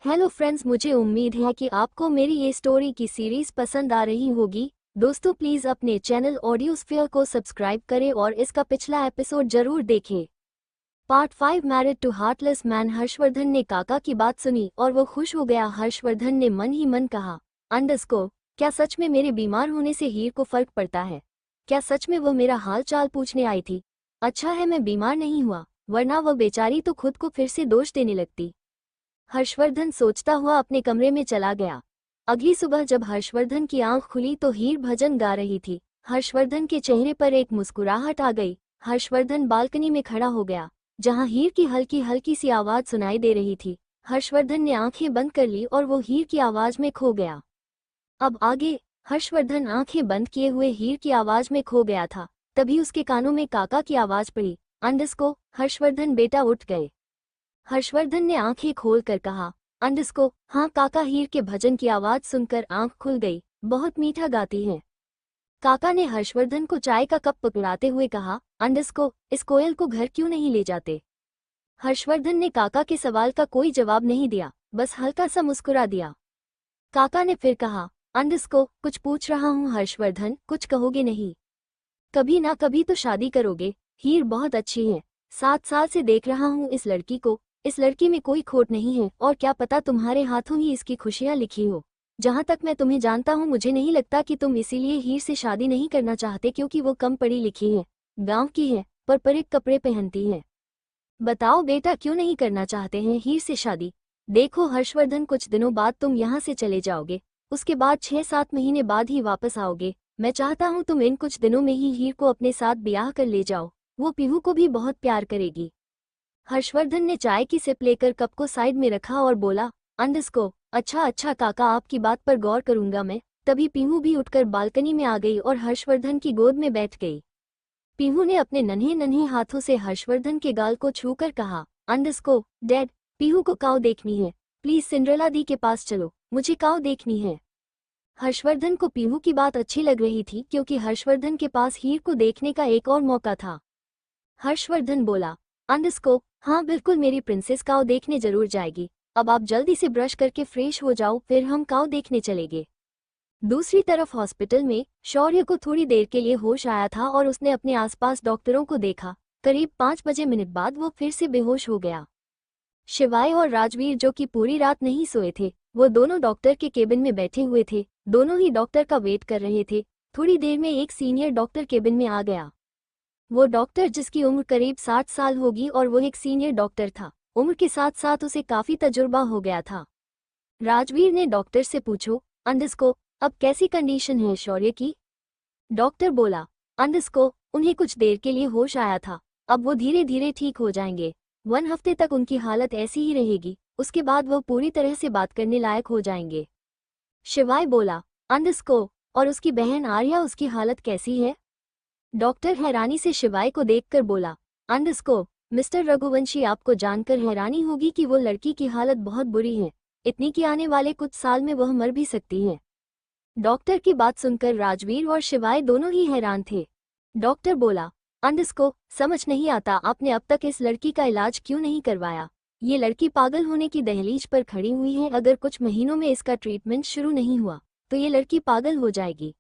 Hello friends, मुझे उम्मीद है कि आपको मेरी ये स्टोरी की सीरीज पसंद आ रही होगी। दोस्तों प्लीज अपने चैनल ऑडियोस्फीयर को सब्सक्राइब करें और इसका पिछला एपिसोड जरूर देखें। Part 5 married to heartless man. Harshvardhan ने काका की बात सुनी और वो खुश हो गया। हर्षवर्धन ने मन ही मन कहा, अंडरस्को, क्या सच में मेरे बीमार होने से हीर को फर्क पड़ता है? क्या सच में वो मेरा हाल चाल पूछने आई थी? अच्छा है मैं बीमार नहीं हुआ, वरना वह बेचारी तो खुद को फिर से दोष देने लगती। हर्षवर्धन सोचता हुआ अपने कमरे में चला गया। अगली सुबह जब हर्षवर्धन की आंख खुली तो हीर भजन गा रही थी। हर्षवर्धन के चेहरे पर एक मुस्कुराहट आ गई। हर्षवर्धन बालकनी में खड़ा हो गया, जहां हीर की हल्की हल्की सी आवाज सुनाई दे रही थी। हर्षवर्धन ने आंखें बंद कर ली और वो हीर की आवाज में खो गया। अब आगे। हर्षवर्धन आंखें बंद किए हुए हीर की आवाज में खो गया था। तभी उसके कानों में काका की आवाज पड़ी, अंडस्को, हर्षवर्धन बेटा उठ गए। हर्षवर्धन ने आंखें खोलकर कहा, अंडस्को, हाँ काका। हीर के भजन की आवाज सुनकर आंख खुल गई। बहुत मीठा गाती है। काका ने हर्षवर्धन को चाय का कप पकड़ाते हुए कहा, अंडस्को, इस कोयल को घर क्यों नहीं ले जाते? हर्षवर्धन ने काका के सवाल का कोई जवाब नहीं दिया, बस हल्का सा मुस्कुरा दिया। काका ने फिर कहा, अंडस्को, कुछ पूछ रहा हूँ हर्षवर्धन, कुछ कहोगे नहीं? कभी ना कभी तो शादी करोगे। हीर बहुत अच्छी है। 7 साल से देख रहा हूँ इस लड़की को। इस लड़की में कोई खोट नहीं है और क्या पता तुम्हारे हाथों ही इसकी खुशियाँ लिखी हो। जहाँ तक मैं तुम्हें जानता हूँ, मुझे नहीं लगता कि तुम इसीलिए हीर से शादी नहीं करना चाहते क्योंकि वो कम पढ़ी लिखी है, गांव की है, पर परिक कपड़े पहनती है। बताओ बेटा, क्यों नहीं करना चाहते हैं हीर से शादी? देखो हर्षवर्धन, कुछ दिनों बाद तुम यहाँ से चले जाओगे। उसके बाद 6-7 महीने बाद ही वापस आओगे। मैं चाहता हूँ तुम इन कुछ दिनों में ही हीर को अपने साथ ब्याह कर ले जाओ। वो पीहू को भी बहुत प्यार करेगी। हर्षवर्धन ने चाय की सिप लेकर कप को साइड में रखा और बोला, अंडस्को, अच्छा अच्छा काका, आपकी बात पर गौर करूंगा मैं। तभी पीहू भी उठकर बालकनी में आ गई और हर्षवर्धन की गोद में बैठ गई। पीहू ने अपने नन्हे नन्हे हाथों से हर्षवर्धन के गाल को छूकर कहा, अंडस्को, डैड, पीहू को काऊ देखनी है। प्लीज सिंड्रेला दी के पास चलो, मुझे काऊ देखनी है। हर्षवर्धन को पीहू की बात अच्छी लग रही थी क्योंकि हर्षवर्धन के पास हीर को देखने का एक और मौका था। हर्षवर्धन बोला, अंडस्को, हाँ बिल्कुल, मेरी प्रिंसेस काऊ देखने जरूर जाएगी। अब आप जल्दी से ब्रश करके फ्रेश हो जाओ, फिर हम काऊ देखने चलेंगे। दूसरी तरफ हॉस्पिटल में शौर्य को थोड़ी देर के लिए होश आया था और उसने अपने आसपास डॉक्टरों को देखा। करीब 5 बजे मिनट बाद वो फिर से बेहोश हो गया। शिवाय और राजवीर, जो कि पूरी रात नहीं सोए थे, वो दोनों डॉक्टर के केबिन में बैठे हुए थे। दोनों ही डॉक्टर का वेट कर रहे थे। थोड़ी देर में एक सीनियर डॉक्टर केबिन में आ गया। वो डॉक्टर, जिसकी उम्र करीब 60 साल होगी और वो एक सीनियर डॉक्टर था, उम्र के साथ साथ उसे काफी तजुर्बा हो गया था। राजवीर ने डॉक्टर से पूछो, अंडस्को, अब कैसी कंडीशन है शौर्य की? डॉक्टर बोला, अंडस्को, उन्हें कुछ देर के लिए होश आया था, अब वो धीरे धीरे ठीक हो जाएंगे। 1 हफ्ते तक उनकी हालत ऐसी ही रहेगी, उसके बाद वो पूरी तरह से बात करने लायक हो जाएंगे। शिवाय बोला, अंडस्को, और उसकी बहन आर्या, उसकी हालत कैसी है? डॉक्टर हैरानी से शिवाय को देखकर बोला, अंडस्को, मिस्टर रघुवंशी, आपको जानकर हैरानी होगी कि वो लड़की की हालत बहुत बुरी है। इतनी कि आने वाले कुछ साल में वह मर भी सकती है। डॉक्टर की बात सुनकर राजवीर और शिवाय दोनों ही हैरान थे। डॉक्टर बोला, अंडस्को, समझ नहीं आता आपने अब तक इस लड़की का इलाज क्यों नहीं करवाया? ये लड़की पागल होने की दहलीज पर खड़ी हुई है। अगर कुछ महीनों में इसका ट्रीटमेंट शुरू नहीं हुआ तो ये लड़की पागल हो जाएगी।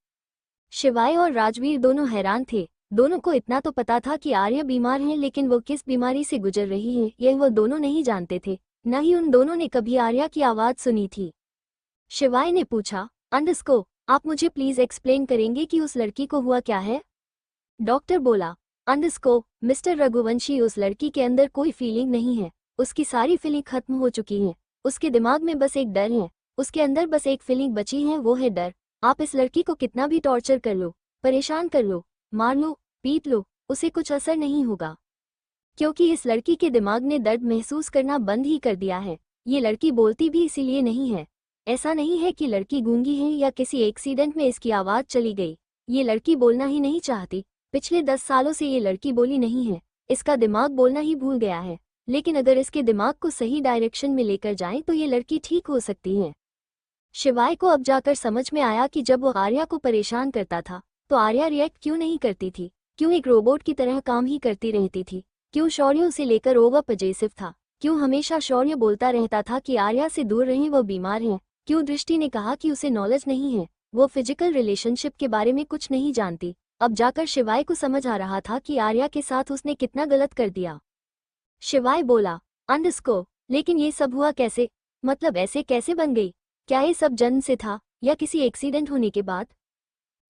शिवाय और राजवीर दोनों हैरान थे। दोनों को इतना तो पता था कि आर्या बीमार है, लेकिन वो किस बीमारी से गुजर रही है यह वो दोनों नहीं जानते थे। न ही उन दोनों ने कभी आर्या की आवाज सुनी थी। शिवाय ने पूछा, अंडस्को, आप मुझे प्लीज एक्सप्लेन करेंगे कि उस लड़की को हुआ क्या है? डॉक्टर बोला, अंडस्को, मिस्टर रघुवंशी, उस लड़की के अंदर कोई फीलिंग नहीं है। उसकी सारी फीलिंग खत्म हो चुकी हैं। उसके दिमाग में बस एक डर है। उसके अंदर बस एक फीलिंग बची है, वो है डर। आप इस लड़की को कितना भी टॉर्चर कर लो, परेशान कर लो, मार लो, पीट लो, उसे कुछ असर नहीं होगा, क्योंकि इस लड़की के दिमाग ने दर्द महसूस करना बंद ही कर दिया है। ये लड़की बोलती भी इसीलिए नहीं है। ऐसा नहीं है कि लड़की गूंगी है या किसी एक्सीडेंट में इसकी आवाज चली गई। ये लड़की बोलना ही नहीं चाहती। पिछले 10 सालों से ये लड़की बोली नहीं है। इसका दिमाग बोलना ही भूल गया है। लेकिन अगर इसके दिमाग को सही डायरेक्शन में लेकर जाएं तो ये लड़की ठीक हो सकती है। शिवाय को अब जाकर समझ में आया कि जब वो आर्या को परेशान करता था तो आर्या रिएक्ट क्यों नहीं करती थी, क्यों एक रोबोट की तरह काम ही करती रहती थी, क्यों शौर्य उसे लेकर ओवर पजेसिव था। क्यों हमेशा शौर्य बोलता रहता था कि आर्या से दूर रहें, वो बीमार है? क्यों दृष्टि ने कहा कि उसे नॉलेज नहीं है, वो फिजिकल रिलेशनशिप के बारे में कुछ नहीं जानती? अब जाकर शिवाय को समझ आ रहा था कि आर्या के साथ उसने कितना गलत कर दिया। शिवाय बोला, अंडस्को, लेकिन ये सब हुआ कैसे? मतलब ऐसे कैसे बन गई? क्या ये सब जन्म से था या किसी एक्सीडेंट होने के बाद?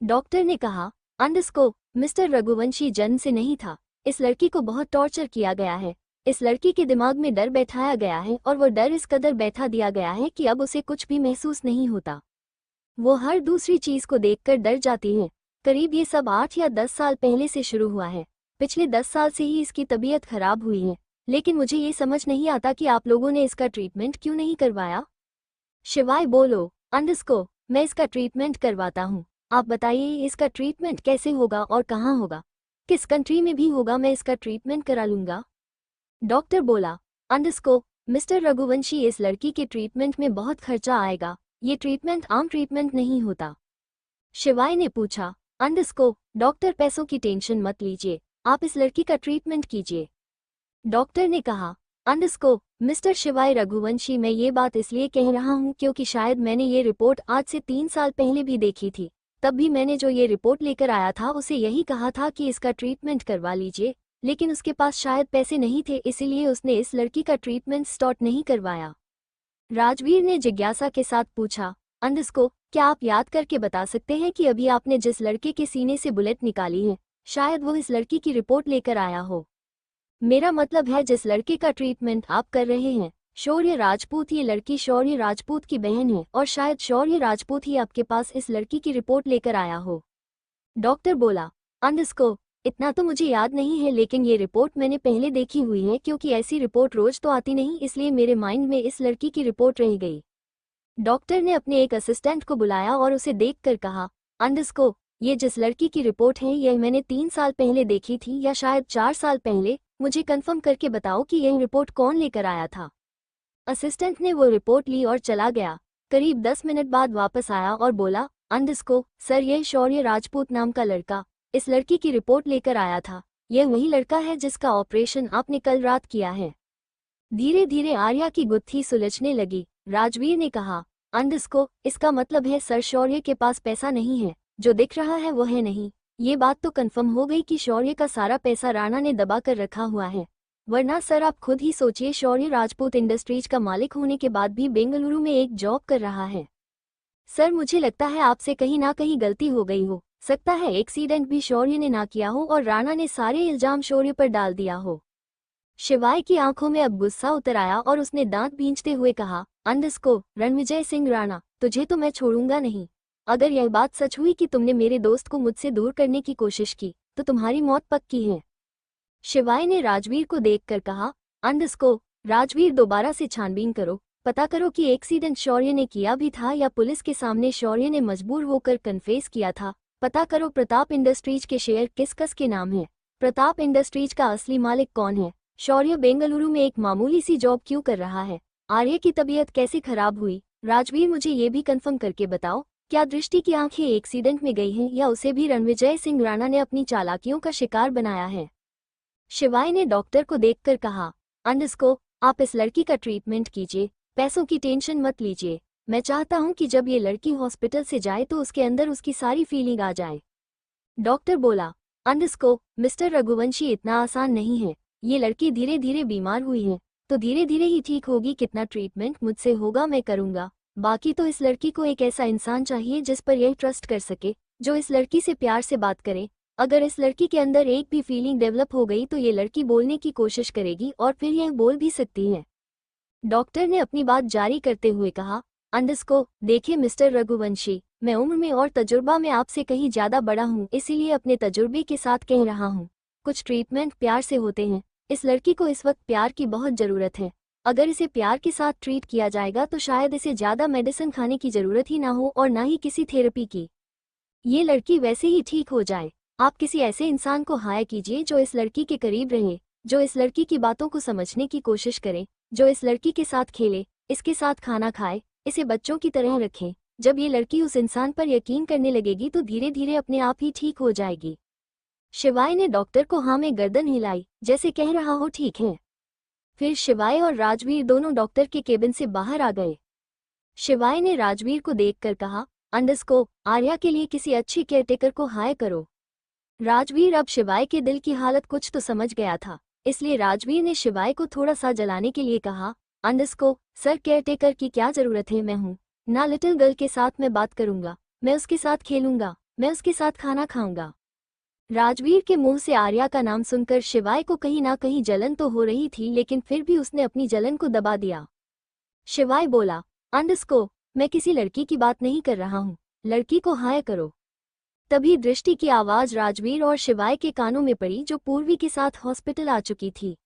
डॉक्टर ने कहा, अंडस्को, मिस्टर रघुवंशी जन्म से नहीं था। इस लड़की को बहुत टॉर्चर किया गया है। इस लड़की के दिमाग में डर बैठाया गया है और वो डर इस कदर बैठा दिया गया है कि अब उसे कुछ भी महसूस नहीं होता। वो हर दूसरी चीज को देखकर डर जाती है। करीब ये सब 8 या 10 साल पहले से शुरू हुआ है। पिछले 10 साल से ही इसकी तबीयत खराब हुई है, लेकिन मुझे ये समझ नहीं आता कि आप लोगों ने इसका ट्रीटमेंट क्यों नहीं करवाया। शिवाय बोलो, अंडस्को, मैं इसका ट्रीटमेंट करवाता हूँ। आप बताइए इसका ट्रीटमेंट कैसे होगा और कहाँ होगा? किस कंट्री में भी होगा, मैं इसका ट्रीटमेंट करा लूंगा। डॉक्टर बोला, अंडस्को, मिस्टर रघुवंशी, इस लड़की के ट्रीटमेंट में बहुत खर्चा आएगा। ये ट्रीटमेंट आम ट्रीटमेंट नहीं होता। शिवाय ने पूछा, अंडस्को, डॉक्टर पैसों की टेंशन मत लीजिए, आप इस लड़की का ट्रीटमेंट कीजिए। डॉक्टर ने कहा, अंडस्को, मिस्टर शिवाय रघुवंशी, मैं ये बात इसलिए कह रहा हूँ क्योंकि शायद मैंने ये रिपोर्ट आज से 3 साल पहले भी देखी थी। तब भी मैंने जो ये रिपोर्ट लेकर आया था उसे यही कहा था कि इसका ट्रीटमेंट करवा लीजिए, लेकिन उसके पास शायद पैसे नहीं थे, इसीलिए उसने इस लड़की का ट्रीटमेंट स्टार्ट नहीं करवाया। राजवीर ने जिज्ञासा के साथ पूछा, अंडस्को, क्या आप याद करके बता सकते हैं कि अभी आपने जिस लड़के के सीने से बुलेट निकाली है, शायद वो इस लड़की की रिपोर्ट लेकर आया हो? मेरा मतलब है जिस लड़के का ट्रीटमेंट आप कर रहे हैं, शौर्य राजपूत। ये लड़की शौर्य राजपूत की बहन है और शायद शौर्य राजपूत ही आपके पास इस लड़की की रिपोर्ट लेकर आया हो। डॉक्टर बोला, अंडस्को, इतना तो मुझे याद नहीं है, लेकिन ये रिपोर्ट मैंने पहले देखी हुई है क्योंकि ऐसी रिपोर्ट रोज तो आती नहीं, इसलिए मेरे माइंड में इस लड़की की रिपोर्ट रह गई। डॉक्टर ने अपने एक असिस्टेंट को बुलाया और उसे देखकर कहा, अंडस्को, ये जिस लड़की की रिपोर्ट है यह मैंने 3 साल पहले देखी थी या शायद 4 साल पहले। मुझे कंफर्म करके बताओ कि यह रिपोर्ट कौन लेकर आया था। असिस्टेंट ने वो रिपोर्ट ली और चला गया। करीब 10 मिनट बाद वापस आया और बोला, अंडस्को, सर, यह शौर्य राजपूत नाम का लड़का इस लड़की की रिपोर्ट लेकर आया था। यह वही लड़का है जिसका ऑपरेशन आपने कल रात किया है। धीरे धीरे आर्या की गुत्थी सुलझने लगी। राजवीर ने कहा, अंडस्को, इसका मतलब है सर शौर्य के पास पैसा नहीं है, जो दिख रहा है वो है नहीं। ये बात तो कंफर्म हो गई कि शौर्य का सारा पैसा राणा ने दबा कर रखा हुआ है, वरना सर आप खुद ही सोचिए, शौर्य राजपूत इंडस्ट्रीज का मालिक होने के बाद भी बेंगलुरु में एक जॉब कर रहा है। सर मुझे लगता है आपसे कहीं ना कहीं गलती हो गई हो, सकता है एक्सीडेंट भी शौर्य ने ना किया हो और राणा ने सारे इल्जाम शौर्य पर डाल दिया हो। शिवाय की आंखों में अब गुस्सा उतर आया और उसने दांत भींचते हुए कहा, अंडस्को, रणविजय सिंह राणा, तुझे तो मैं छोड़ूंगा नहीं। अगर यह बात सच हुई कि तुमने मेरे दोस्त को मुझसे दूर करने की कोशिश की तो तुम्हारी मौत पक्की है। शिवाय ने राजवीर को देखकर कहा, अंडस्को, राजवीर, दोबारा से छानबीन करो, पता करो कि एक्सीडेंट शौर्य ने किया भी था या पुलिस के सामने शौर्य ने मजबूर होकर कन्फेस किया था। पता करो प्रताप इंडस्ट्रीज के शेयर किस के नाम है, प्रताप इंडस्ट्रीज का असली मालिक कौन है, शौर्य बेंगलुरु में एक मामूली सी जॉब क्यों कर रहा है, आर्य की तबीयत कैसे खराब हुई। राजवीर, मुझे ये भी कंफर्म करके बताओ, क्या दृष्टि की आंखें एक्सीडेंट में गई हैं या उसे भी रणविजय सिंह राणा ने अपनी चालाकियों का शिकार बनाया है। शिवाय ने डॉक्टर को देखकर कहा, अंडस्को, आप इस लड़की का ट्रीटमेंट कीजिए, पैसों की टेंशन मत लीजिए। मैं चाहता हूं कि जब ये लड़की हॉस्पिटल से जाए तो उसके अंदर उसकी सारी फीलिंग आ जाए। डॉक्टर बोला, अंडस्को, मिस्टर रघुवंशी, इतना आसान नहीं है। ये लड़की धीरे धीरे बीमार हुई है तो धीरे धीरे ही ठीक होगी। कितना ट्रीटमेंट मुझसे होगा मैं करूंगा, बाकी तो इस लड़की को एक ऐसा इंसान चाहिए जिस पर यह ट्रस्ट कर सके, जो इस लड़की से प्यार से बात करे। अगर इस लड़की के अंदर एक भी फीलिंग डेवलप हो गई तो ये लड़की बोलने की कोशिश करेगी और फिर यह बोल भी सकती है। डॉक्टर ने अपनी बात जारी करते हुए कहा, अंडस्को, देखिए मिस्टर रघुवंशी, मैं उम्र में और तजुर्बा में आपसे कहीं ज्यादा बड़ा हूँ, इसीलिए अपने तजुर्बे के साथ कह रहा हूँ। कुछ ट्रीटमेंट प्यार से होते हैं। इस लड़की को इस वक्त प्यार की बहुत जरूरत है। अगर इसे प्यार के साथ ट्रीट किया जाएगा तो शायद इसे ज्यादा मेडिसिन खाने की जरूरत ही ना हो और ना ही किसी थेरेपी की। ये लड़की वैसे ही ठीक हो जाए। आप किसी ऐसे इंसान को हायर कीजिए जो इस लड़की के करीब रहे, जो इस लड़की की बातों को समझने की कोशिश करे, जो इस लड़की के साथ खेले, इसके साथ खाना खाए, इसे बच्चों की तरह रखें। जब ये लड़की उस इंसान पर यकीन करने लगेगी तो धीरे धीरे अपने आप ही ठीक हो जाएगी। शिवाय ने डॉक्टर को हाँ में गर्दन हिलाई, जैसे कह रहा हो ठीक है। फिर शिवाय और राजवीर दोनों डॉक्टर के केबिन से बाहर आ गए। शिवाय ने राजवीर को देखकर कहा, अंडरस्को, आर्या के लिए किसी अच्छी केयरटेकर को हायर करो। राजवीर अब शिवाय के दिल की हालत कुछ तो समझ गया था, इसलिए राजवीर ने शिवाय को थोड़ा सा जलाने के लिए कहा, अंडरस्को, सर केयरटेकर की क्या जरूरत है, मैं हूँ ना, लिटिल गर्ल के साथ मैं बात करूंगा, मैं उसके साथ खेलूंगा, मैं उसके साथ खाना खाऊंगा। राजवीर के मुंह से आर्या का नाम सुनकर शिवाय को कहीं ना कहीं जलन तो हो रही थी, लेकिन फिर भी उसने अपनी जलन को दबा दिया। शिवाय बोला, अंडरस्को, मैं किसी लड़की की बात नहीं कर रहा हूँ, लड़की को हायर करो। तभी दृष्टि की आवाज राजवीर और शिवाय के कानों में पड़ी, जो पूर्वी के साथ हॉस्पिटल आ चुकी थी।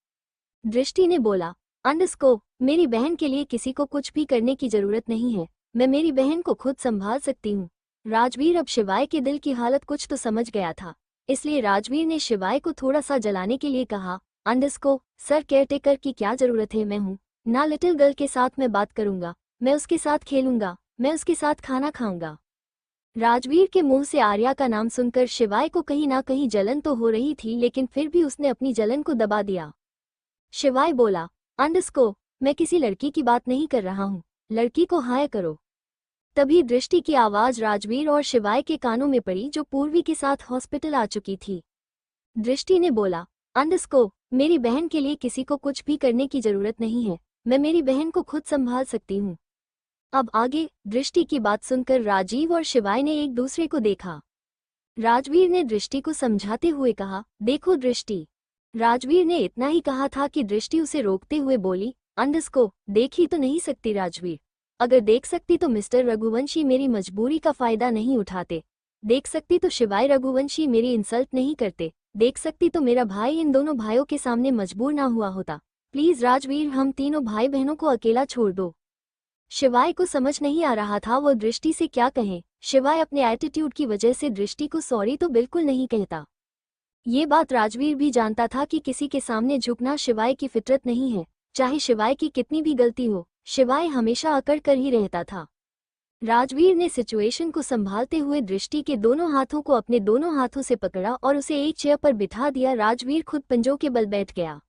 दृष्टि ने बोला, अंडरस्को, मेरी बहन के लिए किसी को कुछ भी करने की जरूरत नहीं है, मैं मेरी बहन को खुद संभाल सकती हूँ। राजवीर अब शिवाय के दिल की हालत कुछ तो समझ गया था, इसलिए राजवीर ने शिवाय को थोड़ा सा जलाने के लिए कहा, अंडरस्को, सर केयरटेकर की क्या जरूरत है, मैं हूँ ना, लिटिल गर्ल के साथ मैं बात करूंगा, मैं उसके साथ खेलूंगा, मैं उसके साथ खाना खाऊंगा। राजवीर के मुंह से आर्या का नाम सुनकर शिवाय को कहीं ना कहीं जलन तो हो रही थी, लेकिन फिर भी उसने अपनी जलन को दबा दिया। शिवाय बोला, अंडरस्को, मैं किसी लड़की की बात नहीं कर रहा हूँ, लड़की को हायर करो। तभी दृष्टि की आवाज राजवीर और शिवाय के कानों में पड़ी, जो पूर्वी के साथ हॉस्पिटल आ चुकी थी। दृष्टि ने बोला, अंडरस्को, मेरी बहन के लिए किसी को कुछ भी करने की जरूरत नहीं है, मैं मेरी बहन को खुद संभाल सकती हूँ। अब आगे दृष्टि की बात सुनकर राजीव और शिवाय ने एक दूसरे को देखा। राजवीर ने दृष्टि को समझाते हुए कहा, देखो दृष्टि। राजवीर ने इतना ही कहा था कि दृष्टि उसे रोकते हुए बोली, अंडरस्को, देख ही तो नहीं सकती राजवीर, अगर देख सकती तो मिस्टर रघुवंशी मेरी मजबूरी का फायदा नहीं उठाते, देख सकती तो शिवाय रघुवंशी मेरी इंसल्ट नहीं करते, देख सकती तो मेरा भाई इन दोनों भाइयों के सामने मजबूर ना हुआ होता। प्लीज राजवीर, हम तीनों भाई बहनों को अकेला छोड़ दो। शिवाय को समझ नहीं आ रहा था वो दृष्टि से क्या कहे। शिवाय अपने एटीट्यूड की वजह से दृष्टि को सॉरी तो बिल्कुल नहीं कहता। ये बात राजवीर भी जानता था कि किसी के सामने झुकना शिवाय की फितरत नहीं है, चाहे शिवाय की कितनी भी गलती हो, शिवाय हमेशा अकड़ कर ही रहता था। राजवीर ने सिचुएशन को संभालते हुए दृष्टि के दोनों हाथों को अपने दोनों हाथों से पकड़ा और उसे एक चेयर पर बिठा दिया। राजवीर खुद पंजों के बल बैठ गया।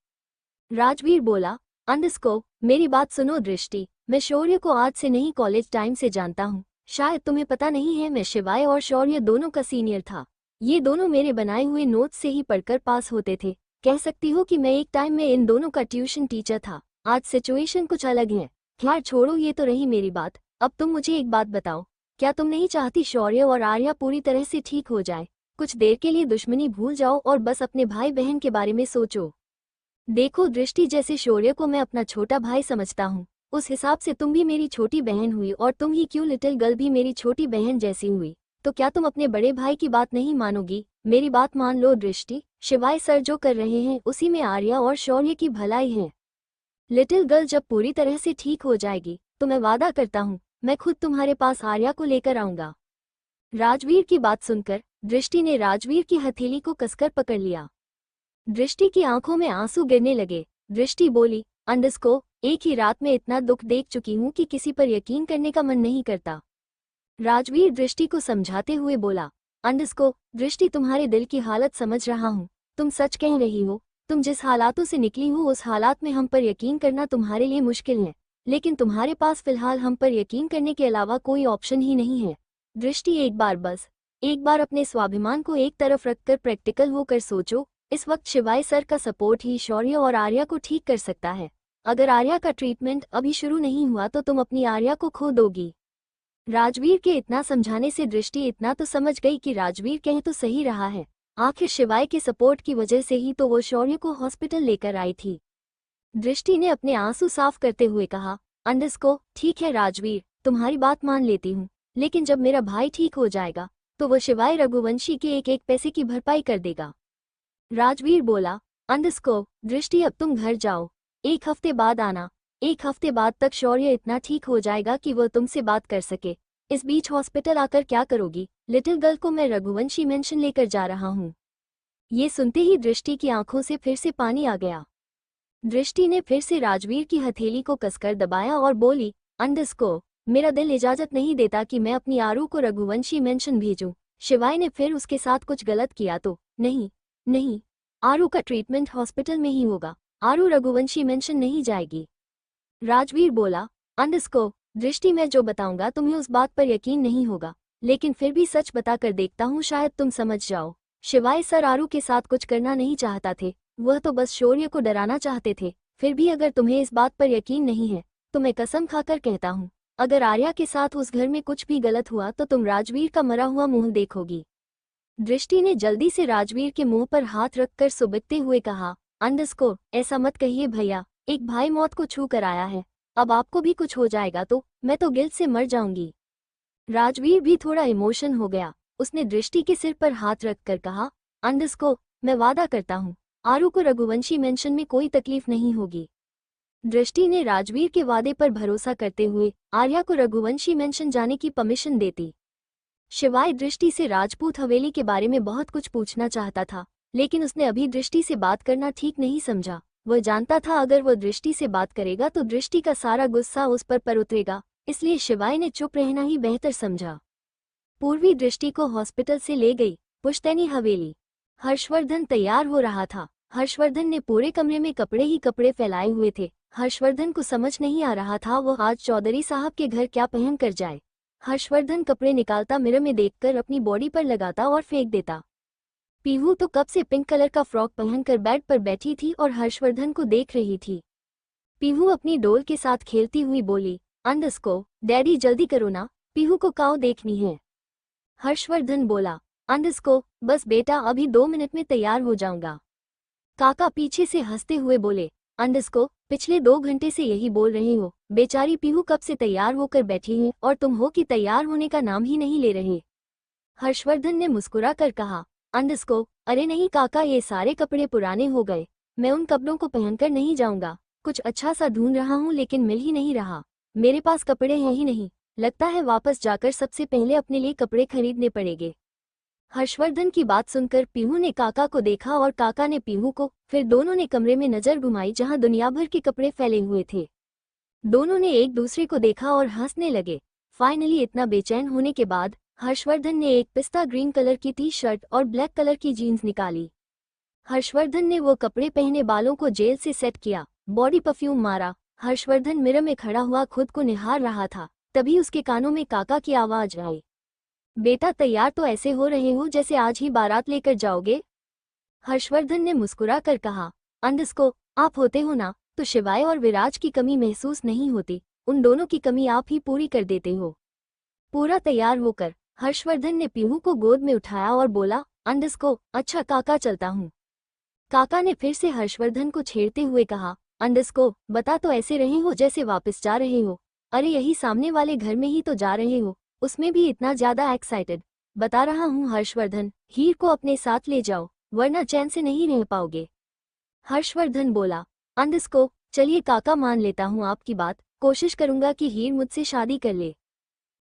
राजवीर बोला, अंडरस्को, मेरी बात सुनो दृष्टि, मैं शौर्य को आज से नहीं कॉलेज टाइम से जानता हूँ, शायद तुम्हें पता नहीं है, मैं शिवाय और शौर्य दोनों का सीनियर था। ये दोनों मेरे बनाए हुए नोट्स से ही पढ़कर पास होते थे, कह सकती हो कि मैं एक टाइम में इन दोनों का ट्यूशन टीचर था। आज सिचुएशन कुछ अलग है। खैर छोड़ो, ये तो रही मेरी बात। अब तुम मुझे एक बात बताओ, क्या तुम नहीं चाहती शौर्य और आर्या पूरी तरह से ठीक हो जाए? कुछ देर के लिए दुश्मनी भूल जाओ और बस अपने भाई बहन के बारे में सोचो। देखो दृष्टि, जैसे शौर्य को मैं अपना छोटा भाई समझता हूँ, उस हिसाब से तुम भी मेरी छोटी बहन हुई, और तुम ही क्यों, लिटिल गर्ल भी मेरी छोटी बहन जैसी हुई। तो क्या तुम अपने बड़े भाई की बात नहीं मानोगी? मेरी बात मान लो दृष्टि, शिवाय सर जो कर रहे हैं उसी में आर्या और शौर्य की भलाई है। लिटिल गर्ल जब पूरी तरह से ठीक हो जाएगी तो मैं वादा करता हूँ मैं खुद तुम्हारे पास आर्या को लेकर आऊंगा। राजवीर की बात सुनकर दृष्टि ने राजवीर की हथेली को कसकर पकड़ लिया। दृष्टि की आंखों में आंसू गिरने लगे। दृष्टि बोली, अंडरस्को, एक ही रात में इतना दुख देख चुकी हूँ कि किसी पर यकीन करने का मन नहीं करता। राजवीर दृष्टि को समझाते हुए बोला, अंडरस्को, दृष्टि तुम्हारे दिल की हालत समझ रहा हूँ, तुम सच कह रही हो, तुम जिस हालातों से निकली हो उस हालात में हम पर यकीन करना तुम्हारे लिए मुश्किल है, लेकिन तुम्हारे पास फिलहाल हम पर यकीन करने के अलावा कोई ऑप्शन ही नहीं है। दृष्टि, एक बार, बस एक बार अपने स्वाभिमान को एक तरफ रखकर प्रैक्टिकल होकर सोचो। इस वक्त शिवाय सर का सपोर्ट ही शौर्य और आर्या को ठीक कर सकता है। अगर आर्या का ट्रीटमेंट अभी शुरू नहीं हुआ तो तुम अपनी आर्या को खो दोगी। राजवीर के इतना समझाने से दृष्टि इतना तो समझ गई कि राजवीर कह तो सही रहा है, आखिर शिवाय के सपोर्ट की वजह से ही तो वो शौर्य को हॉस्पिटल लेकर आई थी। दृष्टि ने अपने आंसू साफ करते हुए कहा, अंडरस्को, ठीक है राजवीर, तुम्हारी बात मान लेती हूँ, लेकिन जब मेरा भाई ठीक हो जाएगा तो वो शिवाय रघुवंशी के एक एक पैसे की भरपाई कर देगा। राजवीर बोला, अंडरस्को, दृष्टि अब तुम घर जाओ, एक हफ्ते बाद आना। एक हफ्ते बाद तक शौर्य इतना ठीक हो जाएगा कि वो तुमसे बात कर सके। इस बीच हॉस्पिटल आकर क्या करोगी? लिटिल गर्ल को मैं रघुवंशी मेंशन लेकर जा रहा हूँ। ये सुनते ही दृष्टि की आंखों से फिर से पानी आ गया। दृष्टि ने फिर से राजवीर की हथेली को कसकर दबाया और बोली, अंडरस्को, मेरा दिल इजाजत नहीं देता कि मैं अपनी आरू को रघुवंशी मेंशन भेजूं। शिवाय ने फिर उसके साथ कुछ गलत किया तो? नहीं, आरू का ट्रीटमेंट हॉस्पिटल में ही होगा, आरू रघुवंशी मेंशन नहीं जाएगी। राजवीर बोला, अंडरस्को, दृष्टि मैं जो बताऊंगा तुम्हें उस बात पर यकीन नहीं होगा, लेकिन फिर भी सच बताकर देखता हूँ, शायद तुम समझ जाओ। शिवाय सर आरू के साथ कुछ करना नहीं चाहता थे, वह तो बस शौर्य को डराना चाहते थे। फिर भी अगर तुम्हें इस बात पर यकीन नहीं है तो मैं कसम खाकर कहता हूँ, अगर आर्या के साथ उस घर में कुछ भी गलत हुआ तो तुम राजवीर का मरा हुआ मुंह देखोगी। दृष्टि ने जल्दी से राजवीर के मुंह पर हाथ रखकर सुबकते हुए कहा, अंडरस्कोर, ऐसा मत कहिए भैया, एक भाई मौत को छू कर आया है, अब आपको भी कुछ हो जाएगा तो मैं तो गिल्ट से मर जाऊंगी। राजवीर भी थोड़ा इमोशन हो गया, उसने दृष्टि के सिर पर हाथ रखकर कहा, अंडरस्कोर, मैं वादा करता हूँ आरू को रघुवंशी मेंशन में कोई तकलीफ नहीं होगी। दृष्टि ने राजवीर के वादे पर भरोसा करते हुए आर्या को रघुवंशी मेंशन जाने की परमिशन देती। शिवाय दृष्टि से राजपूत हवेली के बारे में बहुत कुछ पूछना चाहता था, लेकिन उसने अभी दृष्टि से बात करना ठीक नहीं समझा। वह जानता था अगर वह दृष्टि से बात करेगा तो दृष्टि का सारा गुस्सा उस पर उतरेगा, इसलिए शिवाय ने चुप रहना ही बेहतर समझा। पूर्वी दृष्टि को हॉस्पिटल से ले गई पुश्तैनी हवेली। हर्षवर्धन तैयार हो रहा था। हर्षवर्धन ने पूरे कमरे में कपड़े ही कपड़े फैलाए हुए थे। हर्षवर्धन को समझ नहीं आ रहा था वह आज चौधरी साहब के घर क्या पहन कर जाए। हर्षवर्धन कपड़े निकालता, मिरर में देखकर अपनी बॉडी पर लगाता और फेंक देता। पीहू तो कब से पिंक कलर का फ्रॉक पहनकर बेड पर बैठी थी और हर्षवर्धन को देख रही थी। पीहू अपनी डोल के साथ खेलती हुई बोली, अंडरस्को, डैडी जल्दी करो ना, पीहू को काऊ देखनी है। हर्षवर्धन बोला, अंडरस्को, बस बेटा अभी 2 मिनट में तैयार हो जाऊंगा। काका पीछे से हंसते हुए बोले, अंडरस्को, पिछले 2 घंटे से यही बोल रहे हो, बेचारी पीहू कब से तैयार होकर बैठी है और तुम हो कि तैयार होने का नाम ही नहीं ले रहे। हर्षवर्धन ने मुस्कुरा कर कहा, अंडरस्को, अरे नहीं काका, ये सारे कपड़े पुराने हो गए, मैं उन कपड़ों को पहनकर नहीं जाऊंगा। कुछ अच्छा सा ढूंढ रहा हूँ लेकिन मिल ही नहीं रहा, मेरे पास कपड़े हैं ही नहीं, लगता है वापस जाकर सबसे पहले अपने लिए कपड़े खरीदने पड़ेंगे। हर्षवर्धन की बात सुनकर पीहू ने काका को देखा और काका ने पीहू को, फिर दोनों ने कमरे में नजर घुमाई जहां दुनिया भर के कपड़े फैले हुए थे। दोनों ने एक दूसरे को देखा और हंसने लगे। फाइनली इतना बेचैन होने के बाद हर्षवर्धन ने एक पिस्ता ग्रीन कलर की टी शर्ट और ब्लैक कलर की जीन्स निकाली। हर्षवर्धन ने वो कपड़े पहने बालों को जेल से सेट किया, बॉडी परफ्यूम मारा। हर्षवर्धन मिरर में खड़ा हुआ खुद को निहार रहा था, तभी उसके कानों में काका की आवाज आई, बेटा तैयार तो ऐसे हो रहे हो जैसे आज ही बारात लेकर जाओगे। हर्षवर्धन ने मुस्कुरा कर कहा, अंडरस्को, आप होते हो ना तो शिवाय और विराज की कमी महसूस नहीं होती, उन दोनों की कमी आप ही पूरी कर देते हो। पूरा तैयार होकर हर्षवर्धन ने पीहू को गोद में उठाया और बोला, अंडरस्को, अच्छा काका चलता हूँ। काका ने फिर से हर्षवर्धन को छेड़ते हुए कहा, अंडरस्को, बता तो ऐसे रहे हो जैसे वापस जा रहे हो, अरे यही सामने वाले घर में ही तो जा रहे हो, उसमें भी इतना ज्यादा एक्साइटेड। बता रहा हूँ हर्षवर्धन, हीर को अपने साथ ले जाओ वरना चैन से नहीं रह पाओगे। हर्षवर्धन बोला, अंडरस्को, चलिए काका मान लेता हूँ आपकी बात, कोशिश करूंगा कि हीर मुझसे शादी कर ले।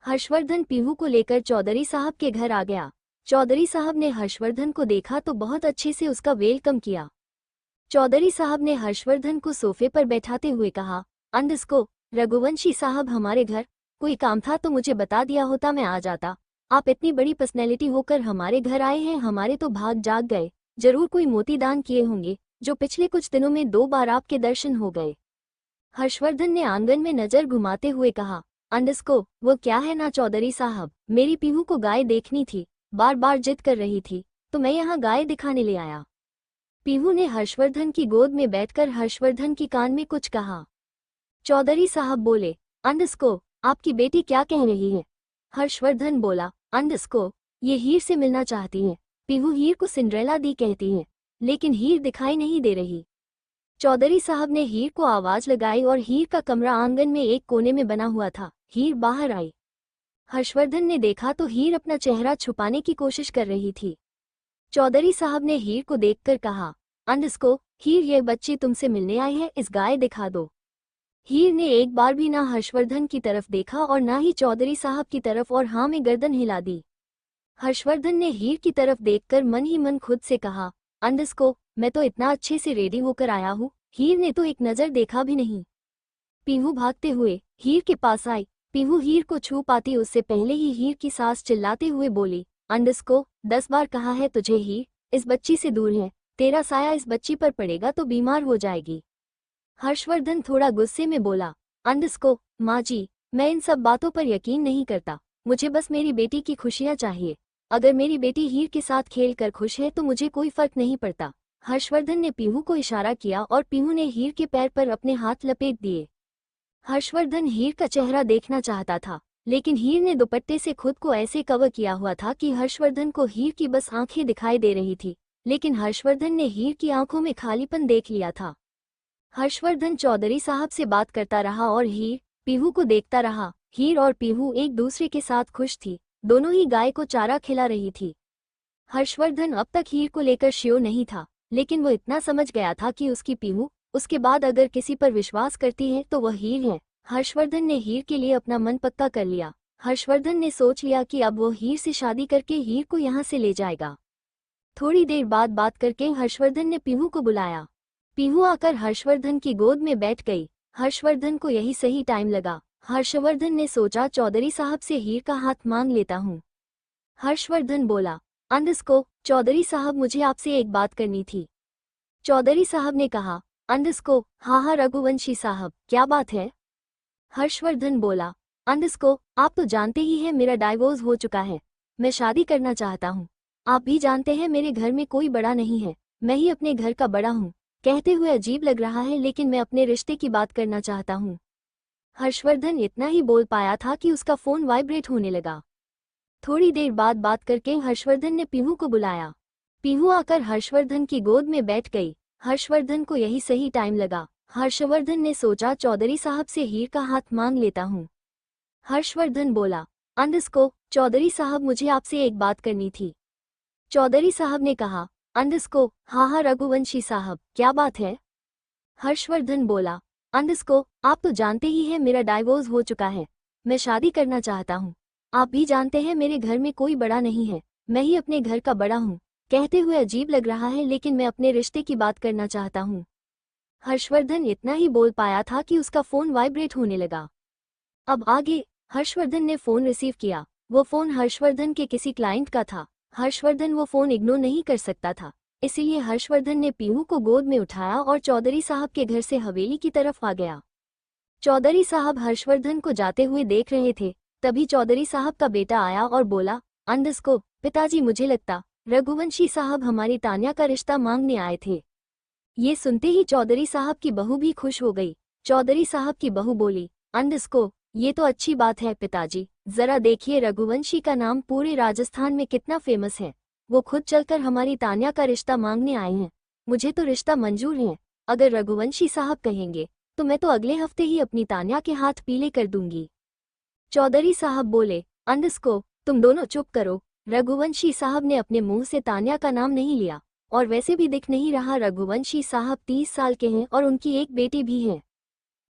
हर्षवर्धन पीहू को लेकर चौधरी साहब के घर आ गया। चौधरी साहब ने हर्षवर्धन को देखा तो बहुत अच्छे से उसका वेलकम किया। चौधरी साहब ने हर्षवर्धन को सोफे पर बैठाते हुए कहा, अंडरस्को, रघुवंशी साहब हमारे घर, कोई काम था तो मुझे बता दिया होता, मैं आ जाता। आप इतनी बड़ी पर्सनैलिटी होकर हमारे घर आए हैं, हमारे तो भाग जाग गए। जरूर कोई मोती दान किए होंगे जो पिछले कुछ दिनों में 2 बार आपके दर्शन हो गए। हर्षवर्धन ने आंगन में नजर घुमाते हुए कहा, अंडरस्को, वो क्या है ना चौधरी साहब, मेरी पीहू को गाय देखनी थी, बार बार जिद कर रही थी तो मैं यहाँ गाय दिखाने ले आया। पीहू ने हर्षवर्धन की गोद में बैठकर हर्षवर्धन की कान में कुछ कहा। चौधरी साहब बोले, अंडरस्को, आपकी बेटी क्या कह रही है? हर्षवर्धन बोला, अंडरस्को, ये हीर से मिलना चाहती है। पीहू हीर को सिंड्रेला दी कहती है, लेकिन हीर दिखाई नहीं दे रही। चौधरी साहब ने हीर को आवाज लगाई और हीर का कमरा आंगन में एक कोने में बना हुआ था। हीर बाहर आई। हर्षवर्धन ने देखा तो हीर अपना चेहरा छुपाने की कोशिश कर रही थी। चौधरी साहब ने हीर को देखकर कहा, अंडरस्को, हीर ये बच्ची तुमसे मिलने आई है, इस गाय दिखा दो। हीर ने एक बार भी ना हर्षवर्धन की तरफ देखा और ना ही चौधरी साहब की तरफ और हाँ में गर्दन हिला दी। हर्षवर्धन ने हीर की तरफ देखकर मन ही मन खुद से कहा, अंडरस्को, मैं तो इतना अच्छे से रेडी होकर आया हूँ, हीर ने तो एक नजर देखा भी नहीं। पीहू भागते हुए हीर के पास आई। पीहू हीर को छू पाती उससे पहले ही हीर की सास चिल्लाते हुए बोली, अंडरस्को, 10 बार कहा है तुझे हीर, इस बच्ची से दूर है, तेरा साया इस बच्ची पर पड़ेगा तो बीमार हो जाएगी। हर्षवर्धन थोड़ा गुस्से में बोला, अंडस्को माँ जी, मैं इन सब बातों पर यकीन नहीं करता, मुझे बस मेरी बेटी की खुशियाँ चाहिए। अगर मेरी बेटी हीर के साथ खेल कर खुश है तो मुझे कोई फर्क नहीं पड़ता। हर्षवर्धन ने पीहू को इशारा किया और पीहू ने हीर के पैर पर अपने हाथ लपेट दिए। हर्षवर्धन हीर का चेहरा देखना चाहता था, लेकिन हीर ने दुपट्टे से खुद को ऐसे कवर किया हुआ था कि हर्षवर्धन को हीर की बस आंखें दिखाई दे रही थी, लेकिन हर्षवर्धन ने हीर की आंखों में खालीपन देख लिया था। हर्षवर्धन चौधरी साहब से बात करता रहा और हीर पीहू को देखता रहा। हीर और पीहू एक दूसरे के साथ खुश थी, दोनों ही गाय को चारा खिला रही थी। हर्षवर्धन अब तक हीर को लेकर श्योर नहीं था, लेकिन वो इतना समझ गया था कि उसकी पीहू उसके बाद अगर किसी पर विश्वास करती है तो वह हीर है। हर्षवर्धन ने हीर के लिए अपना मन पक्का कर लिया। हर्षवर्धन ने सोच लिया कि अब वो हीर से शादी करके हीर को यहाँ से ले जाएगा। थोड़ी देर बाद बात करके हर्षवर्धन ने पीहू को बुलाया। पीहू आकर हर्षवर्धन की गोद में बैठ गई। हर्षवर्धन को यही सही टाइम लगा। हर्षवर्धन ने सोचा चौधरी साहब से हीर का हाथ मांग लेता हूँ। हर्षवर्धन बोला, अंडस्को चौधरी साहब, मुझे आपसे एक बात करनी थी। चौधरी साहब ने कहा, अंडस्को हाँ हाँ रघुवंशी साहब, क्या बात है? हर्षवर्धन बोला, अंडस्को आप तो जानते ही हैं मेरा डाइवोर्स हो चुका है, मैं शादी करना चाहता हूँ। आप भी जानते हैं मेरे घर में कोई बड़ा नहीं है, मैं ही अपने घर का बड़ा हूँ। कहते हुए अजीब लग रहा है, लेकिन मैं अपने रिश्ते की बात करना चाहता हूँ। हर्षवर्धन इतना ही बोल पाया था कि उसका फोन वाइब्रेट होने लगा। थोड़ी देर बाद बात करके हर्षवर्धन ने पीहू को बुलाया। पीहू आकर हर्षवर्धन की गोद में बैठ गई। हर्षवर्धन को यही सही टाइम लगा। हर्षवर्धन ने सोचा चौधरी साहब से हीर का हाथ मांग लेता हूँ। हर्षवर्धन बोला, अंडस्को चौधरी साहब, मुझे आपसे एक बात करनी थी। चौधरी साहब ने कहा, अंडस्को हाँ हाँ रघुवंशी साहब, क्या बात है? हर्षवर्धन बोला, अंडस्को आप तो जानते ही हैं मेरा डाइवोर्स हो चुका है, मैं शादी करना चाहता हूँ। आप भी जानते हैं मेरे घर में कोई बड़ा नहीं है, मैं ही अपने घर का बड़ा हूँ। कहते हुए अजीब लग रहा है, लेकिन मैं अपने रिश्ते की बात करना चाहता हूँ। हर्षवर्धन इतना ही बोल पाया था कि उसका फोन वाइब्रेट होने लगा। अब आगे हर्षवर्धन ने फोन रिसीव किया। वो फोन हर्षवर्धन के किसी क्लाइंट का था। हर्षवर्धन वो फोन इग्नोर नहीं कर सकता था, इसीलिए हर्षवर्धन ने पीहू को गोद में उठाया और चौधरी साहब के घर से हवेली की तरफ आ गया। चौधरी साहब हर्षवर्धन को जाते हुए देख रहे थे, तभी चौधरी साहब का बेटा आया और बोला, अंडस्को पिताजी, मुझे लगता रघुवंशी साहब हमारी तान्या का रिश्ता मांगने आए थे। ये सुनते ही चौधरी साहब की बहू भी खुश हो गई। चौधरी साहब की बहू बोली, अंडस्को ये तो अच्छी बात है पिताजी, जरा देखिए रघुवंशी का नाम पूरे राजस्थान में कितना फेमस है। वो खुद चलकर हमारी तान्या का रिश्ता मांगने आए हैं। मुझे तो रिश्ता मंजूर है। अगर रघुवंशी साहब कहेंगे तो मैं तो अगले हफ्ते ही अपनी तान्या के हाथ पीले कर दूंगी। चौधरी साहब बोले, अंडस्को तुम दोनों चुप करो। रघुवंशी साहब ने अपने मुंह से तान्या का नाम नहीं लिया, और वैसे भी दिख नहीं रहा रघुवंशी साहब 30 साल के हैं और उनकी एक बेटी भी है।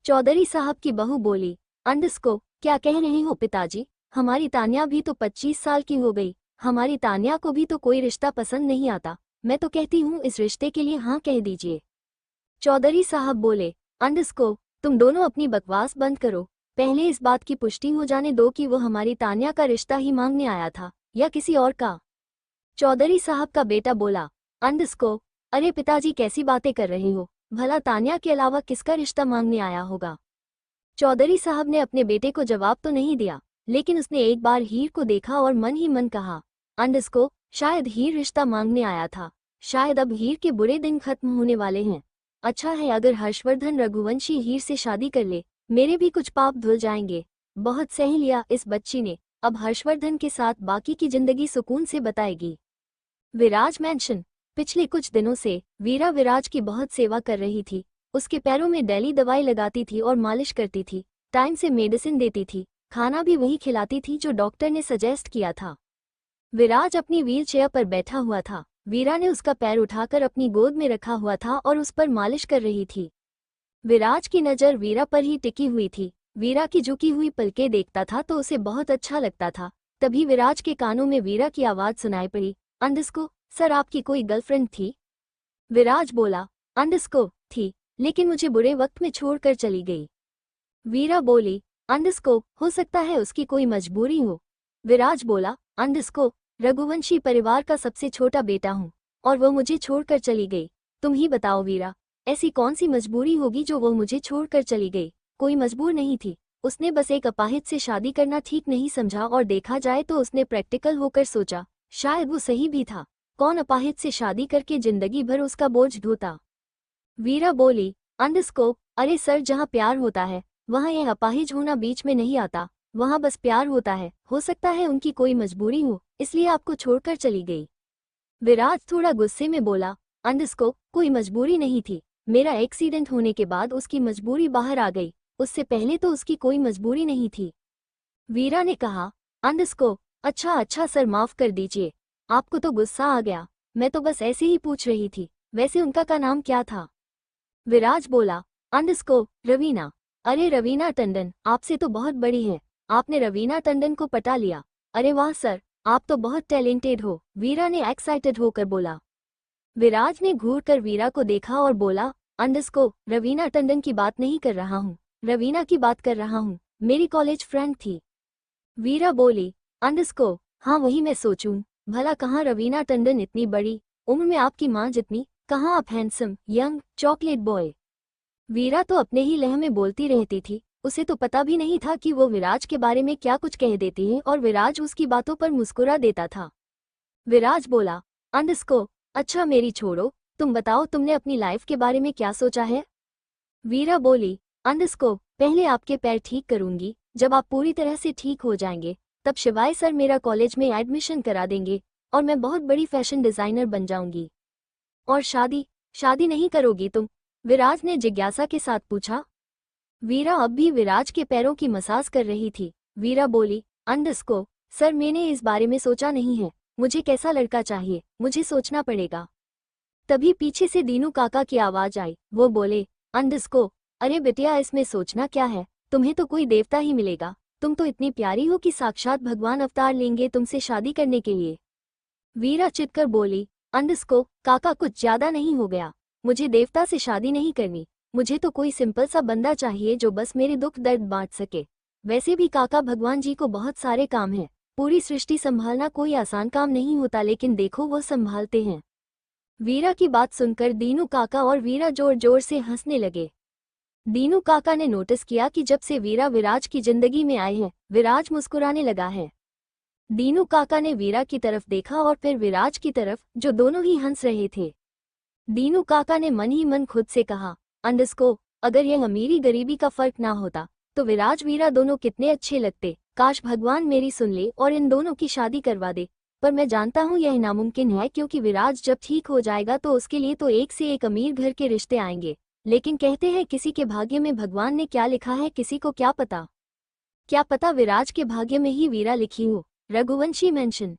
चौधरी साहब की बहू बोली, अंडस्को क्या कह रहे हो पिताजी, हमारी तान्या भी तो 25 साल की हो गई, हमारी तान्या को भी तो कोई रिश्ता पसंद नहीं आता। मैं तो कहती हूँ इस रिश्ते के लिए हाँ कह दीजिए। चौधरी साहब बोले, अंडस्को तुम दोनों अपनी बकवास बंद करो, पहले इस बात की पुष्टि हो जाने दो कि वो हमारी तान्या का रिश्ता ही मांगने आया था या किसी और का। चौधरी साहब का बेटा बोला, अंडस्को अरे पिताजी कैसी बातें कर रहे हो, भला तान्या के अलावा किसका रिश्ता मांगने आया होगा। चौधरी साहब ने अपने बेटे को जवाब तो नहीं दिया, लेकिन उसने एक बार हीर को देखा और मन ही मन कहा, अंडस्को शायद हीर रिश्ता मांगने आया था, शायद अब हीर के बुरे दिन खत्म होने वाले हैं। अच्छा है अगर हर्षवर्धन रघुवंशी हीर से शादी कर ले, मेरे भी कुछ पाप धुल जाएंगे। बहुत सह लिया इस बच्ची ने, अब हर्षवर्धन के साथ बाकी की जिंदगी सुकून से बताएगी। विराज मैंशन। पिछले कुछ दिनों से वीरा विराज की बहुत सेवा कर रही थी। उसके पैरों में डेली दवाई लगाती थी और मालिश करती थी, टाइम से मेडिसिन देती थी, खाना भी वही खिलाती थी जो डॉक्टर ने सजेस्ट किया था। विराज अपनी व्हीलचेयर पर बैठा हुआ था। वीरा ने उसका पैर उठाकर अपनी गोद में रखा हुआ था और उस पर मालिश कर रही थी। विराज की नज़र वीरा पर ही टिकी हुई थी। वीरा की झुकी हुई पलकें देखता था तो उसे बहुत अच्छा लगता था। तभी विराज के कानों में वीरा की आवाज़ सुनाई पड़ी, अंडस्को सर आपकी कोई गर्लफ्रेंड थी? विराज बोला, अंडस्को थी, लेकिन मुझे बुरे वक्त में छोड़कर चली गई। वीरा बोली, अंडस्को हो सकता है उसकी कोई मजबूरी हो। विराज बोला, अंडस्को रघुवंशी परिवार का सबसे छोटा बेटा हूँ, और वो मुझे छोड़कर चली गई। तुम ही बताओ वीरा, ऐसी कौन सी मजबूरी होगी जो वो मुझे छोड़कर चली गई? कोई मजबूर नहीं थी, उसने बस एक अपाहिज से शादी करना ठीक नहीं समझा, और देखा जाए तो उसने प्रैक्टिकल होकर सोचा शायद वो सही भी था। कौन अपाहिज से शादी करके जिंदगी भर उसका बोझ ढोता? वीरा बोली, अंडरस्कोप, अरे सर, जहाँ प्यार होता है वहाँ यह अपाहिज होना बीच में नहीं आता, वहाँ बस प्यार होता है। हो सकता है उनकी कोई मजबूरी हो, इसलिए आपको छोड़कर चली गई। विराज थोड़ा गुस्से में बोला, अंडरस्कोप, कोई मजबूरी नहीं थी। मेरा एक्सीडेंट होने के बाद उसकी मजबूरी बाहर आ गई, उससे पहले तो उसकी कोई मजबूरी नहीं थी। वीरा ने कहा, अंडरस्कोप, अच्छा अच्छा सर, माफ कर दीजिए, आपको तो गुस्सा आ गया। मैं तो बस ऐसे ही पूछ रही थी। वैसे उनका का नाम क्या था? विराज बोला, अंडरस्कोप, रवीना। अरे रवीना टंडन, आपसे तो बहुत बड़ी है, आपने रवीना टंडन को पटा लिया। अरे वाह सर, आप तो बहुत टैलेंटेड हो, वीरा ने एक्साइटेड होकर बोला। विराज ने घूर कर वीरा को देखा और बोला, अंडरस्कोप, रवीना टंडन की बात नहीं कर रहा हूँ, रवीना की बात कर रहा हूँ, मेरी कॉलेज फ्रेंड थी। वीरा बोली, अंडरस्कोप, हाँ वही मैं सोचूं, भला कहाँ रवीना टंडन इतनी बड़ी, उम्र में आपकी माँ जितनी, कहाँ आप हैंडसम यंग चॉकलेट बॉय। वीरा तो अपने ही लह में बोलती रहती थी, उसे तो पता भी नहीं था कि वो विराज के बारे में क्या कुछ कह देती है और विराज उसकी बातों पर मुस्कुरा देता था। विराज बोला, अंडरस्कोप, अच्छा मेरी छोड़ो, तुम बताओ तुमने अपनी लाइफ के बारे में क्या सोचा है? वीरा बोली, अंडरस्कोप, पहले आपके पैर ठीक करूंगी, जब आप पूरी तरह से ठीक हो जाएंगे तब शिवाय सर मेरा कॉलेज में एडमिशन करा देंगे और मैं बहुत बड़ी फैशन डिजाइनर बन जाऊंगी। और शादी? शादी नहीं करोगी तुम? विराज ने जिज्ञासा के साथ पूछा। वीरा अब भी विराज के पैरों की मसाज कर रही थी। वीरा बोली, अंडरस्कोप, सर मैंने इस बारे में सोचा नहीं है, मुझे कैसा लड़का चाहिए मुझे सोचना पड़ेगा। तभी पीछे से दीनू काका की आवाज आई, वो बोले, अंडरस्कोप, अरे बिटिया इसमें सोचना क्या है, तुम्हें तो कोई देवता ही मिलेगा, तुम तो इतनी प्यारी हो कि साक्षात भगवान अवतार लेंगे तुमसे शादी करने के लिए। वीरा चिढ़कर बोली, अंडरस्कोप, काका कुछ ज्यादा नहीं हो गया, मुझे देवता से शादी नहीं करनी, मुझे तो कोई सिंपल सा बंदा चाहिए जो बस मेरे दुख दर्द बांट सके। वैसे भी काका भगवान जी को बहुत सारे काम हैं, पूरी सृष्टि संभालना कोई आसान काम नहीं होता, लेकिन देखो वो संभालते हैं। वीरा की बात सुनकर दीनू काका और वीरा जोर जोर से हंसने लगे। दीनू काका ने नोटिस किया कि जब से वीरा विराज की जिंदगी में आए हैं विराज मुस्कुराने लगा है। दीनू काका ने वीरा की तरफ देखा और फिर विराज की तरफ, जो दोनों ही हंस रहे थे। दीनू काका ने मन ही मन खुद से कहा, अंडरस्कोप, अगर यह अमीरी गरीबी का फर्क ना होता तो विराज वीरा दोनों कितने अच्छे लगते, काश भगवान मेरी सुन ले और इन दोनों की शादी करवा दे। पर मैं जानता हूँ यह नामुमकिन है, क्योंकि विराज जब ठीक हो जाएगा तो उसके लिए तो एक से एक अमीर घर के रिश्ते आएंगे, लेकिन कहते हैं किसी के भाग्य में भगवान ने क्या लिखा है किसी को क्या पता। क्या पता विराज के भाग्य में ही वीरा लिखी हो। रघुवंशी मेंशन।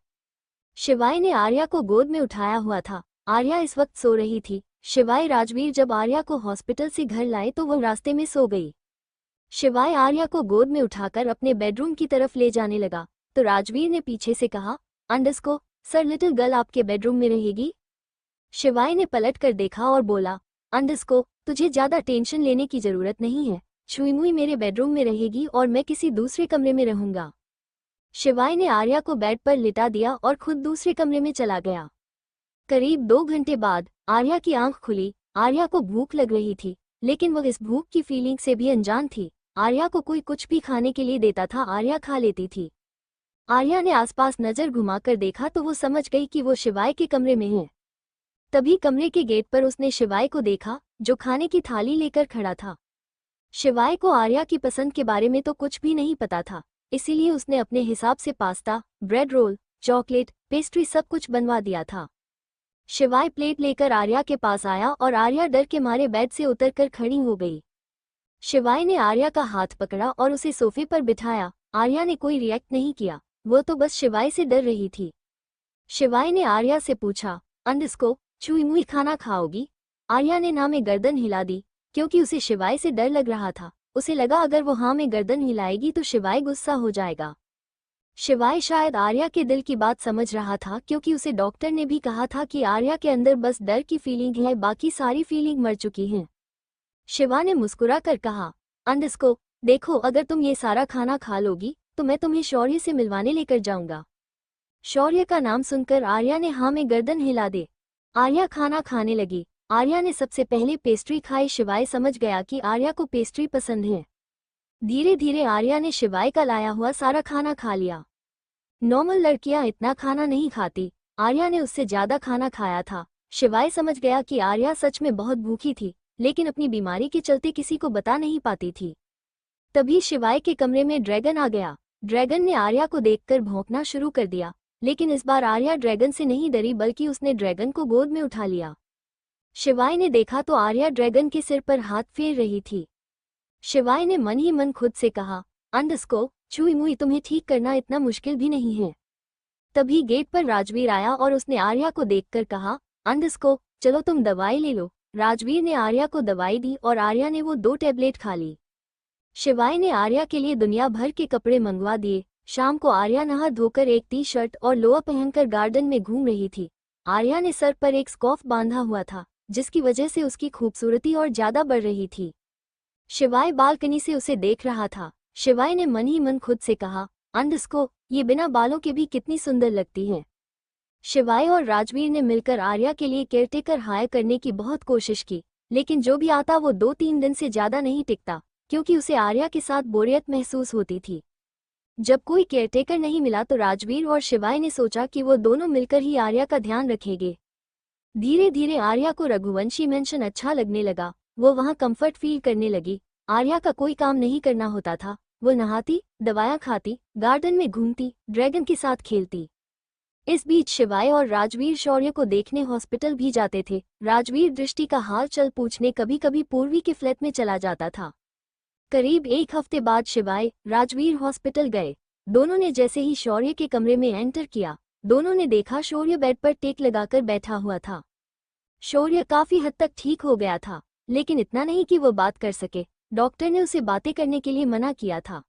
शिवाय ने आर्या को गोद में उठाया हुआ था। आर्या इस वक्त सो रही थी। शिवाय राजवीर जब आर्या को हॉस्पिटल से घर लाए तो वो रास्ते में सो गई। शिवाय आर्या को गोद में उठाकर अपने बेडरूम की तरफ ले जाने लगा तो राजवीर ने पीछे से कहा, अंडरस्कोप, सर लिटिल गर्ल आपके बेडरूम में रहेगी? शिवाय ने पलट कर देखा और बोला, अंडरस्कोप, तुझे ज्यादा टेंशन लेने की जरूरत नहीं है, छुईमुई मेरे बेडरूम में रहेगी और मैं किसी दूसरे कमरे में रहूंगा। शिवाय ने आर्या को बेड पर लिटा दिया और खुद दूसरे कमरे में चला गया। करीब 2 घंटे बाद आर्या की आंख खुली। आर्या को भूख लग रही थी, लेकिन वह इस भूख की फीलिंग से भी अनजान थी। आर्या को कोई कुछ भी खाने के लिए देता था, आर्या खा लेती थी। आर्या ने आसपास नजर घुमाकर देखा तो वो समझ गई कि वो शिवाय के कमरे में है। तभी कमरे के गेट पर उसने शिवाय को देखा, जो खाने की थाली लेकर खड़ा था। शिवाय को आर्या की पसंद के बारे में तो कुछ भी नहीं पता था, इसीलिए उसने अपने हिसाब से pasta, bread roll, chocolate, pastry सब कुछ बनवा दिया था। शिवाय प्लेट लेकर आर्या के पास आया और आर्या डर के मारे बेड से उतरकर खड़ी हो गई। शिवाय ने आर्या का हाथ पकड़ा और उसे सोफे पर बिठाया। आर्या ने कोई रिएक्ट नहीं किया, वो तो बस शिवाय से डर रही थी। शिवाय ने आर्या से पूछा, अंडरस्कोप, छुई मुई खाना खाओगी? आर्या ने ना में गर्दन हिला दी, क्योंकि उसे शिवाय से डर लग रहा था। उसे लगा अगर वो हाँ में गर्दन हिलाएगी तो शिवाय गुस्सा हो जाएगा। शिवाय शायद आर्या के दिल की बात समझ रहा था, क्योंकि उसे डॉक्टर ने भी कहा था कि आर्या के अंदर बस डर की फीलिंग है, बाकी सारी फीलिंग मर चुकी हैं। शिवा ने मुस्कुरा कर कहा, अंडरस्कोप, देखो अगर तुम ये सारा खाना खा लोगी तो मैं तुम्हें शौर्य से मिलवाने लेकर जाऊंगा। शौर्य का नाम सुनकर आर्या ने हाँ में गर्दन हिला दे। आर्या खाना खाने लगी। आर्या ने सबसे पहले पेस्ट्री खाई। शिवाय समझ गया कि आर्या को पेस्ट्री पसंद है। धीरे धीरे आर्या ने शिवाय का लाया हुआ सारा खाना खा लिया। नॉर्मल लड़कियां इतना खाना नहीं खाती, आर्या ने उससे ज्यादा खाना खाया था। शिवाय समझ गया कि आर्या सच में बहुत भूखी थी, लेकिन अपनी बीमारी के चलते किसी को बता नहीं पाती थी। तभी शिवाय के कमरे में ड्रैगन आ गया। ड्रैगन ने आर्या को देखकर भौंकना शुरू कर दिया, लेकिन इस बार आर्या ड्रैगन से नहीं डरी, बल्कि उसने ड्रैगन को गोद में उठा लिया। शिवाय ने देखा तो आर्या ड्रैगन के सिर पर हाथ फेर रही थी। शिवाय ने मन ही मन खुद से कहा, अंडस्को छुई मुई तुम्हें ठीक करना इतना मुश्किल भी नहीं है। तभी गेट पर राजवीर आया और उसने आर्या को देखकर कहा, अंडस्को चलो तुम दवाई ले लो। राजवीर ने आर्या को दवाई दी और आर्या ने वो 2 टैबलेट खा ली। शिवाय ने आर्या के लिए दुनिया भर के कपड़े मंगवा दिए। शाम को आर्या नहा धोकर एक टी-शर्ट और लोअर पहनकर गार्डन में घूम रही थी। आर्या ने सर पर एक स्कार्फ बांधा हुआ था, जिसकी वजह से उसकी खूबसूरती और ज्यादा बढ़ रही थी। शिवाय बालकनी से उसे देख रहा था। शिवाय ने मन ही मन खुद से कहा, अंडस्को ये बिना बालों के भी कितनी सुंदर लगती है। शिवाय और राजवीर ने मिलकर आर्या के लिए केयरटेकर हायर करने की बहुत कोशिश की, लेकिन जो भी आता वो 2-3 दिन से ज्यादा नहीं टिकता, क्योंकि उसे आर्या के साथ बोरियत महसूस होती थी। जब कोई केयरटेकर नहीं मिला तो राजवीर और शिवाय ने सोचा कि वो दोनों मिलकर ही आर्या का ध्यान रखेंगे। धीरे धीरे आर्या को रघुवंशी मेंशन अच्छा लगने लगा। वो वहाँ कंफर्ट फील करने लगी। आर्या का कोई काम नहीं करना होता था। वो नहाती, दवाएं खाती, गार्डन में घूमती, ड्रैगन के साथ खेलती। इस बीच शिवाय और राजवीर शौर्य को देखने हॉस्पिटल भी जाते थे। राजवीर दृष्टि का हाल चाल पूछने कभी कभी पूर्वी के फ्लैट में चला जाता था। करीब 1 हफ्ते बाद शिवाय, राजवीर हॉस्पिटल गए। दोनों ने जैसे ही शौर्य के कमरे में एंटर किया, दोनों ने देखा शौर्य बेड पर टेक लगाकर बैठा हुआ था। शौर्य काफी हद तक ठीक हो गया था, लेकिन इतना नहीं कि वो बात कर सके। डॉक्टर ने उसे बातें करने के लिए मना किया था।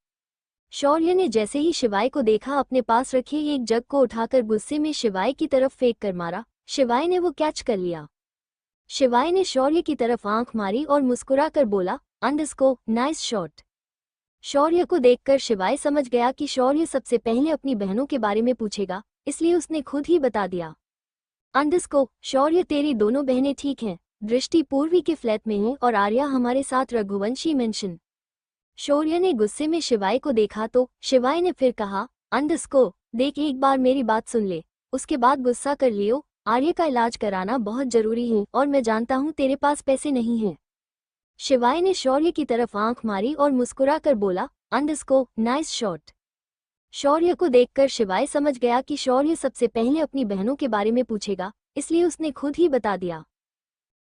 शौर्य ने जैसे ही शिवाय को देखा, अपने पास रखे एक जग को उठाकर गुस्से में शिवाय की तरफ फेंक कर मारा। शिवाय ने वो कैच कर लिया। शिवाय ने शौर्य की तरफ आंख मारी और मुस्कुरा कर बोला, अंडस्को नाइस शॉट। शौर्य को देखकर शिवाय समझ गया कि शौर्य सबसे पहले अपनी बहनों के बारे में पूछेगा, इसलिए उसने खुद ही बता दिया। अंडस्को शौर्य तेरी दोनों बहनें ठीक हैं। दृष्टि पूर्वी के फ्लैट में है और आर्या हमारे साथ रघुवंशी मेंशन। शौर्य ने गुस्से में शिवाय को देखा तो शिवाय ने फिर कहा, अंडस्को देख एक बार मेरी बात सुन ले, उसके बाद गुस्सा कर लियो। आर्या का इलाज कराना बहुत जरूरी है और मैं जानता हूँ तेरे पास पैसे नहीं हैं। शिवाय ने शौर्य की तरफ आंख मारी और मुस्कुरा कर बोला, अंडस्को नाइस शॉट। शौर्य को देखकर शिवाय समझ गया कि शौर्य सबसे पहले अपनी बहनों के बारे में पूछेगा, इसलिए उसने खुद ही बता दिया।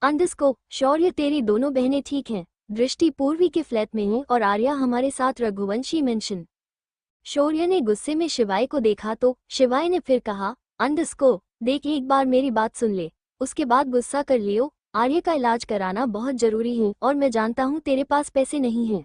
अंडस्को शौर्य तेरी दोनों बहनें ठीक हैं। दृष्टि पूर्वी के फ्लैट में है और आर्या हमारे साथ रघुवंशी मेंशन। शौर्य ने गुस्से में शिवाय को देखा तो शिवाय ने फिर कहा, अंडस्को देख एक बार मेरी बात सुन ले, उसके बाद गुस्सा कर लियो। आर्या का इलाज कराना बहुत जरूरी है और मैं जानता हूँ तेरे पास पैसे नहीं हैं।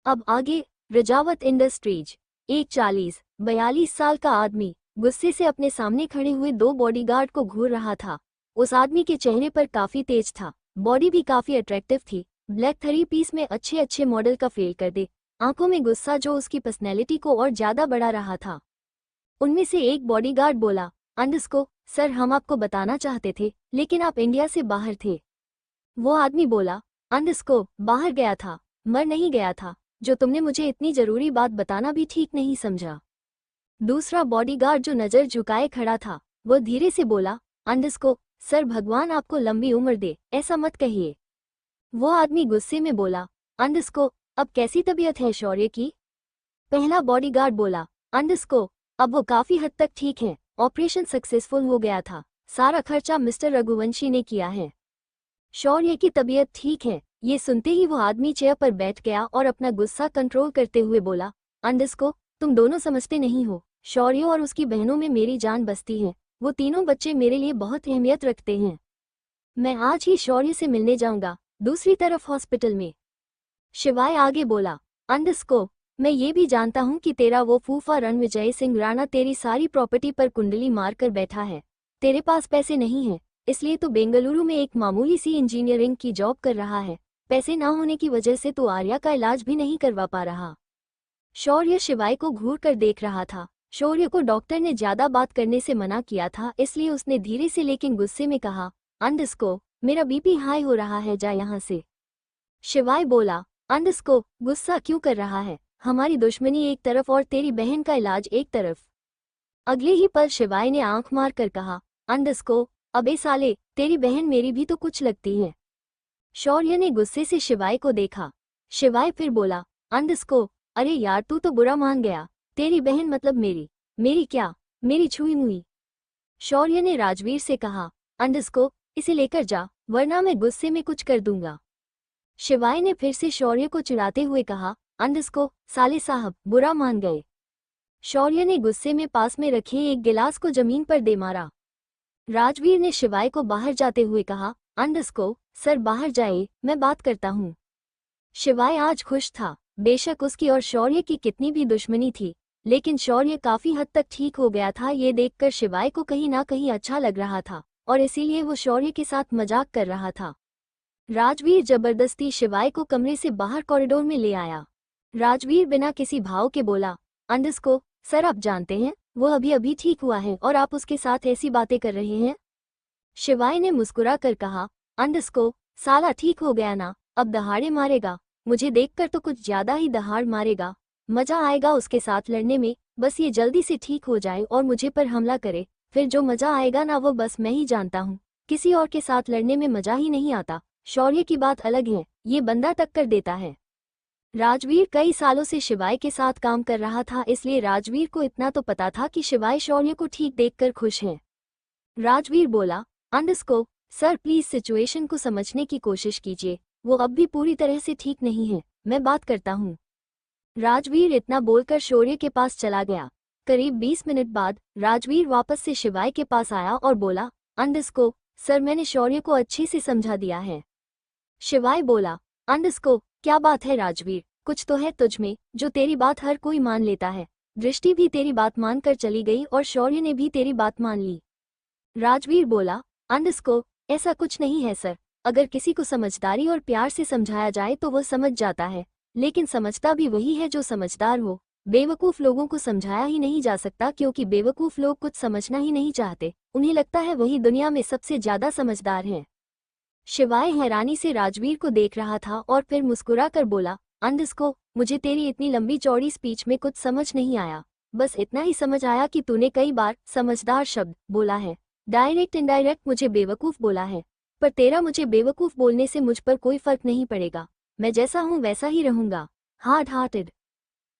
अब आगे। रजावत इंडस्ट्रीज। एक 40-42 साल का आदमी गुस्से से अपने सामने खड़े हुए 2 बॉडीगार्ड को घूर रहा था। उस आदमी के चेहरे पर काफी तेज था, बॉडी भी काफी अट्रैक्टिव थी। ब्लैक 3 पीस में अच्छे अच्छे मॉडल का फेल कर दे, आंखों में गुस्सा जो उसकी पर्सनैलिटी को और ज्यादा बढ़ा रहा था। उनमें से एक बॉडीगार्ड बोला, अंडस्को सर हम आपको बताना चाहते थे, लेकिन आप इंडिया से बाहर थे। वो आदमी बोला, अंडस्को बाहर गया था, मर नहीं गया था। जो तुमने मुझे इतनी जरूरी बात बताना भी ठीक नहीं समझा। दूसरा बॉडीगार्ड जो नजर झुकाए खड़ा था, वो धीरे से बोला, अंडस्को सर भगवान आपको लंबी उम्र दे, ऐसा मत कहिए। वो आदमी गुस्से में बोला, अंडस्को अब कैसी तबीयत है शौर्य की? पहला बॉडीगार्ड बोला, अंडस्को अब वो काफी हद तक ठीक है, ऑपरेशन सक्सेसफुल हो गया था, सारा खर्चा मिस्टर रघुवंशी ने किया है। शौर्य की तबीयत ठीक है। ये सुनते ही वो आदमी चेयर पर बैठ गया और अपना गुस्सा कंट्रोल करते हुए बोला, अंडस्को तुम दोनों समझते नहीं हो, शौर्य और उसकी बहनों में मेरी जान बसती है। वो तीनों बच्चे मेरे लिए बहुत अहमियत रखते हैं। मैं आज ही शौर्य से मिलने जाऊंगा। दूसरी तरफ हॉस्पिटल में शिवाय आगे बोला, अंडस्को मैं ये भी जानता हूँ कि तेरा वो फूफा रणविजय सिंह राणा तेरी सारी प्रॉपर्टी पर कुंडली मारकर बैठा है। तेरे पास पैसे नहीं हैं, इसलिए तो बेंगलुरु में एक मामूली सी इंजीनियरिंग की जॉब कर रहा है। पैसे ना होने की वजह से तो आर्या का इलाज भी नहीं करवा पा रहा। शौर्य शिवाय को घूर कर देख रहा था। शौर्य को डॉक्टर ने ज्यादा बात करने से मना किया था, इसलिए उसने धीरे से लेकिन गुस्से में कहा, अंडस्को मेरा बीपी हाई हो रहा है, जा यहाँ से। शिवाय बोला, अंडस्को गुस्सा क्यों कर रहा है, हमारी दुश्मनी एक तरफ और तेरी बहन का इलाज एक तरफ। अगले ही पल शिवाय ने आंख मार कर कहा, अंडस्को अबे साले, तेरी बहन मेरी भी तो कुछ लगती है। शौर्य ने गुस्से से शिवाय को देखा। शिवाय फिर बोला, अंडस्को अरे यार तू तो बुरा मान गया, तेरी बहन मतलब मेरी। मेरी क्या, मेरी छुई मुई। शौर्य ने राजवीर से कहा, अंडस्को इसे लेकर जा, वरना मैं गुस्से में कुछ कर दूंगा। शिवाय ने फिर से शौर्य को चिढ़ाते हुए कहा, अंडस्को साले साहब बुरा मान गए। शौर्य ने गुस्से में पास में रखे एक गिलास को जमीन पर दे मारा। राजवीर ने शिवाय को बाहर जाते हुए कहा, अंडस्को सर बाहर जाए, मैं बात करता हूँ। शिवाय आज खुश था। बेशक उसकी और शौर्य की कितनी भी दुश्मनी थी, लेकिन शौर्य काफी हद तक ठीक हो गया था। ये देखकर शिवाय को कहीं ना कहीं अच्छा लग रहा था और इसीलिए वो शौर्य के साथ मजाक कर रहा था। राजवीर जबरदस्ती शिवाय को कमरे से बाहर कॉरिडोर में ले आया। राजवीर बिना किसी भाव के बोला, अंडस्को सर आप जानते हैं वो अभी अभी ठीक हुआ है और आप उसके साथ ऐसी बातें कर रहे हैं। शिवाय ने मुस्कुरा कर कहा, अंडस्को साला ठीक हो गया ना, अब दहाड़े मारेगा, मुझे देखकर तो कुछ ज्यादा ही दहाड़ मारेगा। मजा आएगा उसके साथ लड़ने में, बस ये जल्दी से ठीक हो जाए और मुझे पर हमला करे, फिर जो मजा आएगा ना वो बस मैं ही जानता हूँ। किसी और के साथ लड़ने में मजा ही नहीं आता। शौर्य की बात अलग है, ये बंदा टक्कर देता है। राजवीर कई सालों से शिवाय के साथ काम कर रहा था, इसलिए राजवीर को इतना तो पता था कि शिवाय शौर्य को ठीक देखकर खुश है। राजवीर बोला, अंडस्को सर प्लीज सिचुएशन को समझने की कोशिश कीजिए, वो अब भी पूरी तरह से ठीक नहीं है, मैं बात करता हूँ। राजवीर इतना बोलकर शौर्य के पास चला गया। करीब 20 मिनट बाद राजवीर वापस से शिवाय के पास आया और बोला, अंडस्को सर मैंने शौर्य को अच्छे से समझा दिया है। शिवाय बोला, अंडस्को क्या बात है राजवीर, कुछ तो है तुझ में जो तेरी बात हर कोई मान लेता है। दृष्टि भी तेरी बात मानकर चली गई और शौर्य ने भी तेरी बात मान ली। राजवीर बोला, अंडस्को ऐसा कुछ नहीं है सर, अगर किसी को समझदारी और प्यार से समझाया जाए तो वो समझ जाता है, लेकिन समझता भी वही है जो समझदार हो। बेवकूफ़ लोगों को समझाया ही नहीं जा सकता, क्योंकि बेवकूफ़ लोग कुछ समझना ही नहीं चाहते, उन्हें लगता है वही दुनिया में सबसे ज्यादा समझदार है। शिवाय हैरानी से राजवीर को देख रहा था और फिर मुस्कुरा कर बोला, अंडस्को मुझे तेरी इतनी लंबी चौड़ी स्पीच में कुछ समझ नहीं आया, बस इतना ही समझ आया कि तूने कई बार समझदार शब्द बोला है, डायरेक्ट इनडायरेक्ट मुझे बेवकूफ़ बोला है, पर तेरा मुझे बेवकूफ़ बोलने से मुझ पर कोई फर्क नहीं पड़ेगा, मैं जैसा हूँ वैसा ही रहूंगा, हार्ड हार्टेड।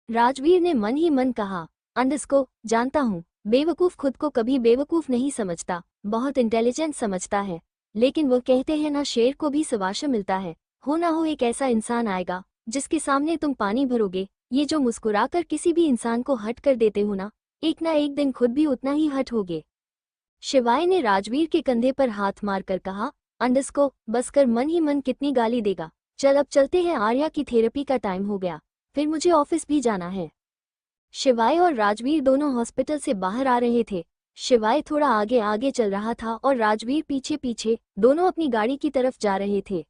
राजवीर ने मन ही मन कहा, अंडस्को जानता हूँ बेवकूफ़ खुद को कभी बेवकूफ़ नहीं समझता, बहुत इंटेलिजेंट समझता है, लेकिन वो कहते हैं ना शेर को भी सवाशा मिलता है। हो ना हो एक ऐसा इंसान आएगा जिसके सामने तुम पानी भरोगे, ये जो मुस्कुराकर किसी भी इंसान को हट कर देते हो ना एक दिन खुद भी उतना ही हट होगे। शिवाय ने राजवीर के कंधे पर हाथ मारकर कहा, अंडस्को बस कर, मन ही मन कितनी गाली देगा, चल अब चलते हैं, आर्या की थेरेपी का टाइम हो गया, फिर मुझे ऑफिस भी जाना है। शिवाय और राजवीर दोनों हॉस्पिटल से बाहर आ रहे थे। शिवाय थोड़ा आगे आगे चल रहा था और राजवीर पीछे पीछे, दोनों अपनी गाड़ी की तरफ जा रहे थे।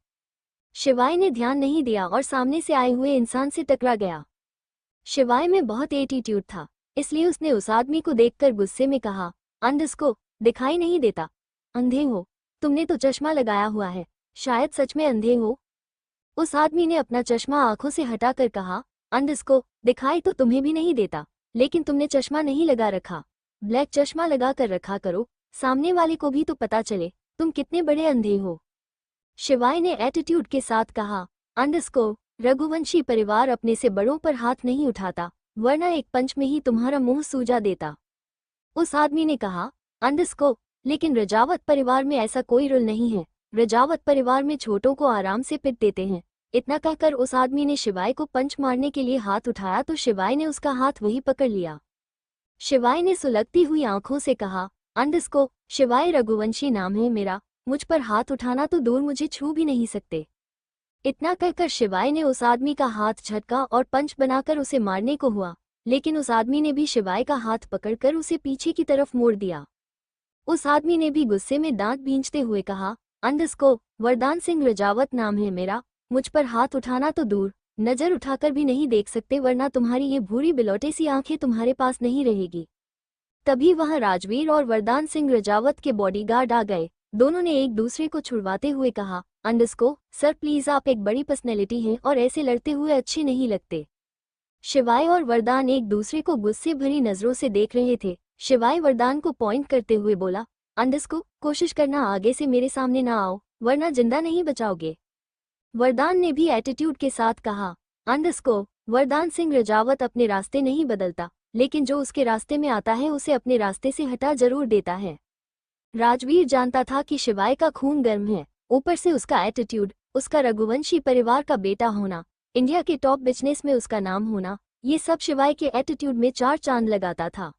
शिवाय ने ध्यान नहीं दिया और सामने से आए हुए इंसान से टकरा गया। शिवाय में बहुत एटीट्यूड था, इसलिए उसने उस आदमी को देखकर गुस्से में कहा, अंडस्को दिखाई नहीं देता, अंधे हो, तुमने तो चश्मा लगाया हुआ है, शायद सच में अंधे हो। उस आदमी ने अपना चश्मा आंखों से हटाकर कहा, अंडस्को दिखाई तो तुम्हें भी नहीं देता, लेकिन तुमने चश्मा नहीं लगा रखा, ब्लैक चश्मा लगा कर रखा करो, सामने वाले को भी तो पता चले तुम कितने बड़े अंधे हो। शिवाय ने एटीट्यूड के साथ कहा, अंडस्को रघुवंशी परिवार अपने से बड़ों पर हाथ नहीं उठाता, वरना एक पंच में ही तुम्हारा मुंह सूजा देता। उस आदमी ने कहा, अंडस्को लेकिन रजावत परिवार में ऐसा कोई रूल नहीं है, रजावत परिवार में छोटों को आराम से पिट देते हैं। इतना कहकर उस आदमी ने शिवाय को पंच मारने के लिए हाथ उठाया तो शिवाय ने उसका हाथ वहीं पकड़ लिया। शिवाय ने सुलगती हुई आंखों से कहा, अंडस्को शिवाय रघुवंशी नाम है मेरा, मुझ पर हाथ उठाना तो दूर मुझे छू भी नहीं सकते। इतना कहकर शिवाय ने उस आदमी का हाथ झटका और पंच बनाकर उसे मारने को हुआ, लेकिन उस आदमी ने भी शिवाय का हाथ पकड़कर उसे पीछे की तरफ मोड़ दिया। उस आदमी ने भी गुस्से में दांत भींचते हुए कहा, अंडस्को वरदान सिंह रजावत नाम है मेरा, मुझ पर हाथ उठाना तो दूर नजर उठाकर भी नहीं देख सकते, वरना तुम्हारी ये भूरी बिलौटे सी आंखें तुम्हारे पास नहीं रहेगी। तभी वहां राजवीर और वरदान सिंह रजावत के बॉडीगार्ड आ गए। दोनों ने एक दूसरे को छुड़वाते हुए कहा, अंडरस्को सर प्लीज आप एक बड़ी पर्सनैलिटी हैं और ऐसे लड़ते हुए अच्छे नहीं लगते। शिवाय और वरदान एक दूसरे को गुस्से भरी नजरों से देख रहे थे। शिवाय वरदान को पॉइंट करते हुए बोला, अंडरस्को कोशिश करना आगे से मेरे सामने ना आओ वरना जिंदा नहीं बचाओगे। वरदान ने भी एटीट्यूड के साथ कहा, अंडरस्को वरदान सिंह रजावत अपने रास्ते नहीं बदलता, लेकिन जो उसके रास्ते में आता है उसे अपने रास्ते से हटा जरूर देता है। राजवीर जानता था कि शिवाय का खून गर्म है, ऊपर से उसका एटीट्यूड, उसका रघुवंशी परिवार का बेटा होना, इंडिया के टॉप बिजनेस में उसका नाम होना, ये सब शिवाय के एटीट्यूड में 4 चांद लगाता था।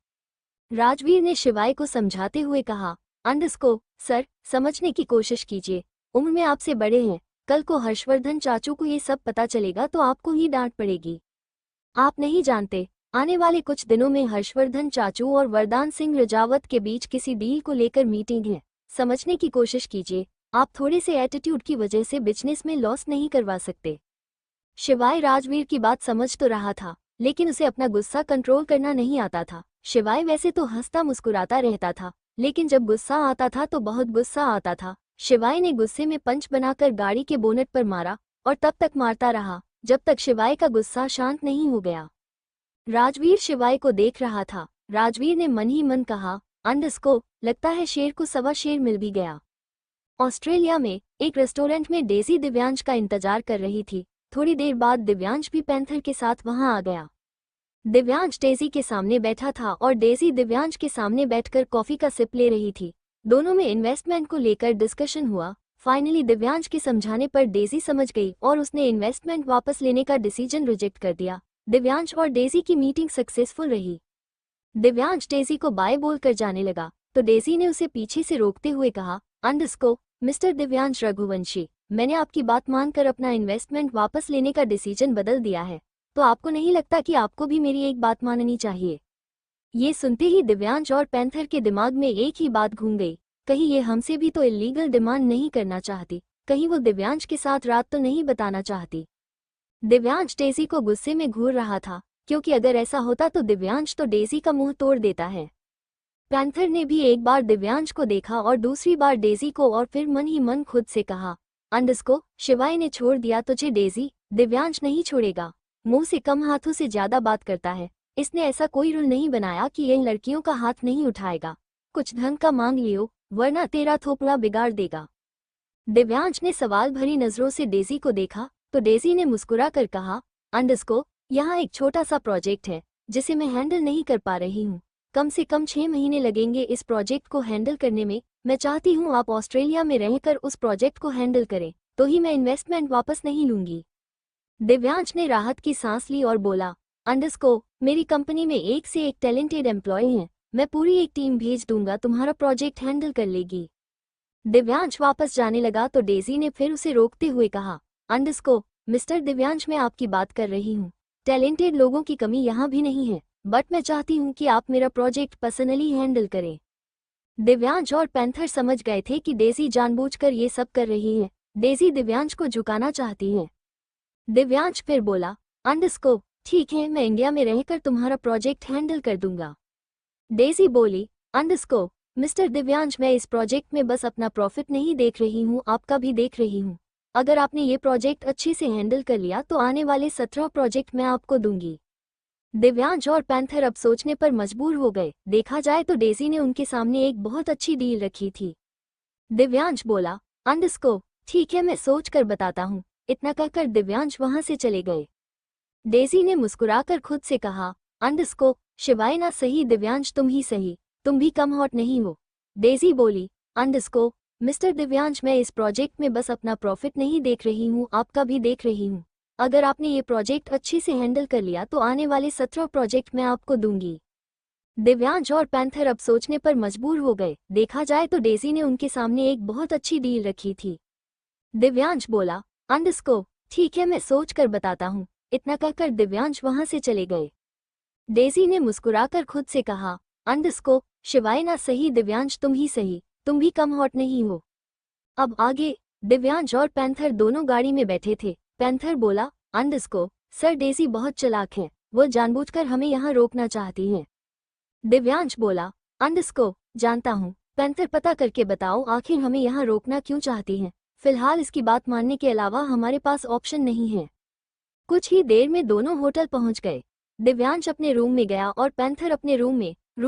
राजवीर ने शिवाय को समझाते हुए कहा, अंडरस्को सर समझने की कोशिश कीजिए, उम्र में आपसे बड़े हैं, कल को हर्षवर्धन चाचू को ये सब पता चलेगा तो आपको ही डांट पड़ेगी। आप नहीं जानते, आने वाले कुछ दिनों में हर्षवर्धन चाचू और वरदान सिंह रजावत के बीच किसी डील को लेकर मीटिंग है, समझने की कोशिश कीजिए, आप थोड़े से एटीट्यूड की वजह से बिजनेस में लॉस नहीं करवा सकते। शिवाय राजवीर की बात समझ तो रहा था, लेकिन उसे अपना गुस्सा कंट्रोल करना नहीं आता था। शिवाय वैसे तो हंसता मुस्कुराता रहता था, लेकिन जब गुस्सा आता था तो बहुत गुस्सा आता था। शिवाय ने गुस्से में पंच बनाकर गाड़ी के बोनट पर मारा और तब तक मारता रहा जब तक शिवाय का गुस्सा शांत नहीं हो गया। राजवीर शिवाय को देख रहा था। राजवीर ने मन ही मन कहा, अंडरस्को लगता है शेर को सवा शेर मिल भी गया। ऑस्ट्रेलिया में एक रेस्टोरेंट में डेजी दिव्यांश का इंतजार कर रही थी। थोड़ी देर बाद दिव्यांश भी पैंथर के साथ वहां आ गया। दिव्यांश डेजी के सामने बैठा था और डेजी दिव्यांश के सामने बैठकर कॉफी का सिप ले रही थी। दोनों में इन्वेस्टमेंट को लेकर डिस्कशन हुआ। फाइनली दिव्यांश के समझाने पर डेजी समझ गई और उसने इन्वेस्टमेंट वापस लेने का डिसीजन रिजेक्ट कर दिया। दिव्यांश और डेजी की मीटिंग सक्सेसफुल रही। दिव्यांश डेजी को बाय बोलकर जाने लगा तो डेजी ने उसे पीछे से रोकते हुए कहा, अंडरस्को मिस्टर दिव्यांश रघुवंशी, मैंने आपकी बात मानकर अपना इन्वेस्टमेंट वापस लेने का डिसीजन बदल दिया है, तो आपको नहीं लगता कि आपको भी मेरी एक बात माननी चाहिए? ये सुनते ही दिव्यांश और पैंथर के दिमाग में एक ही बात घूम गई, कहीं ये हमसे भी तो इलीगल डिमांड नहीं करना चाहती, कहीं वो दिव्यांश के साथ रात तो नहीं बताना चाहती। दिव्यांश डेजी को गुस्से में घूर रहा था, क्योंकि अगर ऐसा होता तो दिव्यांश तो डेजी का मुंह तोड़ देता है। पैंथर ने भी एक बार दिव्यांश को देखा और दूसरी बार डेजी को और फिर मन ही मन खुद से कहा, अंडरस्को शिवाय ने छोड़ दिया तुझे डेजी, दिव्यांश नहीं छोड़ेगा। मुंह से कम हाथों से ज्यादा बात करता है। इसने ऐसा कोई रूल नहीं बनाया कि इन लड़कियों का हाथ नहीं उठाएगा। कुछ ढंग का मांग लियो वरना तेरा थोपड़ा बिगाड़ देगा। दिव्यांश ने सवाल भरी नजरों से डेजी को देखा तो डेजी ने मुस्कुरा कर कहा, अंडरस्को यहाँ एक छोटा सा प्रोजेक्ट है जिसे मैं हैंडल नहीं कर पा रही हूँ। कम से कम 6 महीने लगेंगे इस प्रोजेक्ट को हैंडल करने में। मैं चाहती हूँ आप ऑस्ट्रेलिया में रहकर उस प्रोजेक्ट को हैंडल करें, तो ही मैं इन्वेस्टमेंट वापस नहीं लूंगी। दिव्यांश ने राहत की सांस ली और बोला, अंडरस्को मेरी कंपनी में एक से एक टैलेंटेड एम्प्लॉय हैं, मैं पूरी एक टीम भेज दूंगा, तुम्हारा प्रोजेक्ट हैंडल कर लेगी। दिव्यांश वापस जाने लगा तो डेजी ने फिर उसे रोकते हुए कहा, अंडरस्को मिस्टर दिव्यांश मैं आपकी बात कर रही हूँ, टैलेंटेड लोगों की कमी यहाँ भी नहीं है, बट मैं चाहती हूँ कि आप मेरा प्रोजेक्ट पर्सनली हैंडल करें। दिव्यांश और पैंथर समझ गए थे कि डेजी जानबूझकर ये सब कर रही है। डेजी दिव्यांश को झुकाना चाहती है। दिव्यांश फिर बोला, अंडरस्को ठीक है मैं इंडिया में रहकर तुम्हारा प्रोजेक्ट हैंडल कर दूंगा। डेजी बोली, अंडरस्को मिस्टर दिव्यांश मैं इस प्रोजेक्ट में बस अपना प्रॉफिट नहीं देख रही हूँ, आपका भी देख रही हूँ। अगर आपने ये प्रोजेक्ट अच्छे से हैंडल कर लिया तो आने वाले 17 प्रोजेक्ट मैं आपको दूंगी। दिव्यांश और पैंथर अब सोचने पर मजबूर हो गए। देखा जाए तो डेजी ने उनके सामने एक बहुत अच्छी डील रखी थी। दिव्यांश बोला, अंडरस्को ठीक है मैं सोच कर बताता हूँ। इतना कहकर दिव्यांश वहां से चले गए। डेजी ने मुस्कुराकर खुद से कहा, अंडरस्को शिवाय ना सही दिव्यांश तुम ही सही, तुम भी कम हॉट नहीं हो। डेजी बोली, अंडरस्को मिस्टर दिव्यांश मैं इस प्रोजेक्ट में बस अपना प्रॉफिट नहीं देख रही हूँ, आपका भी देख रही हूँ। अगर आपने ये प्रोजेक्ट अच्छे से हैंडल कर लिया तो आने वाले 17 प्रोजेक्ट मैं आपको दूंगी। दिव्यांश और पैंथर अब सोचने पर मजबूर हो गए। देखा जाए तो डेजी ने उनके सामने एक बहुत अच्छी डील रखी थी। दिव्यांश बोला, अंडरस्को ठीक है मैं सोच कर बताता हूँ। इतना कहकर दिव्यांश वहां से चले गए। डेजी ने मुस्कुराकर खुद से कहा, अंडरस्को शिवाय ना सही दिव्यांश तुम ही सही, तुम भी कम हॉट नहीं हो। अब आगे दिव्यांश और पैंथर दोनों गाड़ी में बैठे थे। पैंथर बोला, अंडरस्को सर डेजी बहुत चालाक है, वो जानबूझकर हमें यहाँ रोकना चाहती हैं। दिव्यांश बोला, अंडरस्को जानता हूँ, पैंथर पता करके बताओ आखिर हमें यहाँ रोकना क्यों चाहती हैं? फिलहाल इसकी बात मानने के अलावा हमारे पास ऑप्शन नहीं है। कुछ ही देर में दोनों होटल पहुंच गए। दिव्यांश अपने रूम में गया और पैंथर अपने रूम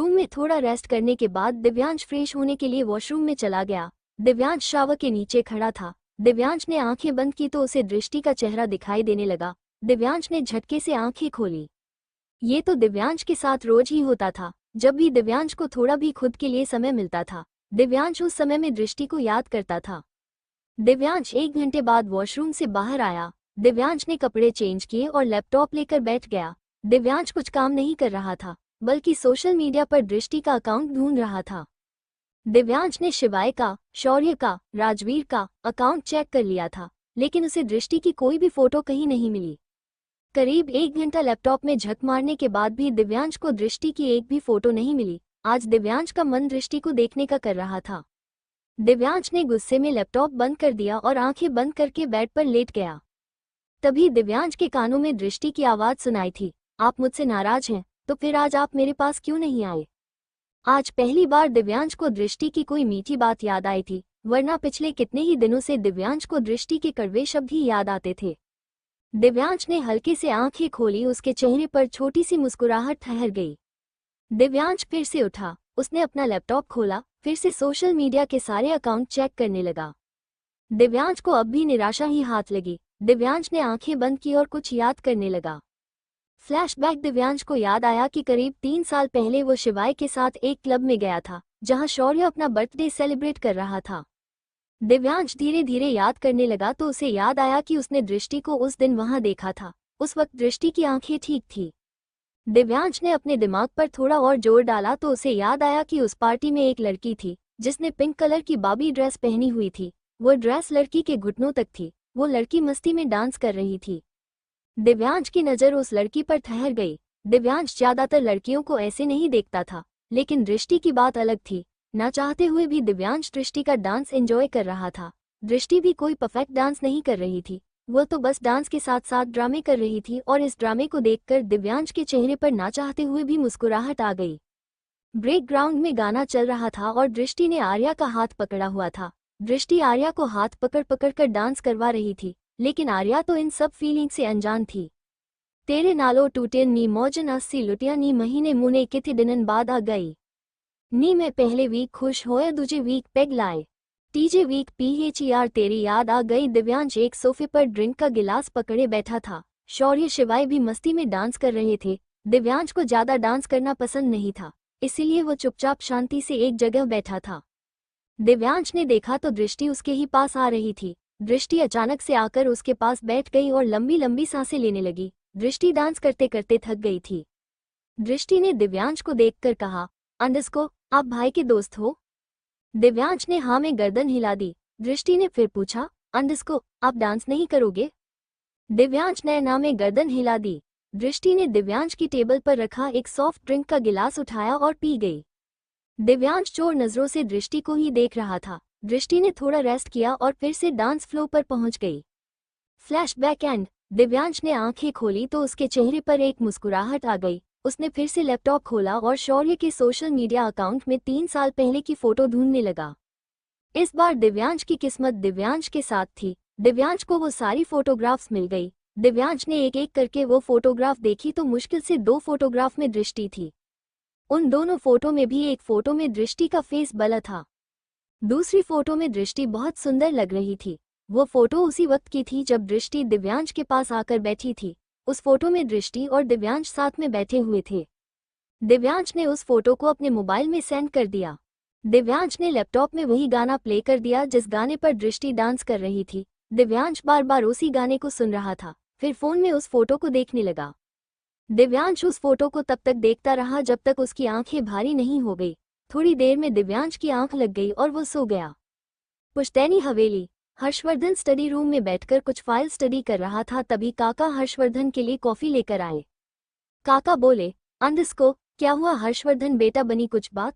में थोड़ा रेस्ट करने के बाद दिव्यांश फ्रेश होने के लिए वॉशरूम में चला गया। दिव्यांश शावर के नीचे खड़ा था। दिव्यांश ने आंखें बंद की तो उसे दृष्टि का चेहरा दिखाई देने लगा। दिव्यांश ने झटके से आंखें खोली। ये तो दिव्यांश के साथ रोज ही होता था। जब भी दिव्यांश को थोड़ा भी खुद के लिए समय मिलता था, दिव्यांश उस समय में दृष्टि को याद करता था। दिव्यांश 1 घंटे बाद वॉशरूम से बाहर आया। दिव्यांश ने कपड़े चेंज किए और लैपटॉप लेकर बैठ गया। दिव्यांश कुछ काम नहीं कर रहा था, बल्कि सोशल मीडिया पर दृष्टि का अकाउंट ढूंढ रहा था। दिव्यांश ने शिवाय का, शौर्य का, राजवीर का अकाउंट चेक कर लिया था, लेकिन उसे दृष्टि की कोई भी फोटो कहीं नहीं मिली। करीब 1 घंटा लैपटॉप में झक मारने के बाद भी दिव्यांश को दृष्टि की एक भी फोटो नहीं मिली। आज दिव्यांश का मन दृष्टि को देखने का कर रहा था। दिव्यांश ने गुस्से में लैपटॉप बंद कर दिया और आंखें बंद करके बेड पर लेट गया। तभी दिव्यांश के कानों में दृष्टि की आवाज सुनाई थी, आप मुझसे नाराज हैं, तो फिर आज आप मेरे पास क्यों नहीं आए? आज पहली बार दिव्यांश को दृष्टि की कोई मीठी बात याद आई थी, वरना पिछले कितने ही दिनों से दिव्यांश को दृष्टि के कड़वे शब्द ही याद आते थे। दिव्यांश ने हल्के से आंखें खोली, उसके चेहरे पर छोटी सी मुस्कुराहट ठहर गई। दिव्यांश फिर से उठा, उसने अपना लैपटॉप खोला, फिर से सोशल मीडिया के सारे अकाउंट चेक करने लगा। दिव्यांश को अब भी निराशा ही हाथ लगी। दिव्यांश ने आंखें बंद की और कुछ याद करने लगा। फ्लैशबैक दिव्यांश को याद आया कि करीब 3 साल पहले वो शिवाय के साथ एक क्लब में गया था, जहां शौर्य अपना बर्थडे सेलिब्रेट कर रहा था। दिव्यांश धीरे धीरे याद करने लगा तो उसे याद आया कि उसने दृष्टि को उस दिन वहां देखा था। उस वक्त दृष्टि की आंखें ठीक थी। दिव्यांश ने अपने दिमाग पर थोड़ा और जोर डाला तो उसे याद आया कि उस पार्टी में एक लड़की थी जिसने पिंक कलर की बाबी ड्रेस पहनी हुई थी। वो ड्रेस लड़की के घुटनों तक थी। वो लड़की मस्ती में डांस कर रही थी। दिव्यांश की नज़र उस लड़की पर ठहर गई। दिव्यांश ज्यादातर लड़कियों को ऐसे नहीं देखता था, लेकिन दृष्टि की बात अलग थी। ना चाहते हुए भी दिव्यांश दृष्टि का डांस एंजॉय कर रहा था। दृष्टि भी कोई परफेक्ट डांस नहीं कर रही थी, वो तो बस डांस के साथ साथ ड्रामे कर रही थी और इस ड्रामे को देखकर दिव्यांश के चेहरे पर ना चाहते हुए भी मुस्कुराहट आ गई। ब्रेक ग्राउंड में गाना चल रहा था और दृष्टि ने आर्या का हाथ पकड़ा हुआ था। दृष्टि आर्या को हाथ पकड़ पकड़ कर डांस करवा रही थी, लेकिन आर्या तो इन सब फीलिंग से अनजान थी। तेरे नालो टूटे नी मौजन 80 लुटिया नी महीने मुने किथे दिनन बाद आ गई नी मैं पहले वीक खुश होया दूजे वीक पेग लाए तीजे वीक PHER तेरी याद आ गई। दिव्यांश एक सोफे पर ड्रिंक का गिलास पकड़े बैठा था। शौर्य शिवाय भी मस्ती में डांस कर रहे थे। दिव्यांश को ज्यादा डांस करना पसंद नहीं था, इसीलिए वो चुपचाप शांति से एक जगह बैठा था। दिव्यांश ने देखा तो दृष्टि उसके ही पास आ रही थी। दृष्टि अचानक से आकर उसके पास बैठ गई और लंबी लंबी सांसें लेने लगी। दृष्टि डांस करते करते थक गई थी। दृष्टि ने दिव्यांश को देखकर कहा, अंडस्को, आप भाई के दोस्त हो? दिव्यांश ने हाँ में गर्दन हिला दी। दृष्टि ने फिर पूछा, अंडस्को, आप डांस नहीं करोगे? दिव्यांश ने ना में गर्दन हिला दी। दृष्टि ने दिव्यांश की टेबल पर रखा एक सॉफ्ट ड्रिंक का गिलास उठाया और पी गई। दिव्यांश चोर नजरों से दृष्टि को ही देख रहा था। दृष्टि ने थोड़ा रेस्ट किया और फिर से डांस फ्लो पर पहुंच गई। Flashback and. दिव्यांश ने आंखें खोली तो उसके चेहरे पर एक मुस्कुराहट आ गई। उसने फिर से लैपटॉप खोला और शौर्य के सोशल मीडिया अकाउंट में 3 साल पहले की फोटो ढूंढने लगा। इस बार दिव्यांश की किस्मत दिव्यांश के साथ थी। दिव्यांश को वो सारी फोटोग्राफ्स मिल गई। दिव्यांश ने एक एक करके वो फोटोग्राफ देखी तो मुश्किल से 2 फोटोग्राफ में दृष्टि थी। उन दोनों फोटो में भी एक फोटो में दृष्टि का फेस ब्लर था। दूसरी फोटो में दृष्टि बहुत सुंदर लग रही थी। वो फोटो उसी वक्त की थी जब दृष्टि दिव्यांश के पास आकर बैठी थी। उस फोटो में दृष्टि और दिव्यांश साथ में बैठे हुए थे। दिव्यांश ने उस फोटो को अपने मोबाइल में सेंड कर दिया। दिव्यांश ने लैपटॉप में वही गाना प्ले कर दिया जिस गाने पर दृष्टि डांस कर रही थी। दिव्यांश बार बार उसी गाने को सुन रहा था, फिर फोन में उस फोटो को देखने लगा। दिव्यांश उस फोटो को तब तक देखता रहा जब तक उसकी आंखें भारी नहीं हो गई। थोड़ी देर में दिव्यांश की आंख लग गई और वो सो गया। पुश्तैनी हवेली। हर्षवर्धन स्टडी रूम में बैठकर कुछ फाइल स्टडी कर रहा था। तभी काका हर्षवर्धन के लिए कॉफी लेकर आए। काका बोले, अंडस्को, क्या हुआ हर्षवर्धन बेटा, बनी कुछ बात?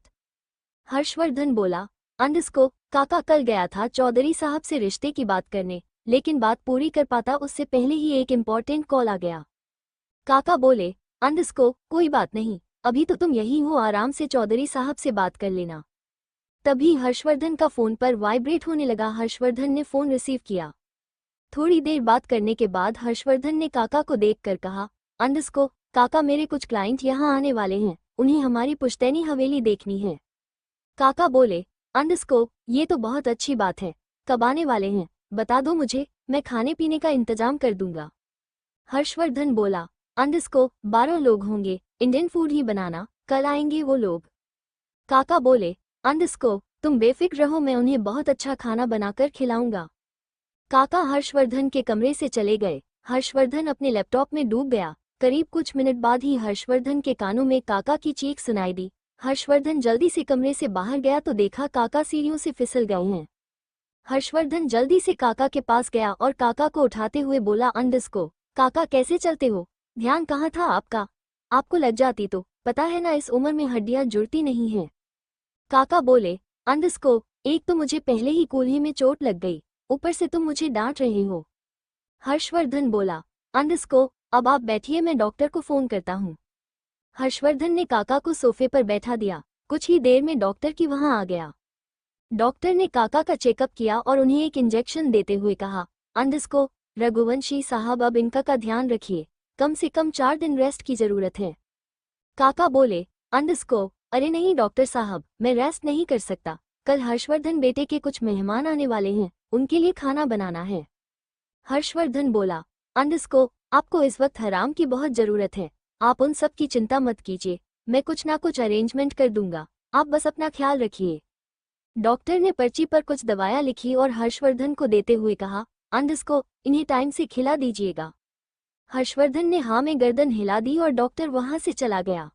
हर्षवर्धन बोला, अंडस्को, काका कल गया था चौधरी साहब से रिश्ते की बात करने, लेकिन बात पूरी कर पाता उससे पहले ही एक इम्पोर्टेंट कॉल आ गया। काका बोले, अंडस्को, कोई बात नहीं, अभी तो तुम यही हो, आराम से चौधरी साहब से बात कर लेना। तभी हर्षवर्धन का फोन पर वाइब्रेट होने लगा। हर्षवर्धन ने फोन रिसीव किया। थोड़ी देर बात करने के बाद हर्षवर्धन ने काका को देखकर कहा, अंडस्को काका, मेरे कुछ क्लाइंट यहाँ आने वाले हैं, उन्हें हमारी पुश्तैनी हवेली देखनी है। काका बोले, अंडस्को ये तो बहुत अच्छी बात है, कब आने वाले हैं बता दो मुझे, मैं खाने पीने का इंतजाम कर दूंगा। हर्षवर्धन बोला, अंडस्को 12 लोग होंगे, इंडियन फूड ही बनाना, कल आएंगे वो लोग। काका बोले, अंडस्को तुम बेफिक्र रहो, मैं उन्हें बहुत अच्छा खाना बनाकर खिलाऊंगा। काका हर्षवर्धन के कमरे से चले गए। हर्षवर्धन अपने लैपटॉप में डूब गया। करीब कुछ मिनट बाद ही हर्षवर्धन के कानों में काका की चीख सुनाई दी। हर्षवर्धन जल्दी से कमरे से बाहर गया तो देखा काका सीढ़ियों से फिसल गए हैं। हर्षवर्धन जल्दी से काका के पास गया और काका को उठाते हुए बोला, अंडस्को काका कैसे चलते हो, ध्यान कहाँ था आपका, आपको लग जाती तो, पता है ना इस उम्र में हड्डियां जुड़ती नहीं हैं। काका बोले, अंडस्को एक तो मुझे पहले ही कूल्हे में चोट लग गई, ऊपर से तुम मुझे डांट रहे हो। हर्षवर्धन बोला, अंडस्को अब आप बैठिए, मैं डॉक्टर को फोन करता हूँ। हर्षवर्धन ने काका को सोफे पर बैठा दिया। कुछ ही देर में डॉक्टर की वहां आ गया। डॉक्टर ने काका का चेकअप किया और उन्हें एक इंजेक्शन देते हुए कहा, अंडस्को रघुवंशी साहब अब इनका का ध्यान रखिए, कम से कम 4 दिन रेस्ट की जरूरत है। काका बोले, अंडस्को अरे नहीं डॉक्टर साहब, मैं रेस्ट नहीं कर सकता, कल हर्षवर्धन बेटे के कुछ मेहमान आने वाले हैं, उनके लिए खाना बनाना है। हर्षवर्धन बोला, अंडस्को आपको इस वक्त हराम की बहुत जरूरत है, आप उन सब की चिंता मत कीजिए, मैं कुछ ना कुछ अरेंजमेंट कर दूंगा, आप बस अपना ख्याल रखिए। डॉक्टर ने पर्ची पर कुछ दवाइयां लिखी और हर्षवर्धन को देते हुए कहा, अंडस्को इन्हें टाइम से खिला दीजिएगा। हर्षवर्धन ने हाँ में गर्दन हिला दी और डॉक्टर वहां से चला गया।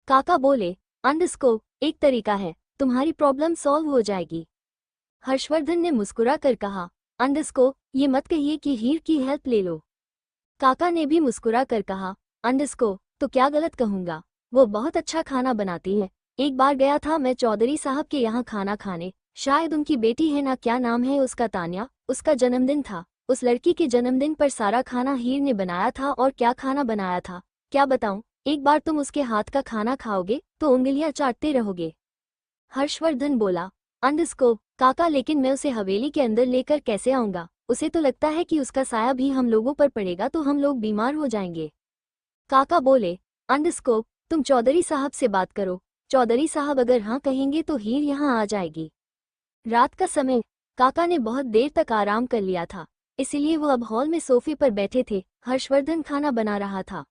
काका बोले, अंडस्को एक तरीका है, तुम्हारी प्रॉब्लम सॉल्व हो जाएगी। हर्षवर्धन ने मुस्कुरा कर कहा, अंडस्को ये मत कहिए कि हीर की हेल्प ले लो। काका ने भी मुस्कुरा कर कहा, अंडस्को तो क्या गलत कहूंगा, वो बहुत अच्छा खाना बनाती है, एक बार गया था मैं चौधरी साहब के यहाँ खाना खाने, शायद उनकी बेटी है ना, क्या नाम है उसका, तान्या, उसका जन्मदिन था, उस लड़की के जन्मदिन पर सारा खाना हीर ने बनाया था और क्या खाना बनाया था, क्या बताऊं, एक बार तुम उसके हाथ का खाना खाओगे तो उंगलियां चाटते रहोगे। हर्षवर्धन बोला, अंडस्को काका लेकिन मैं उसे हवेली के अंदर लेकर कैसे आऊंगा, उसे तो लगता है कि उसका साया भी हम लोगों पर पड़ेगा तो हम लोग बीमार हो जाएंगे। काका बोले, अंडस्को तुम चौधरी साहब से बात करो, चौधरी साहब अगर हाँ कहेंगे तो हीर यहाँ आ जाएगी। रात का समय, काका ने बहुत देर तक आराम कर लिया था, इसलिए वो अब हॉल में सोफे पर बैठे थे। हर्षवर्धन खाना बना रहा था।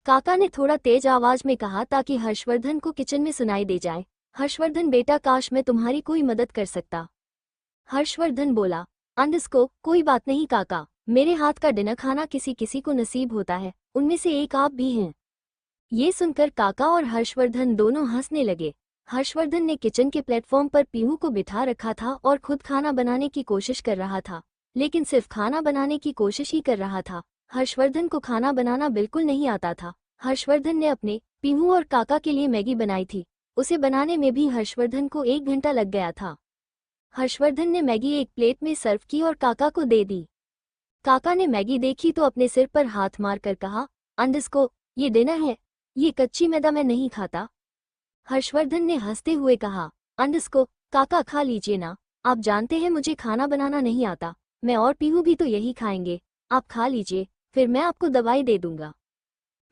काका ने थोड़ा तेज आवाज में कहा ताकि हर्षवर्धन को किचन में सुनाई दे जाए, हर्षवर्धन बेटा काश मैं तुम्हारी कोई मदद कर सकता। हर्षवर्धन बोला, अंडस्को कोई बात नहीं काका, मेरे हाथ का डिनर खाना किसी किसी को नसीब होता है, उनमें से एक आप भी हैं। ये सुनकर काका और हर्षवर्धन दोनों हंसने लगे। हर्षवर्धन ने किचन के प्लेटफॉर्म पर पीहू को बिठा रखा था और खुद खाना बनाने की कोशिश कर रहा था, लेकिन सिर्फ खाना बनाने की कोशिश ही कर रहा था। हर्षवर्धन को खाना बनाना बिल्कुल नहीं आता था। हर्षवर्धन ने अपने पीहू और काका के लिए मैगी बनाई थी, उसे बनाने में भी हर्षवर्धन को 1 घंटा लग गया था। हर्षवर्धन ने मैगी एक प्लेट में सर्व की और काका को दे दी। काका ने मैगी देखी तो अपने सिर पर हाथ मारकर कहा, अंडस्को ये डिनर है, ये कच्ची मैदा मैं नहीं खाता। हर्षवर्धन ने हंसते हुए कहा, अंडस्को काका खा लीजिए ना, आप जानते हैं मुझे खाना बनाना नहीं आता, मैं और पीहू भी तो यही खाएंगे, आप खा लीजिए, फिर मैं आपको दवाई दे दूंगा।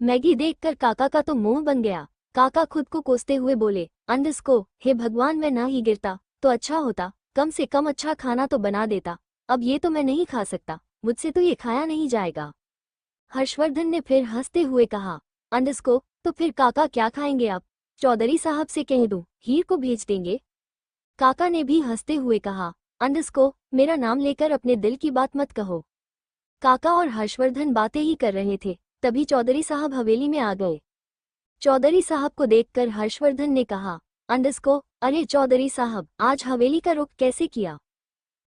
मैगी देखकर काका का तो मुंह बन गया। काका खुद को कोसते हुए बोले, अंडस्को हे भगवान मैं ना ही गिरता तो अच्छा होता, कम से कम अच्छा खाना तो बना देता, अब ये तो मैं नहीं खा सकता, मुझसे तो ये खाया नहीं जाएगा। हर्षवर्धन ने फिर हंसते हुए कहा, अंडस्को तो फिर काका क्या खाएंगे आप, चौधरी साहब से कह दूं, हीर को भेज देंगे। काका ने भी हंसते हुए कहा, अंडस्को मेरा नाम लेकर अपने दिल की बात मत कहो। काका और हर्षवर्धन बातें ही कर रहे थे, तभी चौधरी साहब हवेली में आ गए। चौधरी साहब को देखकर हर्षवर्धन ने कहा, अंडस्को अरे चौधरी साहब आज हवेली का रुख कैसे किया।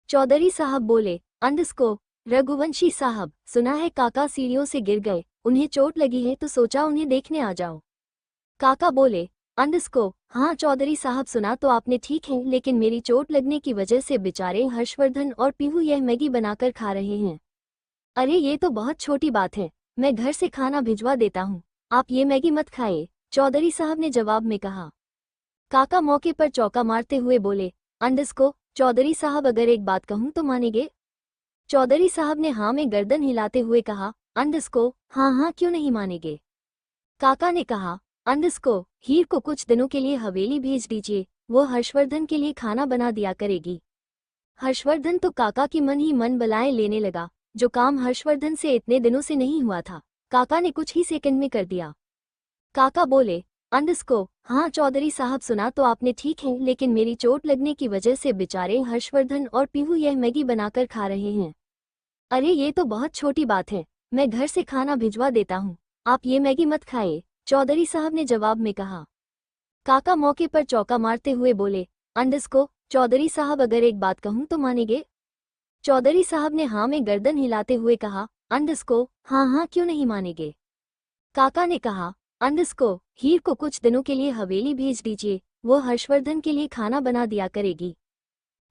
चौधरी साहब बोले, अंडस्को रघुवंशी साहब सुना है काका सीढ़ियों से गिर गए, उन्हें चोट लगी है तो सोचा उन्हें देखने आ जाओ। काका बोले, अंडस्को हाँ चौधरी साहब सुना तो आपने ठीक है, लेकिन मेरी चोट लगने की वजह से बेचारे हर्षवर्धन और पीहू यह मैगी बनाकर खा रहे हैं। अरे ये तो बहुत छोटी बात है, मैं घर से खाना भिजवा देता हूँ, आप ये मैगी मत खाइए, चौधरी साहब ने जवाब में कहा। काका मौके पर चौका मारते हुए बोले, अंडस्को चौधरी साहब अगर एक बात कहूँ तो मानेंगे? चौधरी साहब ने हाँ में गर्दन हिलाते हुए कहा, अंडस्को हाँ हाँ क्यों नहीं मानेंगे। काका ने कहा, अंडस्को हीर को कुछ दिनों के लिए हवेली भेज दीजिए, वो हर्षवर्धन के लिए खाना बना दिया करेगी। हर्षवर्धन तो काका की मन ही मन बलाएं लेने लगा। जो काम हर्षवर्धन से इतने दिनों से नहीं हुआ था, काका ने कुछ ही सेकंड में कर दिया। काका बोले, अंडस्को हाँ चौधरी साहब सुना तो आपने ठीक है, लेकिन मेरी चोट लगने की वजह से बेचारे हर्षवर्धन और पीहू यह मैगी बनाकर खा रहे हैं। अरे ये तो बहुत छोटी बात है, मैं घर से खाना भिजवा देता हूँ, आप ये मैगी मत खाइए, चौधरी साहब ने जवाब में कहा। काका मौके पर चौका मारते हुए बोले, अंडस्को चौधरी साहब अगर एक बात कहूँ तो मानेंगे? चौधरी साहब ने हाँ में गर्दन हिलाते हुए कहा, अंडस्को हाँ हाँ क्यों नहीं मानेंगे। काका ने कहा, अंडस्को हीर को कुछ दिनों के लिए हवेली भेज दीजिए, वो हर्षवर्धन के लिए खाना बना दिया करेगी।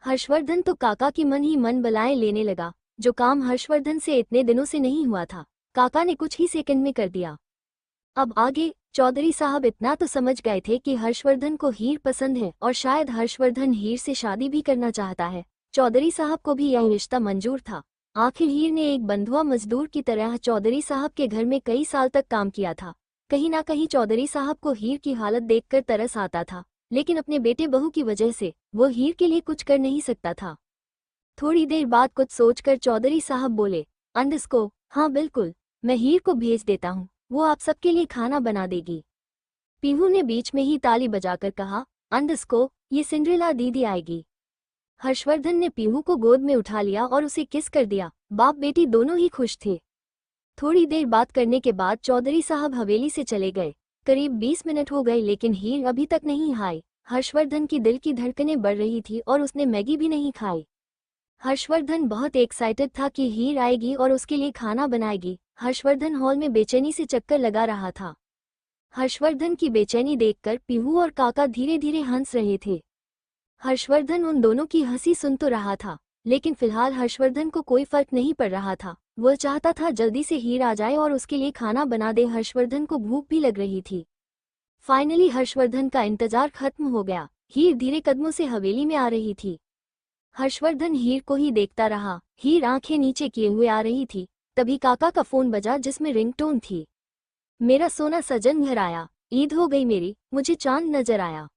हर्षवर्धन तो काका की मन ही मन बलाएं लेने लगा। जो काम हर्षवर्धन से इतने दिनों से नहीं हुआ था, काका ने कुछ ही सेकंड में कर दिया। अब आगे चौधरी साहब इतना तो समझ गए थे कि हर्षवर्धन को हीर पसंद है और शायद हर्षवर्धन हीर से शादी भी करना चाहता है। चौधरी साहब को भी यह रिश्ता मंजूर था। आखिर हीर ने एक बंधुआ मजदूर की तरह चौधरी साहब के घर में कई साल तक काम किया था। कहीं ना कहीं चौधरी साहब को हीर की हालत देखकर तरस आता था, लेकिन अपने बेटे बहू की वजह से वो हीर के लिए कुछ कर नहीं सकता था। थोड़ी देर बाद कुछ सोचकर चौधरी साहब बोले, अंडस्को हाँ बिल्कुल, मैं हीर को भेज देता हूँ, वो आप सबके लिए खाना बना देगी। पीहू ने बीच में ही ताली बजाकर कहा, अंडस्को ये सिंड्रेला दीदी आएगी। हर्षवर्धन ने पीहू को गोद में उठा लिया और उसे किस कर दिया। बाप बेटी दोनों ही खुश थे। थोड़ी देर बात करने के बाद चौधरी साहब हवेली से चले गए। करीब 20 मिनट हो गए लेकिन हीर अभी तक नहीं आई। हर्षवर्धन की दिल की धड़कनें बढ़ रही थी और उसने मैगी भी नहीं खाई। हर्षवर्धन बहुत एक्साइटेड था कि हीर आएगी और उसके लिए खाना बनाएगी। हर्षवर्धन हॉल में बेचैनी से चक्कर लगा रहा था। हर्षवर्धन की बेचैनी देखकर पीहू और काका धीरे धीरे हंस रहे थे। हर्षवर्धन उन दोनों की हंसी सुन तो रहा था, लेकिन फिलहाल हर्षवर्धन को कोई फर्क नहीं पड़ रहा था। वह चाहता था जल्दी से हीर आ जाए और उसके लिए खाना बना दे। हर्षवर्धन को भूख भी लग रही थी। फाइनली हर्षवर्धन का इंतजार खत्म हो गया। हीर धीरे कदमों से हवेली में आ रही थी। हर्षवर्धन हीर को ही देखता रहा। हीर आंखें नीचे किए हुए आ रही थी। तभी काका का फोन बजा जिसमें रिंगटोन थी। मेरा सोना सजन घर आया, ईद हो गई मेरी, मुझे चांद नजर आया।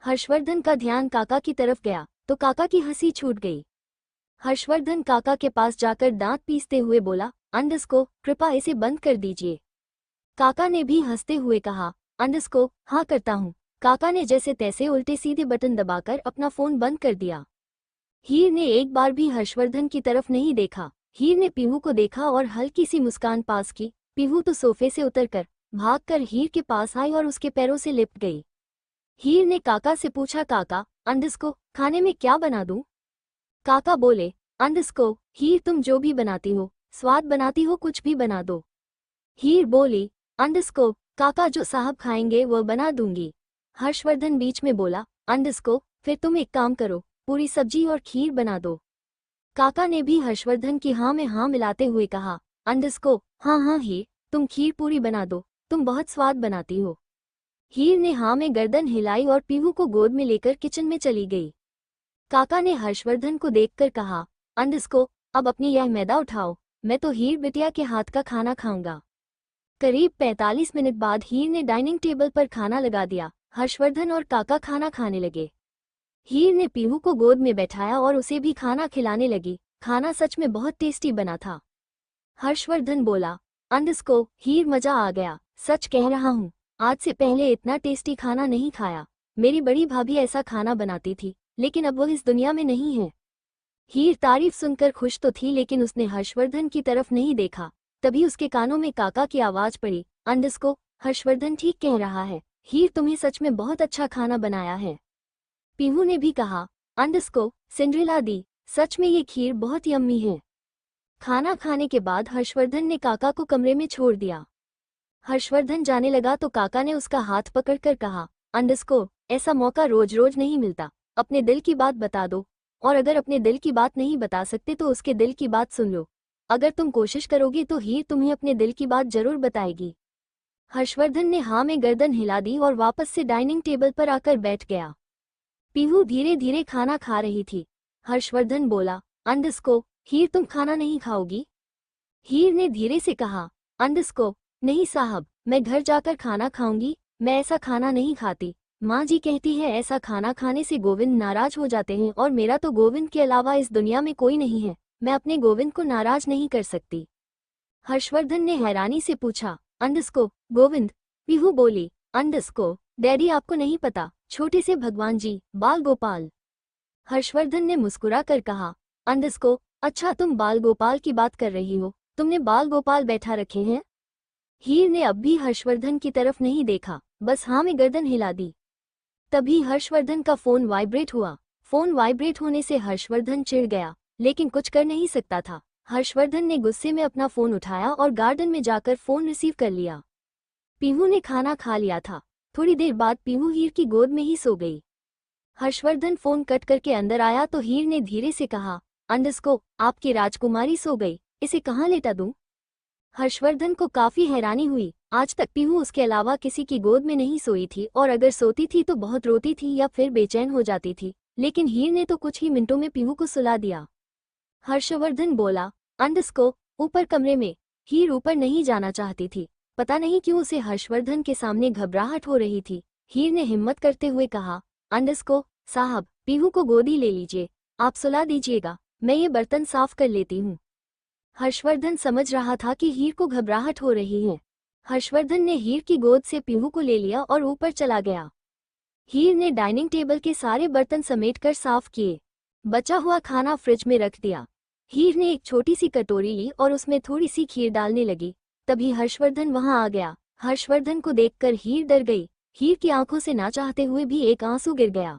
हर्षवर्धन का ध्यान काका की तरफ गया तो काका की हंसी छूट गई। हर्षवर्धन काका के पास जाकर दांत पीसते हुए बोला, अंडस्को कृपा इसे बंद कर दीजिए। काका ने भी हंसते हुए कहा, अंडस्को हाँ करता हूँ। काका ने जैसे तैसे उल्टे सीधे बटन दबाकर अपना फोन बंद कर दिया। हीर ने एक बार भी हर्षवर्धन की तरफ नहीं देखा। हीर ने पीहू को देखा और हल्की सी मुस्कान पास की। पीहू तो सोफे से उतरकर भागकर हीर के पास आई और उसके पैरों से लिपट गई। हीर ने काका से पूछा, काका अंडस्को खाने में क्या बना दूं? काका बोले, अंडस्को हीर तुम जो भी बनाती हो, स्वाद बनाती हो, कुछ भी बना दो। हीर बोली, अंडस्को काका जो साहब खाएंगे वो बना दूंगी। हर्षवर्धन बीच में बोला, अंडस्को फिर तुम एक काम करो, पूरी सब्जी और खीर बना दो। काका ने भी हर्षवर्धन की हाँ में हाँ मिलाते हुए कहा, अंडस्को हाँ हाँ हीर तुम खीर पूरी बना दो, तुम बहुत स्वाद बनाती हो। हीर ने हाँ में गर्दन हिलाई और पीहू को गोद में लेकर किचन में चली गई। काका ने हर्षवर्धन को देखकर कहा, अंडस्को अब अपनी यह मैदा उठाओ, मैं तो हीर बिटिया के हाथ का खाना खाऊंगा। करीब 45 मिनट बाद हीर ने डाइनिंग टेबल पर खाना लगा दिया। हर्षवर्धन और काका खाना खाने लगे। हीर ने पीहू को गोद में बैठाया और उसे भी खाना खिलाने लगी। खाना सच में बहुत टेस्टी बना था। हर्षवर्धन बोला, अंडस्को हीर मजा आ गया, सच कह रहा हूँ, आज से पहले इतना टेस्टी खाना नहीं खाया। मेरी बड़ी भाभी ऐसा खाना बनाती थी, लेकिन अब वो इस दुनिया में नहीं है। हीर तारीफ सुनकर खुश तो थी लेकिन उसने हर्षवर्धन की तरफ नहीं देखा। तभी उसके कानों में काका की आवाज पड़ी, अंडस्को हर्षवर्धन ठीक कह रहा है, हीर तुम्हें सच में बहुत अच्छा खाना बनाया है। पीहू ने भी कहा, अंडस्को सिंड्रेला दी सच में ये खीर बहुत यम्मी है। खाना खाने के बाद हर्षवर्धन ने काका को कमरे में छोड़ दिया। हर्षवर्धन जाने लगा तो काका ने उसका हाथ पकड़कर कहा, अंडस्को ऐसा मौका रोज रोज नहीं मिलता, अपने दिल की बात बता दो, और अगर अपने दिल की बात नहीं बता सकते तो उसके दिल की बात सुन लो। अगर तुम कोशिश करोगे तो हीर तुम्हें अपने दिल की बात जरूर बताएगी। हर्षवर्धन ने हाँ में गर्दन हिला दी और वापस से डाइनिंग टेबल पर आकर बैठ गया। पीहू धीरे धीरे खाना खा रही थी। हर्षवर्धन बोला, अंडस्को, हीर तुम खाना नहीं खाओगी? हीर ने धीरे से कहा, अंडस्को, नहीं साहब, मैं घर जाकर खाना खाऊंगी, मैं ऐसा खाना नहीं खाती। माँ जी कहती है ऐसा खाना खाने से गोविंद नाराज हो जाते हैं और मेरा तो गोविंद के अलावा इस दुनिया में कोई नहीं है, मैं अपने गोविंद को नाराज नहीं कर सकती। हर्षवर्धन ने हैरानी से पूछा, अंडस्को, गोविंद? पीहू बोली, अंडस्को, डैडी आपको नहीं पता, छोटे से भगवान जी, बाल गोपाल। हर्षवर्धन ने मुस्कुरा कर कहा, अंडस्को, अच्छा तुम बाल गोपाल की बात कर रही हो, तुमने बाल गोपाल बैठा रखे हैं? हीर ने अब भी हर्षवर्धन की तरफ नहीं देखा, बस हाँ में गर्दन हिला दी। तभी हर्षवर्धन का फोन वाइब्रेट हुआ। फोन वाइब्रेट होने से हर्षवर्धन चिढ़ गया, लेकिन कुछ कर नहीं सकता था। हर्षवर्धन ने गुस्से में अपना फोन उठाया और गार्डन में जाकर फोन रिसीव कर लिया। पीहू ने खाना खा लिया था। थोड़ी देर बाद पीहू हीर की गोद में ही सो गई। हर्षवर्धन फोन कट करके अंदर आया तो हीर ने धीरे से कहा, अंडस्को, आपकी राजकुमारी सो गई, इसे कहाँ लेटा दूं? हर्षवर्धन को काफी हैरानी हुई। आज तक पीहू उसके अलावा किसी की गोद में नहीं सोई थी और अगर सोती थी तो बहुत रोती थी या फिर बेचैन हो जाती थी, लेकिन हीर ने तो कुछ ही मिनटों में पीहू को सुला दिया। हर्षवर्धन बोला, अंडस्को, ऊपर कमरे में। हीर ऊपर नहीं जाना चाहती थी। पता नहीं क्यों उसे हर्षवर्धन के सामने घबराहट हो रही थी। हीर ने हिम्मत करते हुए कहा, अंडस्को, साहब, पीहू को गोदी ले लीजिए, आप सुला दीजिएगा, मैं ये बर्तन साफ कर लेती हूँ। हर्षवर्धन समझ रहा था कि हीर को घबराहट हो रही है। हर्षवर्धन ने हीर की गोद से पीहू को ले लिया और ऊपर चला गया। हीर ने डाइनिंग टेबल के सारे बर्तन समेटकर साफ किए। बचा हुआ खाना फ्रिज में रख दिया। हीर ने एक छोटी सी कटोरी ली और उसमें थोड़ी सी खीर डालने लगी। तभी हर्षवर्धन वहां आ गया। हर्षवर्धन को देखकर हीर डर गई। हीर की आंखों से ना चाहते हुए भी एक आंसू गिर गया।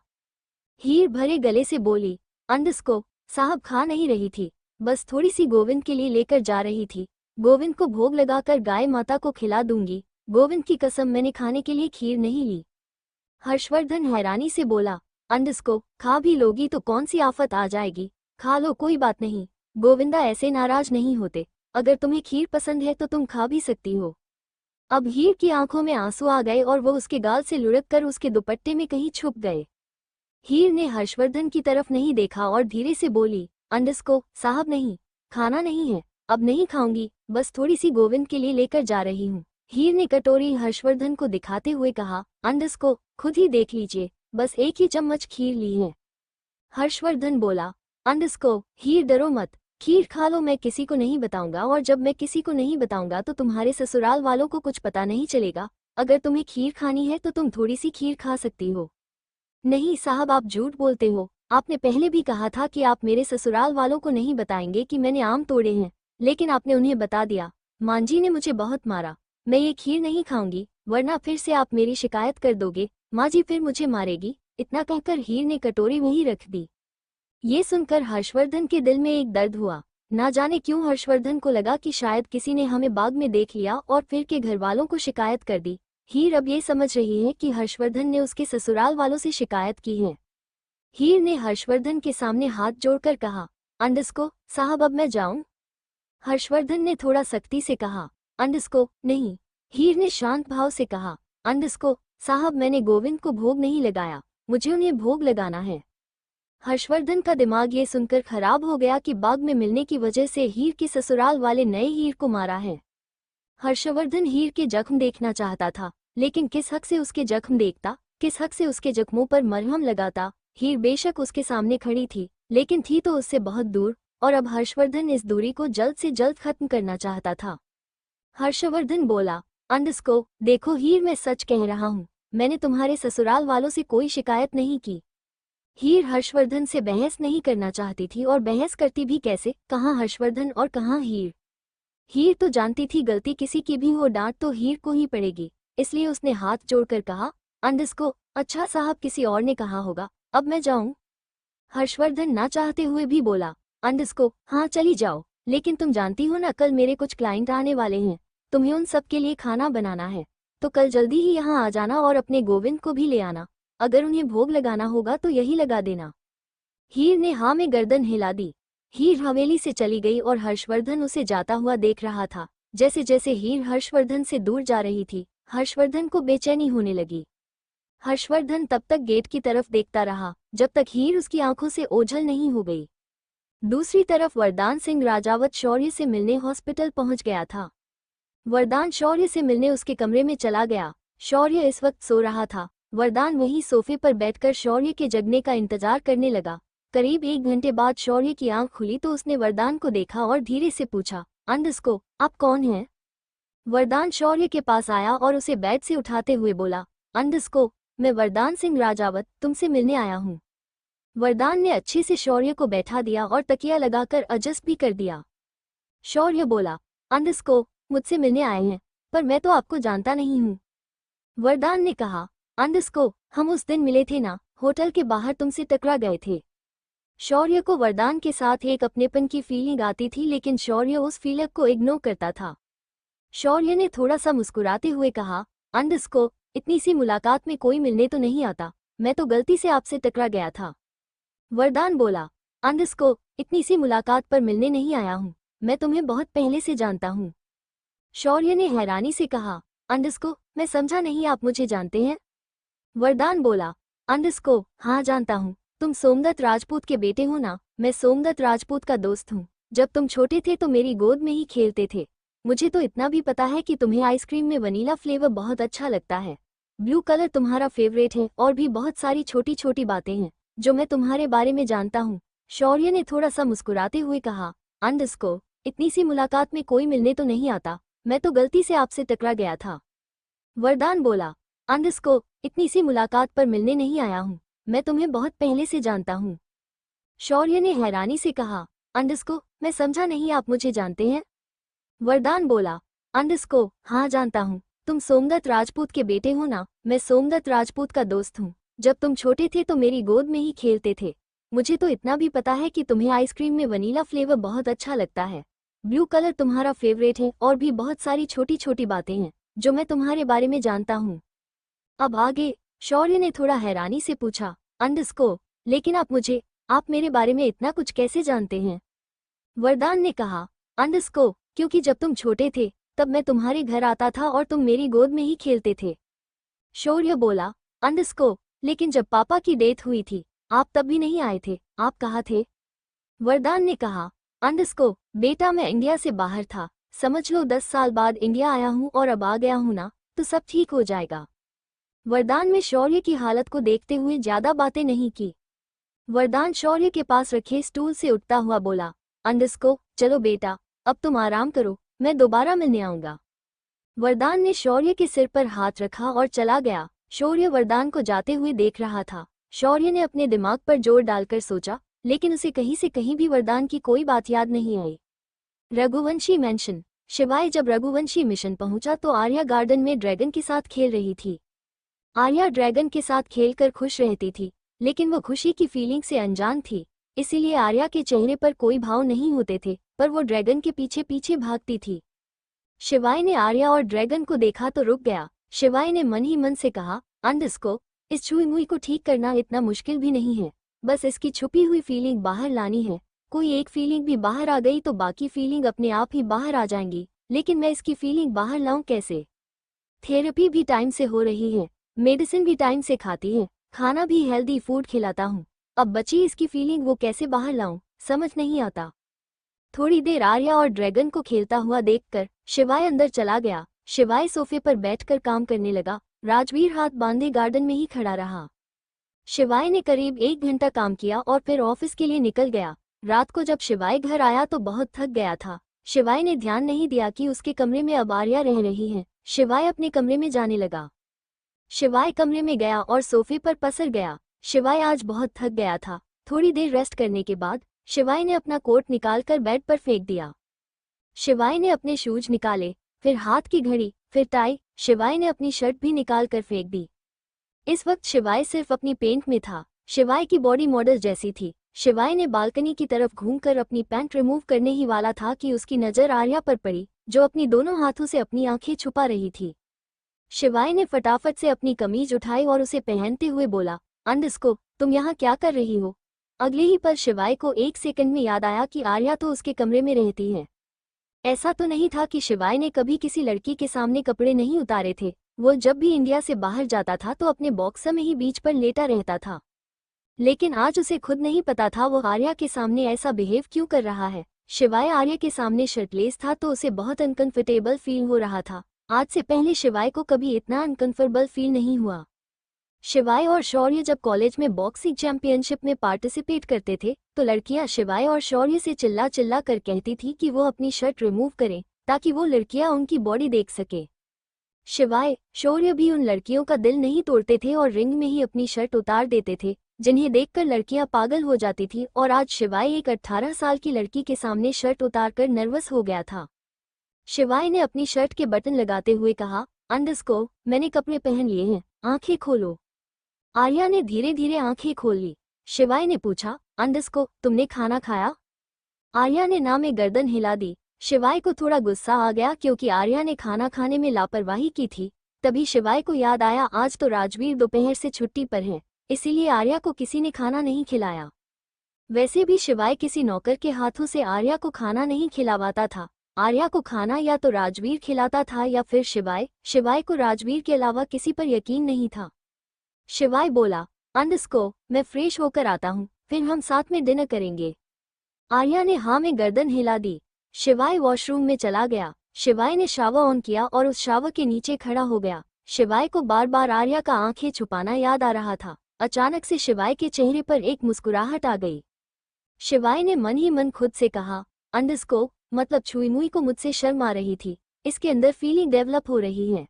हीर भरे गले से बोली, अंडस्को, साहब खा नहीं रही थी, बस थोड़ी सी गोविंद के लिए लेकर जा रही थी। गोविंद को भोग लगाकर गाय माता को खिला दूंगी। गोविंद की कसम, मैंने खाने के लिए खीर नहीं ली। हर्षवर्धन हैरानी से बोला, अंडस्को, खा भी लोगी तो कौन सी आफत आ जाएगी, खा लो, कोई बात नहीं, गोविंदा ऐसे नाराज नहीं होते, अगर तुम्हें खीर पसंद है तो तुम खा भी सकती हो। अब हीर की आंखों में आंसू आ गए और वो उसके गाल से लुढ़क कर उसके दुपट्टे में कहीं छुप गए। हीर ने हर्षवर्धन की तरफ नहीं देखा और धीरे से बोली, अंडस्को, साहब नहीं, खाना नहीं है, अब नहीं खाऊंगी, बस थोड़ी सी गोविंद के लिए लेकर जा रही हूँ। हीर ने कटोरी हर्षवर्धन को दिखाते हुए कहा, अंडस्को, खुद ही देख लीजिए, बस एक ही चम्मच खीर ली है। हर्षवर्धन बोला, अंडस्को, हीर डरो मत, खीर खा लो, मैं किसी को नहीं बताऊंगा और जब मैं किसी को नहीं बताऊंगा तो तुम्हारे ससुराल वालों को कुछ पता नहीं चलेगा। अगर तुम्हें खीर खानी है तो तुम थोड़ी सी खीर खा सकती हो। नहीं साहब, आप झूठ बोलते हो, आपने पहले भी कहा था कि आप मेरे ससुराल वालों को नहीं बताएंगे कि मैंने आम तोड़े हैं, लेकिन आपने उन्हें बता दिया। मांझी ने मुझे बहुत मारा, मैं ये खीर नहीं खाऊंगी, वरना फिर से आप मेरी शिकायत कर दोगे, माँ जी फिर मुझे मारेगी। इतना कहकर हीर ने कटोरी वहीं रख दी। ये सुनकर हर्षवर्धन के दिल में एक दर्द हुआ। ना जाने क्यों हर्षवर्धन को लगा कि शायद किसी ने हमें बाग में देख लिया और फिर के घर वालों को शिकायत कर दी। हीर अब ये समझ रही है कि हर्षवर्धन ने उसके ससुराल वालों से शिकायत की है। हीर ने हर्षवर्धन के सामने हाथ जोड़कर कहा, अंडस्को, साहब अब मैं जाऊं? हर्षवर्धन ने थोड़ा सख्ती से कहा, अंडस्को, नहीं। हीर ने शांत भाव से कहा, अंडस्को, साहब मैंने गोविंद को भोग नहीं लगाया, मुझे उन्हें भोग लगाना है। हर्षवर्धन का दिमाग ये सुनकर खराब हो गया कि बाग में मिलने की वजह से हीर के ससुराल वाले नए हीर को मारा है। हर्षवर्धन हीर के जख्म देखना चाहता था, लेकिन किस हक से उसके जख्म देखता, किस हक से उसके जख्मों पर मरहम लगाता। हीर बेशक उसके सामने खड़ी थी, लेकिन थी तो उससे बहुत दूर, और अब हर्षवर्धन इस दूरी को जल्द से जल्द खत्म करना चाहता था। हर्षवर्धन बोला, अंडस्को, देखो हीर, मैं सच कह रहा हूँ, मैंने तुम्हारे ससुराल वालों से कोई शिकायत नहीं की। हीर हर्षवर्धन से बहस नहीं करना चाहती थी और बहस करती भी कैसे, कहाँ हर्षवर्धन और कहाँ हीर। हीर तो जानती थी गलती किसी की भी हो डांट तो हीर को ही पड़ेगी, इसलिए उसने हाथ जोड़कर कहा, अंडस्को, अच्छा साहब किसी और ने कहा होगा, अब मैं जाऊं? हर्षवर्धन ना चाहते हुए भी बोला, अंडस्को, हाँ चली जाओ, लेकिन तुम जानती हो ना कल मेरे कुछ क्लाइंट आने वाले हैं, तुम्हें उन सब के लिए खाना बनाना है, तो कल जल्दी ही यहाँ आ जाना और अपने गोविंद को भी ले आना। अगर उन्हें भोग लगाना होगा तो यही लगा देना। हीर ने हाँ में गर्दन हिला दी। हीर हवेली से चली गई और हर्षवर्धन उसे जाता हुआ देख रहा था। जैसे जैसे हीर हर्षवर्धन से दूर जा रही थी, हर्षवर्धन को बेचैनी होने लगी। हर्षवर्धन तब तक गेट की तरफ देखता रहा जब तक हीर उसकी आंखों से ओझल नहीं हो गई। दूसरी तरफ वरदान सिंह राजावत शौर्य से मिलने हॉस्पिटल पहुंच गया था। वरदान शौर्य से मिलने उसके कमरे में चला गया। शौर्य इस वक्त सो रहा था। वरदान वहीं सोफे पर बैठकर शौर्य के जगने का इंतजार करने लगा। करीब 1 घंटे बाद शौर्य की आंख खुली तो उसने वरदान को देखा और धीरे से पूछा, अंडस्को, आप कौन हैं? वरदान शौर्य के पास आया और उसे बेड से उठाते हुए बोला, अंडस्को, मैं वरदान सिंह राजावत तुमसे मिलने आया हूँ। वरदान ने अच्छे से शौर्य को बैठा दिया और तकिया लगाकर एडजस्ट भी कर दिया। शौर्य बोला, अंडस्को, मुझसे मिलने आए हैं, पर मैं तो आपको जानता नहीं हूँ। वरदान ने कहा, अंडस्को, हम उस दिन मिले थे ना, होटल के बाहर तुमसे टकरा गए थे। शौर्य को वरदान के साथ एक अपनेपन की फीलिंग आती थी, लेकिन शौर्य उस फीलिंग को इग्नोर करता था। शौर्य ने थोड़ा सा मुस्कुराते हुए कहा, अंडस्को, इतनी सी मुलाकात में कोई मिलने तो नहीं आता, मैं तो गलती से आपसे टकरा गया था। वरदान बोला, अंडस्को, इतनी सी मुलाकात पर मिलने नहीं आया हूँ, मैं तुम्हें बहुत पहले से जानता हूँ। शौर्य ने हैरानी से कहा, अंडस्को, मैं समझा नहीं, आप मुझे जानते हैं? वरदान बोला, अंडस्को, हाँ जानता हूँ, तुम सोमदत्त राजपूत के बेटे हो ना? मैं सोमदत्त राजपूत का दोस्त हूँ। जब तुम छोटे थे तो मेरी गोद में ही खेलते थे। मुझे तो इतना भी पता है कि तुम्हें आइसक्रीम में वनीला फ्लेवर बहुत अच्छा लगता है। ब्लू कलर तुम्हारा फेवरेट है और भी बहुत सारी छोटी छोटी बातें हैं जो मैं तुम्हारे बारे में जानता हूँ। शौर्य ने थोड़ा सा मुस्कुराते हुए कहा, अंडस्को, इतनी सी मुलाकात में कोई मिलने तो नहीं आता, मैं तो गलती से आपसे टकरा गया था। वरदान बोला, अंडस्को, इतनी सी मुलाकात पर मिलने नहीं आया हूँ, मैं तुम्हें बहुत पहले से जानता हूँ। शौर्य ने हैरानी से कहा, अंडस्को, मैं समझा नहीं, आप मुझे जानते हैं? वरदान बोला, अंडस्को, हाँ जानता हूँ, तुम सोमदत्त राजपूत के बेटे हो ना? मैं सोमदत्त राजपूत का दोस्त हूँ। जब तुम छोटे थे तो मेरी गोद में ही खेलते थे। मुझे तो इतना भी पता है कि तुम्हें आइसक्रीम में वनीला फ्लेवर बहुत अच्छा लगता है। ब्लू कलर तुम्हारा फेवरेट है और भी बहुत सारी छोटी छोटी बातें हैं जो मैं तुम्हारे बारे में जानता हूँ। अब आगे? शौर्य ने थोड़ा हैरानी से पूछा, अंडस्को, लेकिन आप मेरे बारे में इतना कुछ कैसे जानते हैं? वरदान ने कहा, अंडस्को, क्योंकि जब तुम छोटे थे तब मैं तुम्हारे घर आता था और तुम मेरी गोद में ही खेलते थे। शौर्य बोला, अंडस्को, लेकिन जब पापा की डेथ हुई थी आप तब भी नहीं आए थे, आप कहाँ थे? वरदान ने कहा, अंडस्को, बेटा मैं इंडिया से बाहर था, समझ लो 10 साल बाद इंडिया आया हूँ और अब आ गया हूँ ना, तो सब ठीक हो जाएगा। वरदान में शौर्य की हालत को देखते हुए ज्यादा बातें नहीं की। वरदान शौर्य के पास रखे स्टूल से उठता हुआ बोला, अंडस्को, चलो बेटा, अब तुम आराम करो, मैं दोबारा मिलने आऊंगा। वरदान ने शौर्य के सिर पर हाथ रखा और चला गया। शौर्य वरदान को जाते हुए देख रहा था। शौर्य ने अपने दिमाग पर जोर डालकर सोचा, लेकिन उसे कहीं से कहीं भी वरदान की कोई बात याद नहीं आई। रघुवंशी मेंशन। शिवाय जब रघुवंशी मिशन पहुंचा तो आर्या गार्डन में ड्रैगन के साथ खेल रही थी। आर्या ड्रैगन के साथ खेलकर खुश रहती थी, लेकिन वो खुशी की फीलिंग से अनजान थी, इसीलिए आर्या के चेहरे पर कोई भाव नहीं होते थे, पर वो ड्रैगन के पीछे पीछे भागती थी। शिवाय ने आर्या और ड्रैगन को देखा तो रुक गया। शिवाय ने मन ही मन से कहा, अंडस्को, इस छुई मुई को ठीक करना इतना मुश्किल भी नहीं है, बस इसकी छुपी हुई फीलिंग बाहर लानी है। कोई एक फीलिंग भी बाहर आ गई तो बाकी फीलिंग अपने आप ही बाहर आ जाएंगी, लेकिन मैं इसकी फीलिंग बाहर लाऊं कैसे? थेरेपी भी टाइम से हो रही है, मेडिसिन भी टाइम से खाती है, खाना भी हेल्दी फूड खिलाता हूँ, अब बची इसकी फीलिंग वो कैसे बाहर लाऊं, समझ नहीं आता। थोड़ी देर आर्या और ड्रैगन को खेलता हुआ देखकर शिवाय अंदर चला गया। शिवाय सोफे पर बैठकर काम करने लगा। राजवीर हाथ बांधे गार्डन में ही खड़ा रहा। शिवाय ने करीब 1 घंटा काम किया और फिर ऑफिस के लिए निकल गया। रात को जब शिवाय घर आया तो बहुत थक गया था। शिवाय ने ध्यान नहीं दिया कि उसके कमरे में अब आर्या रह रही है। शिवाय अपने कमरे में जाने लगा। शिवाय कमरे में गया और सोफे पर पसर गया। शिवाय आज बहुत थक गया था। थोड़ी देर रेस्ट करने के बाद शिवाय ने अपना कोट निकालकर बेड पर फेंक दिया। शिवाय ने अपने शूज निकाले, फिर हाथ की घड़ी, फिर टाई। शिवाय ने अपनी शर्ट भी निकाल कर फेंक दी। इस वक्त शिवाय सिर्फ अपनी पेंट में था। शिवाय की बॉडी मॉडल जैसी थी। शिवाय ने बालकनी की तरफ घूमकर अपनी पैंट रिमूव करने ही वाला था कि उसकी नजर आर्या पर पड़ी, जो अपनी दोनों हाथों से अपनी आंखें छुपा रही थी। शिवाय ने फटाफट से अपनी कमीज उठाई और उसे पहनते हुए बोला, अंडस्को, तुम यहाँ क्या कर रही हो? अगले ही पल शिवाय को 1 सेकंड में याद आया कि आर्या तो उसके कमरे में रहती है। ऐसा तो नहीं था कि शिवाय ने कभी किसी लड़की के सामने कपड़े नहीं उतारे थे, वो जब भी इंडिया से बाहर जाता था तो अपने बॉक्सर में ही बीच पर लेटा रहता था। लेकिन आज उसे खुद नहीं पता था वो आर्या के सामने ऐसा बिहेव क्यों कर रहा है। शिवाय आर्या के सामने शर्टलेस था तो उसे बहुत अनकंफर्टेबल फील हो रहा था। आज से पहले शिवाय को कभी इतना अनकंफर्टेबल फील नहीं हुआ। शिवाय और शौर्य जब कॉलेज में बॉक्सिंग चैंपियनशिप में पार्टिसिपेट करते थे तो लड़कियां शिवाय और शौर्य से चिल्ला चिल्ला कर कहती थी कि वो अपनी शर्ट रिमूव करें ताकि वो लड़कियां उनकी बॉडी देख सके। शिवाय शौर्य भी उन लड़कियों का दिल नहीं तोड़ते थे और रिंग में ही अपनी शर्ट उतार देते थे, जिन्हें देखकर लड़कियां पागल हो जाती थी। और आज शिवाय एक 18 साल की लड़की के सामने शर्ट उतारकर नर्वस हो गया था। शिवाय ने अपनी शर्ट के बटन लगाते हुए कहा, अंडरस्कोर, मैंने कपड़े पहन लिए हैं, आंखें खोलो। आर्या ने धीरे धीरे आंखें खोल ली। शिवाय ने पूछा, अंडरस्कोर, तुमने खाना खाया? आर्या ने ना में गर्दन हिला दी। शिवाय को थोड़ा गुस्सा आ गया क्योंकि आर्या ने खाना खाने में लापरवाही की थी। तभी शिवाय को याद आया आज तो राजवीर दोपहर से छुट्टी पर है, इसीलिए आर्या को किसी ने खाना नहीं खिलाया। वैसे भी शिवाय किसी नौकर के हाथों से आर्या को खाना नहीं खिलावाता था। आर्या को खाना या तो राजवीर खिलाता था या फिर शिवाय। शिवाय को राजवीर के अलावा किसी पर यकीन नहीं था। शिवाय बोला, अंडरस्कोर, मैं फ्रेश होकर आता हूँ, फिर हम साथ में डिनर करेंगे। आर्या ने हाँ में गर्दन हिला दी। शिवाय वॉशरूम में चला गया। शिवाय ने शावर ऑन किया और उस शावर के नीचे खड़ा हो गया। शिवाय को बार बार आर्या का आंखें छुपाना याद आ रहा था। अचानक से शिवाय के चेहरे पर एक मुस्कुराहट आ गई। शिवाय ने मन ही मन खुद से कहा, अंडरस्कोर, मतलब छुई मुई को मुझसे शर्म आ रही थी, इसके अंदर फीलिंग डेवलप हो रही है।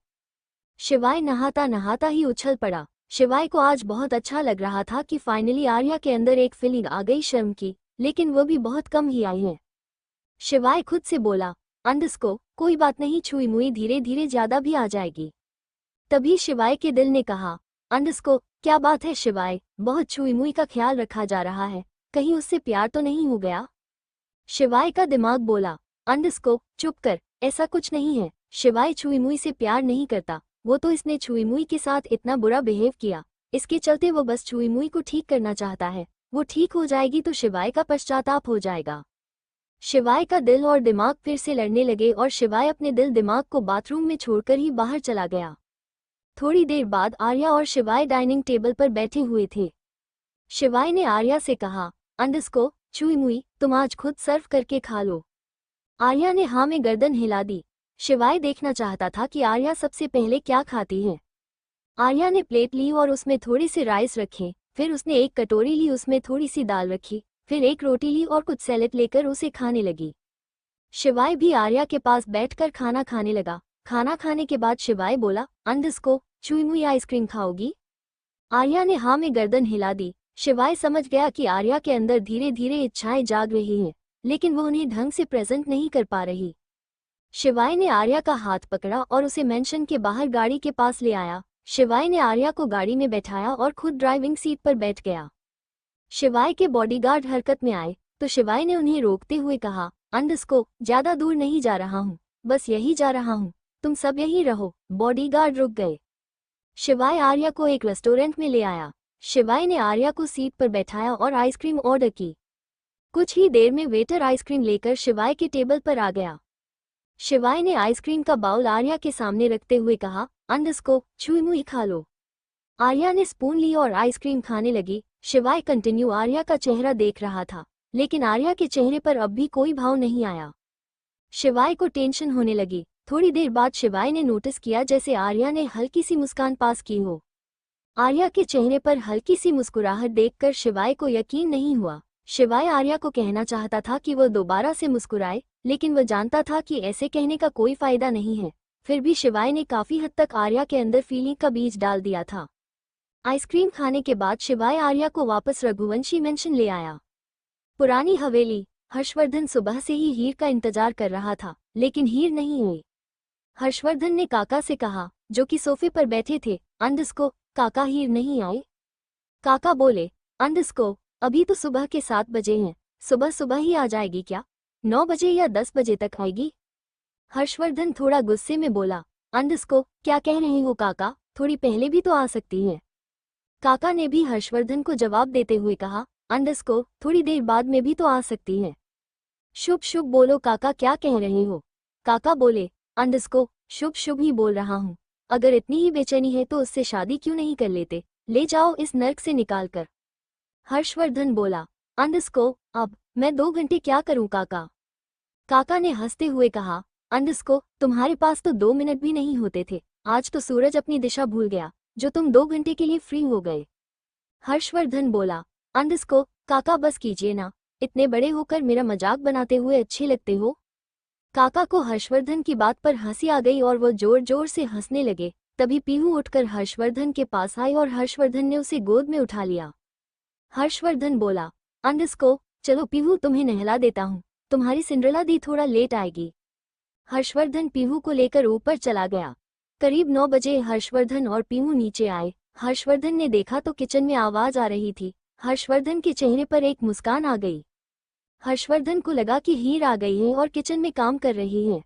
शिवाय नहाता नहाता ही उछल पड़ा। शिवाय को आज बहुत अच्छा लग रहा था कि फाइनली आर्या के अंदर एक फीलिंग आ गई शर्म की, लेकिन वो भी बहुत कम ही आई है। शिवाय खुद से बोला, अंडरस्कोर, कोई बात नहीं, छुई मुई धीरे धीरे ज्यादा भी आ जाएगी। तभी शिवाय के दिल ने कहा, अंडरस्कोर, क्या बात है शिवाय, बहुत छुई मुई का ख्याल रखा जा रहा है, कहीं उससे प्यार तो नहीं हो गया? शिवाय का दिमाग बोला, अंडरस्कोर, चुप कर, ऐसा कुछ नहीं है। शिवाय छुई मुई से प्यार नहीं करता, वो तो इसने छुई मुई के साथ इतना बुरा बिहेव किया, इसके चलते वो बस छुई मुई को ठीक करना चाहता है। वो ठीक हो जाएगी तो शिवाय का पश्चाताप हो जाएगा। शिवाय का दिल और दिमाग फिर से लड़ने लगे और शिवाय अपने दिल दिमाग को बाथरूम में छोड़कर ही बाहर चला गया। थोड़ी देर बाद आर्या और शिवाय डाइनिंग टेबल पर बैठे हुए थे। शिवाय ने आर्या से कहा, अंडरस्कोर, छुई मुई, तुम आज खुद सर्व करके खा लो। आर्या ने हाँ में गर्दन हिला दी। शिवाय देखना चाहता था कि आर्या सबसे पहले क्या खाती है। आर्या ने प्लेट ली और उसमें थोड़ी सी राइस रखे, फिर उसने एक कटोरी ली, उसमें थोड़ी सी दाल रखी, फिर एक रोटी ली और कुछ सैलेड लेकर उसे खाने लगी। शिवाय भी आर्या के पास बैठकर खाना खाने लगा। खाना खाने के बाद शिवाय बोला, अंडरस्कोर, छुई मुई आइसक्रीम खाओगी? आर्या ने हाँ में गर्दन हिला दी। शिवाय समझ गया कि आर्या के अंदर धीरे धीरे इच्छाएं जाग रही हैं, लेकिन वो उन्हें ढंग से प्रेजेंट नहीं कर पा रही। शिवाय ने आर्या का हाथ पकड़ा और उसे मेंशन के बाहर गाड़ी के पास ले आया। शिवाय ने आर्या को गाड़ी में बैठाया और खुद ड्राइविंग सीट पर बैठ गया। शिवाय के बॉडीगार्ड हरकत में आए तो शिवाय ने उन्हें रोकते हुए कहा, अंडरस्कोर, ज्यादा दूर नहीं जा रहा हूँ, बस यही जा रहा हूँ, तुम सब यहीं रहो। बॉडीगार्ड रुक गए। शिवाय आर्या को एक रेस्टोरेंट में ले आया। शिवाय ने आर्या को सीट पर बैठाया और आइसक्रीम ऑर्डर की। कुछ ही देर में वेटर आइसक्रीम लेकर शिवाय के टेबल पर आ गया। शिवाय ने आइसक्रीम का बाउल आर्या के सामने रखते हुए कहा, अंडरस्कोर, छुई मुई खा लो। आर्या ने स्पून ली और आइसक्रीम खाने लगी। शिवाय कंटिन्यू आर्या का चेहरा देख रहा था, लेकिन आर्या के चेहरे पर अब भी कोई भाव नहीं आया। शिवाय को टेंशन होने लगी। थोड़ी देर बाद शिवाय ने नोटिस किया जैसे आर्या ने हल्की सी मुस्कान पास की हो। आर्या के चेहरे पर हल्की सी मुस्कुराहट देखकर शिवाय को यकीन नहीं हुआ। शिवाय आर्या को कहना चाहता था कि वो दोबारा से मुस्कुराए, लेकिन वह जानता था कि ऐसे कहने का कोई फायदा नहीं है। फिर भी शिवाय ने काफी हद तक आर्या के अंदर फीलिंग का बीज डाल दिया था। आइसक्रीम खाने के बाद शिवाय आर्या को वापस रघुवंशी मेंशन ले आया। पुरानी हवेली। हर्षवर्धन सुबह से ही हीर का इंतजार कर रहा था, लेकिन हीर नहीं हुई। हर्षवर्धन ने काका से कहा, जो कि सोफे पर बैठे थे, अंडरस्कोर, काका, हीर नहीं आए? काका बोले, अंडरस्कोर, अभी तो सुबह के 7 बजे हैं, सुबह सुबह ही आ जाएगी क्या? 9 बजे या 10 बजे तक आएगी? हर्षवर्धन थोड़ा गुस्से में बोला, अंडरस्कोर, क्या कह रहे हो काका, थोड़ी पहले भी तो आ सकती है। काका ने भी हर्षवर्धन को जवाब देते हुए कहा, अंडरस्कोर, थोड़ी देर बाद में भी तो आ सकती है। शुभ शुभ बोलो काका, क्या कह रहे हो? काका बोले, अंडरस्कोर, शुभ शुभ ही बोल रहा हूँ। अगर इतनी ही बेचैनी है तो उससे शादी क्यों नहीं कर लेते, ले जाओ इस नर्क से निकाल कर। हर्षवर्धन बोला, अंधस को, अब मैं 2 घंटे क्या करूं काका। काका ने हंसते हुए कहा, अंधस को, तुम्हारे पास तो 2 मिनट भी नहीं होते थे, आज तो सूरज अपनी दिशा भूल गया जो तुम 2 घंटे के लिए फ्री हो गए। हर्षवर्धन बोला, अंधस को, काका बस कीजिए ना, इतने बड़े होकर मेरा मजाक बनाते हुए अच्छे लगते हो। काका को हर्षवर्धन की बात पर हंसी आ गई और वो जोर जोर से हंसने लगे। तभी पीहू उठकर हर्षवर्धन के पास आई और हर्षवर्धन ने उसे गोद में उठा लिया। हर्षवर्धन बोला, अंधस को, चलो पीहू तुम्हें नहला देता हूँ, तुम्हारी सिंड्रेला दी थोड़ा लेट आएगी। हर्षवर्धन पीहू को लेकर ऊपर चला गया। करीब 9 बजे हर्षवर्धन और पीहू नीचे आए। हर्षवर्धन ने देखा तो किचन में आवाज आ रही थी। हर्षवर्धन के चेहरे पर एक मुस्कान आ गई। हर्षवर्धन को लगा कि हीर आ गई है और किचन में काम कर रही है।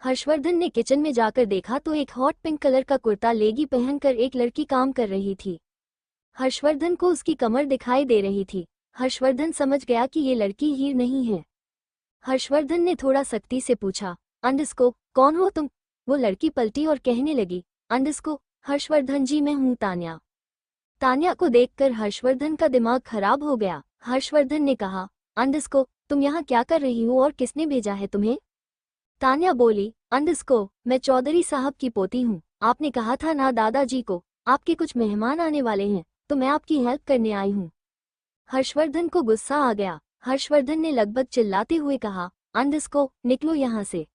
हर्षवर्धन ने किचन में जाकर देखा तो एक हॉट पिंक कलर का कुर्ता लेगी पहनकर एक लड़की काम कर रही थी। हर्षवर्धन को उसकी कमर दिखाई दे रही थी। हर्षवर्धन समझ गया कि ये लड़की हीर नहीं है। हर्षवर्धन ने थोड़ा सख्ती से पूछा, अंधस को, कौन हो तुम। वो लड़की पलटी और कहने लगी, अंधस को, हर्षवर्धन जी मैं हूँ तान्या। तान्या को देखकर हर्षवर्धन का दिमाग खराब हो गया। हर्षवर्धन ने कहा, अंधस को, तुम यहाँ क्या कर रही हो और किसने भेजा है तुम्हें। तान्या बोली, अंधस को, मैं चौधरी साहब की पोती हूँ, आपने कहा था ना दादाजी को आपके कुछ मेहमान आने वाले हैं तो मैं आपकी हेल्प करने आई हूँ। हर्षवर्धन को गुस्सा आ गया। हर्षवर्धन ने लगभग चिल्लाते हुए कहा, अंधस को, निकलो यहाँ से।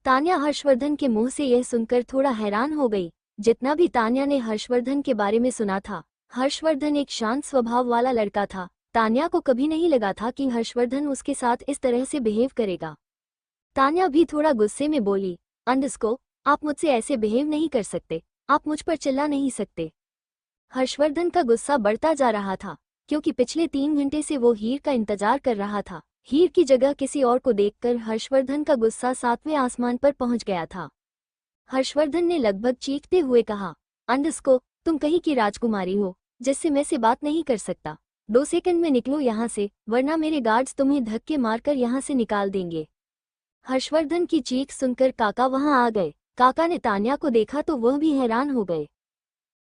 तान्या हर्षवर्धन के मुंह से यह सुनकर थोड़ा हैरान हो गई। जितना भी तान्या ने हर्षवर्धन के बारे में सुना था, हर्षवर्धन एक शांत स्वभाव वाला लड़का था। तान्या को कभी नहीं लगा था कि हर्षवर्धन उसके साथ इस तरह से बिहेव करेगा। तान्या भी थोड़ा गुस्से में बोली, अंधस को, आप मुझसे ऐसे बिहेव नहीं कर सकते, आप मुझ पर चिल्ला नहीं सकते। हर्षवर्धन का गुस्सा बढ़ता जा रहा था क्योंकि पिछले 3 घंटे से वो हीर का इंतजार कर रहा था। हीर की जगह किसी और को देखकर हर्षवर्धन का गुस्सा 7वें आसमान पर पहुंच गया था। हर्षवर्धन ने लगभग चीखते हुए कहा, अंधस को, तुम कहीं की राजकुमारी हो जिससे मैं से बात नहीं कर सकता। 2 सेकंड में निकलो यहाँ से, वरना मेरे गार्ड्स तुम्हें धक्के मारकर यहाँ से निकाल देंगे। हर्षवर्धन की चीख सुनकर काका वहां आ गए। काका ने तान्या को देखा तो वह भी हैरान हो गए।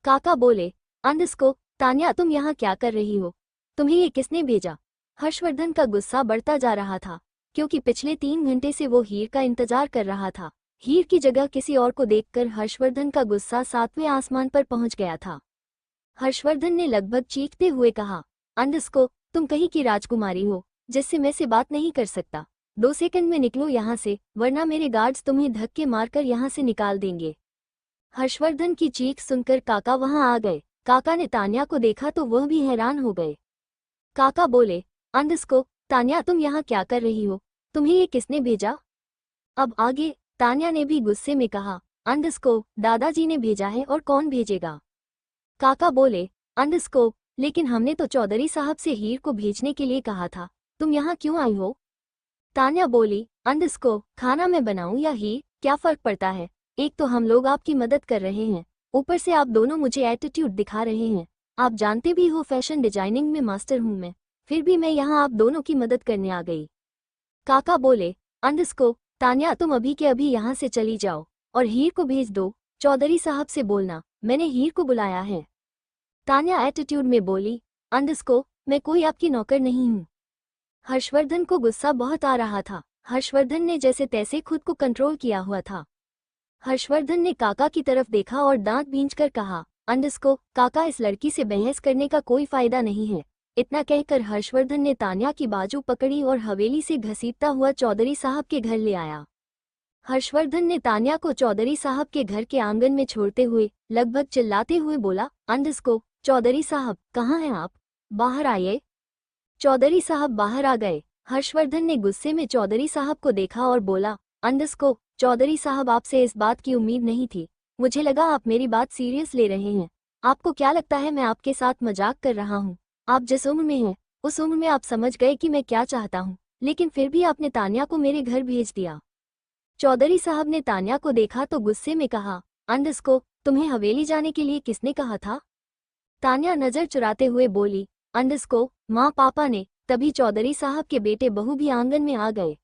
काका बोले, अंधस को, तान्या तुम यहाँ क्या कर रही हो, तुम्हें ये किसने भेजा। हर्षवर्धन का गुस्सा बढ़ता जा रहा था क्योंकि पिछले 3 घंटे से वो हीर का इंतजार कर रहा था। हीर की जगह किसी और को देखकर हर्षवर्धन का गुस्सा 7वें आसमान पर पहुंच गया था। हर्षवर्धन ने लगभग चीखते हुए कहा, अंधस को, तुम कहीं की राजकुमारी हो जिससे मैं से बात नहीं कर सकता। 2 सेकंड में निकलो यहाँ से, वरना मेरे गार्ड्स तुम्हें धक्के मारकर यहाँ से निकाल देंगे। हर्षवर्धन की चीख सुनकर काका वहां आ गए। काका ने तान्या को देखा तो वह भी हैरान हो गए। काका बोले, अंधस को, तान्या तुम यहाँ क्या कर रही हो, तुम्हें ये किसने भेजा। अब आगे तान्या ने भी गुस्से में कहा, अंधस को, दादाजी ने भेजा है और कौन भेजेगा। काका बोले, अंधस को, लेकिन हमने तो चौधरी साहब से हीर को भेजने के लिए कहा था, तुम यहाँ क्यों आई हो। तान्या बोली, अंधस को, खाना मैं बनाऊं या हीर, क्या फर्क पड़ता है। एक तो हम लोग आपकी मदद कर रहे हैं, ऊपर से आप दोनों मुझे एटीट्यूड दिखा रहे हैं। आप जानते भी हो फैशन डिजाइनिंग में मास्टर हूं मैं, फिर भी मैं यहाँ आप दोनों की मदद करने आ गई। काका बोले, अंधस को, तान्या तुम अभी के अभी यहाँ से चली जाओ और हीर को भेज दो। चौधरी साहब से बोलना मैंने हीर को बुलाया है। तान्या एटीट्यूड में बोली, अंधस को, मैं कोई आपकी नौकर नहीं हूँ। हर्षवर्धन को गुस्सा बहुत आ रहा था। हर्षवर्धन ने जैसे तैसे खुद को कंट्रोल किया हुआ था। हर्षवर्धन ने काका की तरफ देखा और दांत भींचकर कहा, अंधस को, काका इस लड़की से बहस करने का कोई फायदा नहीं है। इतना कहकर हर्षवर्धन ने तान्या की बाजू पकड़ी और हवेली से घसीटता हुआ चौधरी साहब के घर ले आया। हर्षवर्धन ने तान्या को चौधरी साहब के घर के आंगन में छोड़ते हुए लगभग चिल्लाते हुए बोला, अंधस को, चौधरी साहब कहाँ हैं आप, बाहर आइए। चौधरी साहब बाहर आ गए। हर्षवर्धन ने गुस्से में चौधरी साहब को देखा और बोला, अंधस को, चौधरी साहब आपसे इस बात की उम्मीद नहीं थी, मुझे लगा आप मेरी बात सीरियस ले रहे हैं। आपको क्या लगता है मैं आपके साथ मजाक कर रहा हूँ। आप जिस उम्र में हैं उस उम्र में आप समझ गए कि मैं क्या चाहता हूँ, लेकिन फिर भी आपने तान्या को मेरे घर भेज दिया। चौधरी साहब ने तान्या को देखा तो गुस्से में कहा, अंधस को, तुम्हें हवेली जाने के लिए किसने कहा था। तान्या नजर चुराते हुए बोली, अंधस को, माँ पापा ने। तभी चौधरी साहब के बेटे बहू भी आंगन में आ गए।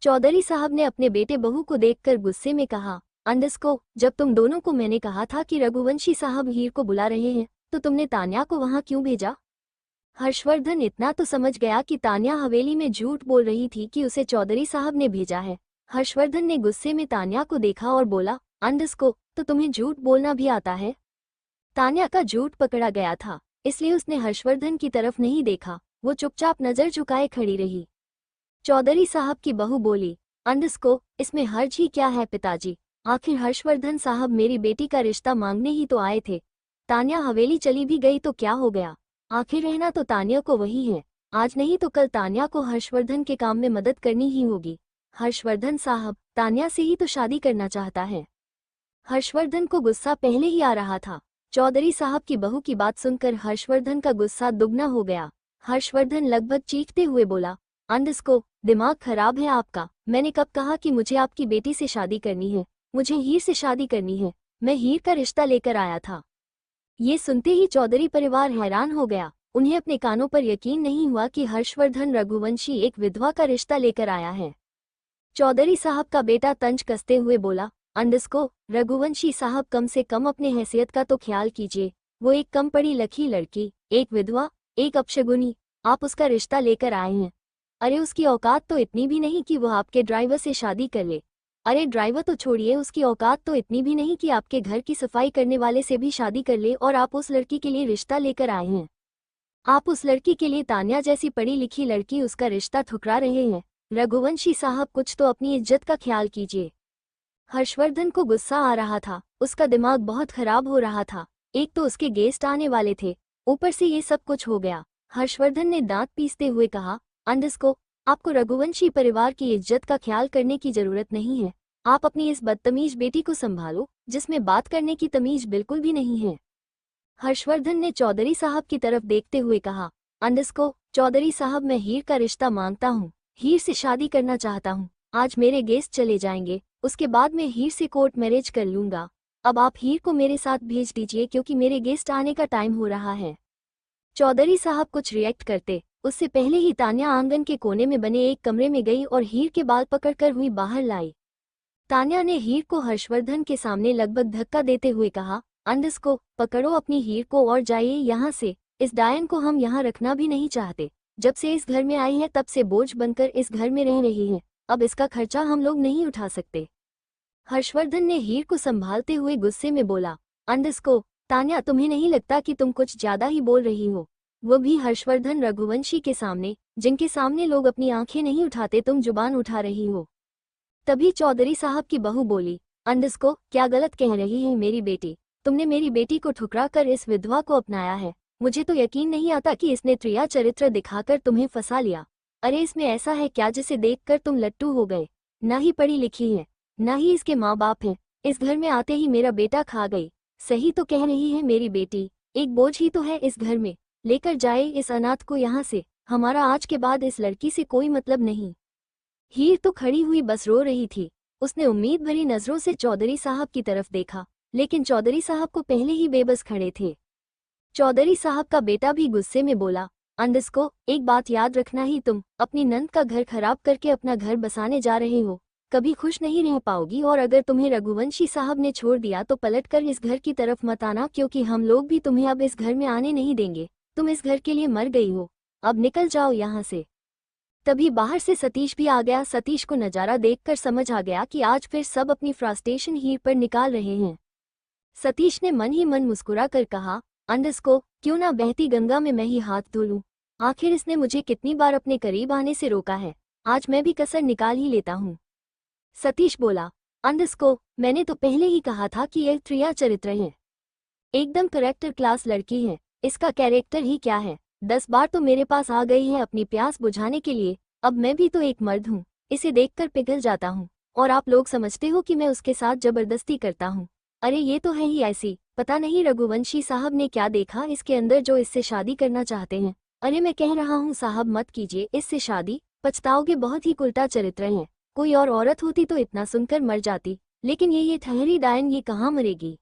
चौधरी साहब ने अपने बेटे बहू को देखकर गुस्से में कहा, जब तुम दोनों को मैंने कहा था कि रघुवंशी साहब हीर को बुला रहे हैं तो तुमने तान्या को वहां क्यों भेजा? हर्षवर्धन इतना तो समझ गया कि तान्या हवेली में झूठ बोल रही थी कि उसे चौधरी साहब ने भेजा है। हर्षवर्धन ने गुस्से में तान्या को देखा और बोला, तो तुम्हें झूठ बोलना भी आता है? तान्या का झूठ पकड़ा गया था, इसलिए उसने हर्षवर्धन की तरफ नहीं देखा, वो चुपचाप नजर झुकाए खड़ी रही। चौधरी साहब की बहू बोली, इसमें हर्ज ही क्या है पिताजी? आखिर हर्षवर्धन साहब मेरी बेटी का रिश्ता मांगने ही तो आए थे। तान्या हवेली चली भी गई तो क्या हो गया? आखिर रहना तो तान्या को वही है, आज नहीं तो कल तान्या को हर्षवर्धन के काम में मदद करनी ही होगी। हर्षवर्धन साहब तान्या से ही तो शादी करना चाहता है। हर्षवर्धन को गुस्सा पहले ही आ रहा था। चौधरी साहब की बहू की बात सुनकर हर्षवर्धन का गुस्सा दुगना हो गया। हर्षवर्धन लगभग चीखते हुए बोला, दिमाग खराब है आपका? मैंने कब कहा कि मुझे आपकी बेटी से शादी करनी है? मुझे हीर से शादी करनी है। मैं हीर का रिश्ता लेकर आया था। ये सुनते ही चौधरी परिवार हैरान हो गया। उन्हें अपने कानों पर यकीन नहीं हुआ कि हर्षवर्धन रघुवंशी एक विधवा का रिश्ता लेकर आया है। चौधरी साहब का बेटा तंज कसते हुए बोला, रघुवंशी साहब कम से कम अपने हैसियत का तो ख्याल कीजिए। वो एक कम पढ़ी लिखी लड़की, एक विधवा, एक अपशगुनी, आप उसका रिश्ता लेकर आए हैं। अरे उसकी औकात तो इतनी भी नहीं कि वो आपके ड्राइवर से शादी कर ले। अरे ड्राइवर तो छोड़िए, उसकी औकात तो इतनी भी नहीं कि आपके घर की सफाई करने वाले से भी शादी कर ले, और आप उस लड़की के लिए रिश्ता लेकर आए हैं। आप उस लड़की के लिए तान्या जैसी पढ़ी लिखी लड़की उसका रिश्ता ठुकरा रहे हैं। रघुवंशी साहब कुछ तो अपनी इज्जत का ख्याल कीजिए। हर्षवर्धन को गुस्सा आ रहा था, उसका दिमाग बहुत खराब हो रहा था। एक तो उसके गेस्ट आने वाले थे, ऊपर से ये सब कुछ हो गया। हर्षवर्धन ने दांत पीसते हुए कहा, आपको रघुवंशी परिवार की इज्जत का ख्याल करने की जरूरत नहीं है। आप अपनी इस बदतमीज बेटी को संभालो जिसमें बात करने की तमीज बिल्कुल भी नहीं है। हर्षवर्धन ने चौधरी साहब की तरफ देखते हुए कहा, चौधरी साहब मैं हीर का रिश्ता मांगता हूँ, हीर से शादी करना चाहता हूँ। आज मेरे गेस्ट चले जाएंगे, उसके बाद मैं हीर से कोर्ट मैरिज कर लूंगा। अब आप हीर को मेरे साथ भेज दीजिए क्योंकि मेरे गेस्ट आने का टाइम हो रहा है। चौधरी साहब कुछ रिएक्ट करते उससे पहले ही तान्या आंगन के कोने में बने एक कमरे में गई और हीर के बाल पकड़कर हुई बाहर लाई। तान्या ने हीर को हर्षवर्धन के सामने लगभग धक्का देते हुए कहा, पकड़ो अपनी हीर को और जाइए यहाँ से। इस डायन को हम यहाँ रखना भी नहीं चाहते। जब से इस घर में आई है तब से बोझ बनकर इस घर में रह रही है। अब इसका खर्चा हम लोग नहीं उठा सकते। हर्षवर्धन ने हीर को संभालते हुए गुस्से में बोला, तान्या तुम्हें नहीं लगता कि तुम कुछ ज्यादा ही बोल रही हो? वो भी हर्षवर्धन रघुवंशी के सामने, जिनके सामने लोग अपनी आंखें नहीं उठाते, तुम जुबान उठा रही हो। तभी चौधरी साहब की बहू बोली, क्या गलत कह रही है मेरी बेटी? तुमने मेरी बेटी को ठुकरा कर इस विधवा को अपनाया है। मुझे तो यकीन नहीं आता कि इसने त्रिया चरित्र दिखाकर तुम्हें फंसा लिया। अरे इसमें ऐसा है क्या जिसे देखकर तुम लट्टू हो गए? ना ही पढ़ी लिखी है, ना ही इसके माँ बाप हैं। इस घर में आते ही मेरा बेटा खा गई। सही तो कह रही है मेरी बेटी, एक बोझ ही तो है इस घर में। लेकर जाए इस अनाथ को यहाँ से। हमारा आज के बाद इस लड़की से कोई मतलब नहीं। हीर तो खड़ी हुई बस रो रही थी। उसने उम्मीद भरी नजरों से चौधरी साहब की तरफ देखा, लेकिन चौधरी साहब को पहले ही बेबस खड़े थे। चौधरी साहब का बेटा भी गुस्से में बोला, एक बात याद रखना ही, तुम अपनी नंद का घर खराब करके अपना घर बसाने जा रहे हो। कभी खुश नहीं रह पाओगी, और अगर तुम्हें रघुवंशी साहब ने छोड़ दिया तो पलटकर इस घर की तरफ मत आना, क्योंकि हम लोग भी तुम्हें अब इस घर में आने नहीं देंगे। तुम इस घर के लिए मर गई हो, अब निकल जाओ यहाँ से। तभी बाहर से सतीश भी आ गया। सतीश को नजारा देखकर समझ आ गया कि आज फिर सब अपनी फ्रस्ट्रेशन हीर पर निकाल रहे हैं। सतीश ने मन ही मन मुस्कुरा कर कहा, क्यों ना बहती गंगा में मैं ही हाथ धो लूं। आखिर इसने मुझे कितनी बार अपने करीब आने से रोका है, आज मैं भी कसर निकाल ही लेता हूँ। सतीश बोला, मैंने तो पहले ही कहा था कि यह त्रिया चरित्र है, एकदम करेक्टर क्लास लड़की है। इसका कैरेक्टर ही क्या है, 10 बार तो मेरे पास आ गई है अपनी प्यास बुझाने के लिए। अब मैं भी तो एक मर्द हूँ, इसे देखकर पिघल जाता हूँ, और आप लोग समझते हो कि मैं उसके साथ जबरदस्ती करता हूँ। अरे ये तो है ही ऐसी, पता नहीं रघुवंशी साहब ने क्या देखा इसके अंदर जो इससे शादी करना चाहते हैं। अरे मैं कह रहा हूँ साहब मत कीजिए इससे शादी, पछताओगे। बहुत ही उल्टा चरित्र है। कोई और औरत होती तो इतना सुनकर मर जाती, लेकिन ये ठहरी डायन, ये कहाँ मरेगी।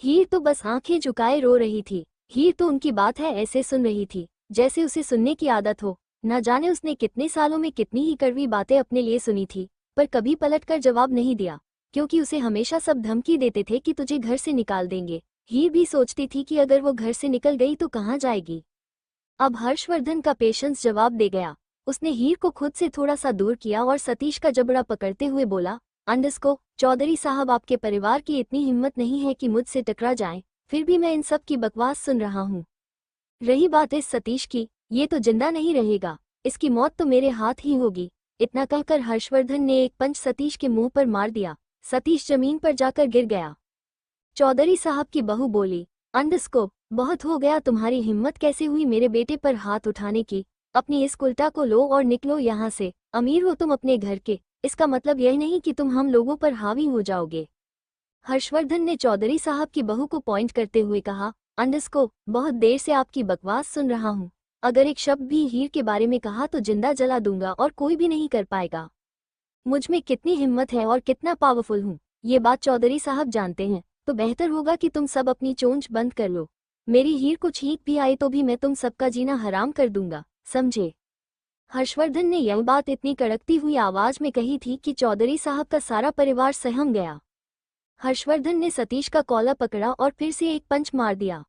हीर तो बस आंखें झुकाए रो रही थी। हीर तो उनकी बात है ऐसे सुन रही थी जैसे उसे सुनने की आदत हो। न जाने उसने कितने सालों में कितनी ही कड़वी बातें अपने लिए सुनी थी, पर कभी पलटकर जवाब नहीं दिया, क्योंकि उसे हमेशा सब धमकी देते थे कि तुझे घर से निकाल देंगे। हीर भी सोचती थी कि अगर वो घर से निकल गई तो कहाँ जाएगी। अब हर्षवर्धन का पेशेंस जवाब दे गया। उसने हीर को खुद से थोड़ा सा दूर किया और सतीश का जबड़ा पकड़ते हुए बोला, अंडस्को, चौधरी साहब, आपके परिवार की इतनी हिम्मत नहीं है कि मुझसे टकरा जाएं, फिर भी मैं इन सब की बकवास सुन रहा हूँ। रही बात इस सतीश की, ये तो जिंदा नहीं रहेगा, इसकी मौत तो मेरे हाथ ही होगी। इतना कहकर हर्षवर्धन ने एक पंच सतीश के मुंह पर मार दिया। सतीश जमीन पर जाकर गिर गया। चौधरी साहब की बहू बोली, अंडस्को, बहुत हो गया, तुम्हारी हिम्मत कैसे हुई मेरे बेटे पर हाथ उठाने की? अपनी इस कुल्टा को लो और निकलो यहाँ से। अमीर हो तुम अपने घर के, इसका मतलब यह नहीं कि तुम हम लोगों पर हावी हो जाओगे। हर्षवर्धन ने चौधरी साहब की बहू को पॉइंट करते हुए कहा, अंडस्को, बहुत देर से आपकी बकवास सुन रहा हूँ। अगर एक शब्द भी हीर के बारे में कहा तो जिंदा जला दूंगा और कोई भी नहीं कर पाएगा। मुझ में कितनी हिम्मत है और कितना पावरफुल हूँ, ये बात चौधरी साहब जानते हैं, तो बेहतर होगा कि तुम सब अपनी चोंच बंद कर लो। मेरी हीर को छींक भी आए तो भी मैं तुम सबका जीना हराम कर दूंगा, समझे? हर्षवर्धन ने यह बात इतनी कड़कती हुई आवाज में कही थी कि चौधरी साहब का सारा परिवार सहम गया। हर्षवर्धन ने सतीश का कॉलर पकड़ा और फिर से एक पंच मार दिया।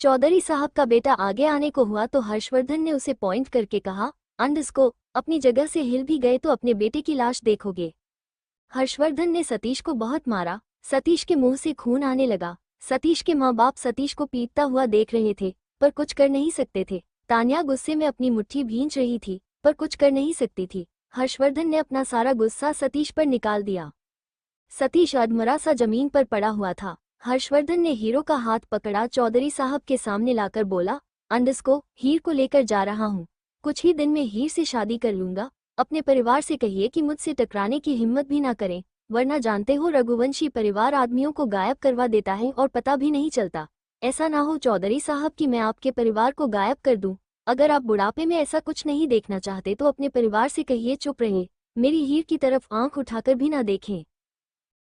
चौधरी साहब का बेटा आगे आने को हुआ तो हर्षवर्धन ने उसे पॉइंट करके कहा, अंडस्को, अपनी जगह से हिल भी गए तो अपने बेटे की लाश देखोगे। हर्षवर्धन ने सतीश को बहुत मारा। सतीश के मुंह से खून आने लगा। सतीश के माँ बाप सतीश को पीटता हुआ देख रहे थे, पर कुछ कर नहीं सकते थे। तान्या गुस्से में अपनी मुट्ठी भींच रही थी, पर कुछ कर नहीं सकती थी। हर्षवर्धन ने अपना सारा गुस्सा सतीश पर निकाल दिया। सतीश अधमरा सा जमीन पर पड़ा हुआ था। हर्षवर्धन ने हीरो का हाथ पकड़ा, चौधरी साहब के सामने लाकर बोला, अंडस्को, हीर को लेकर जा रहा हूँ। कुछ ही दिन में हीर से शादी कर लूंगा। अपने परिवार से कहिए कि मुझसे टकराने की हिम्मत भी ना करें, वरना जानते हो रघुवंशी परिवार आदमियों को गायब करवा देता है और पता भी नहीं चलता। ऐसा ना हो चौधरी साहब कि मैं आपके परिवार को गायब कर दूं। अगर आप बुढ़ापे में ऐसा कुछ नहीं देखना चाहते तो अपने परिवार से कहिए चुप रहे, मेरी हीर की तरफ आंख उठाकर भी ना देखें।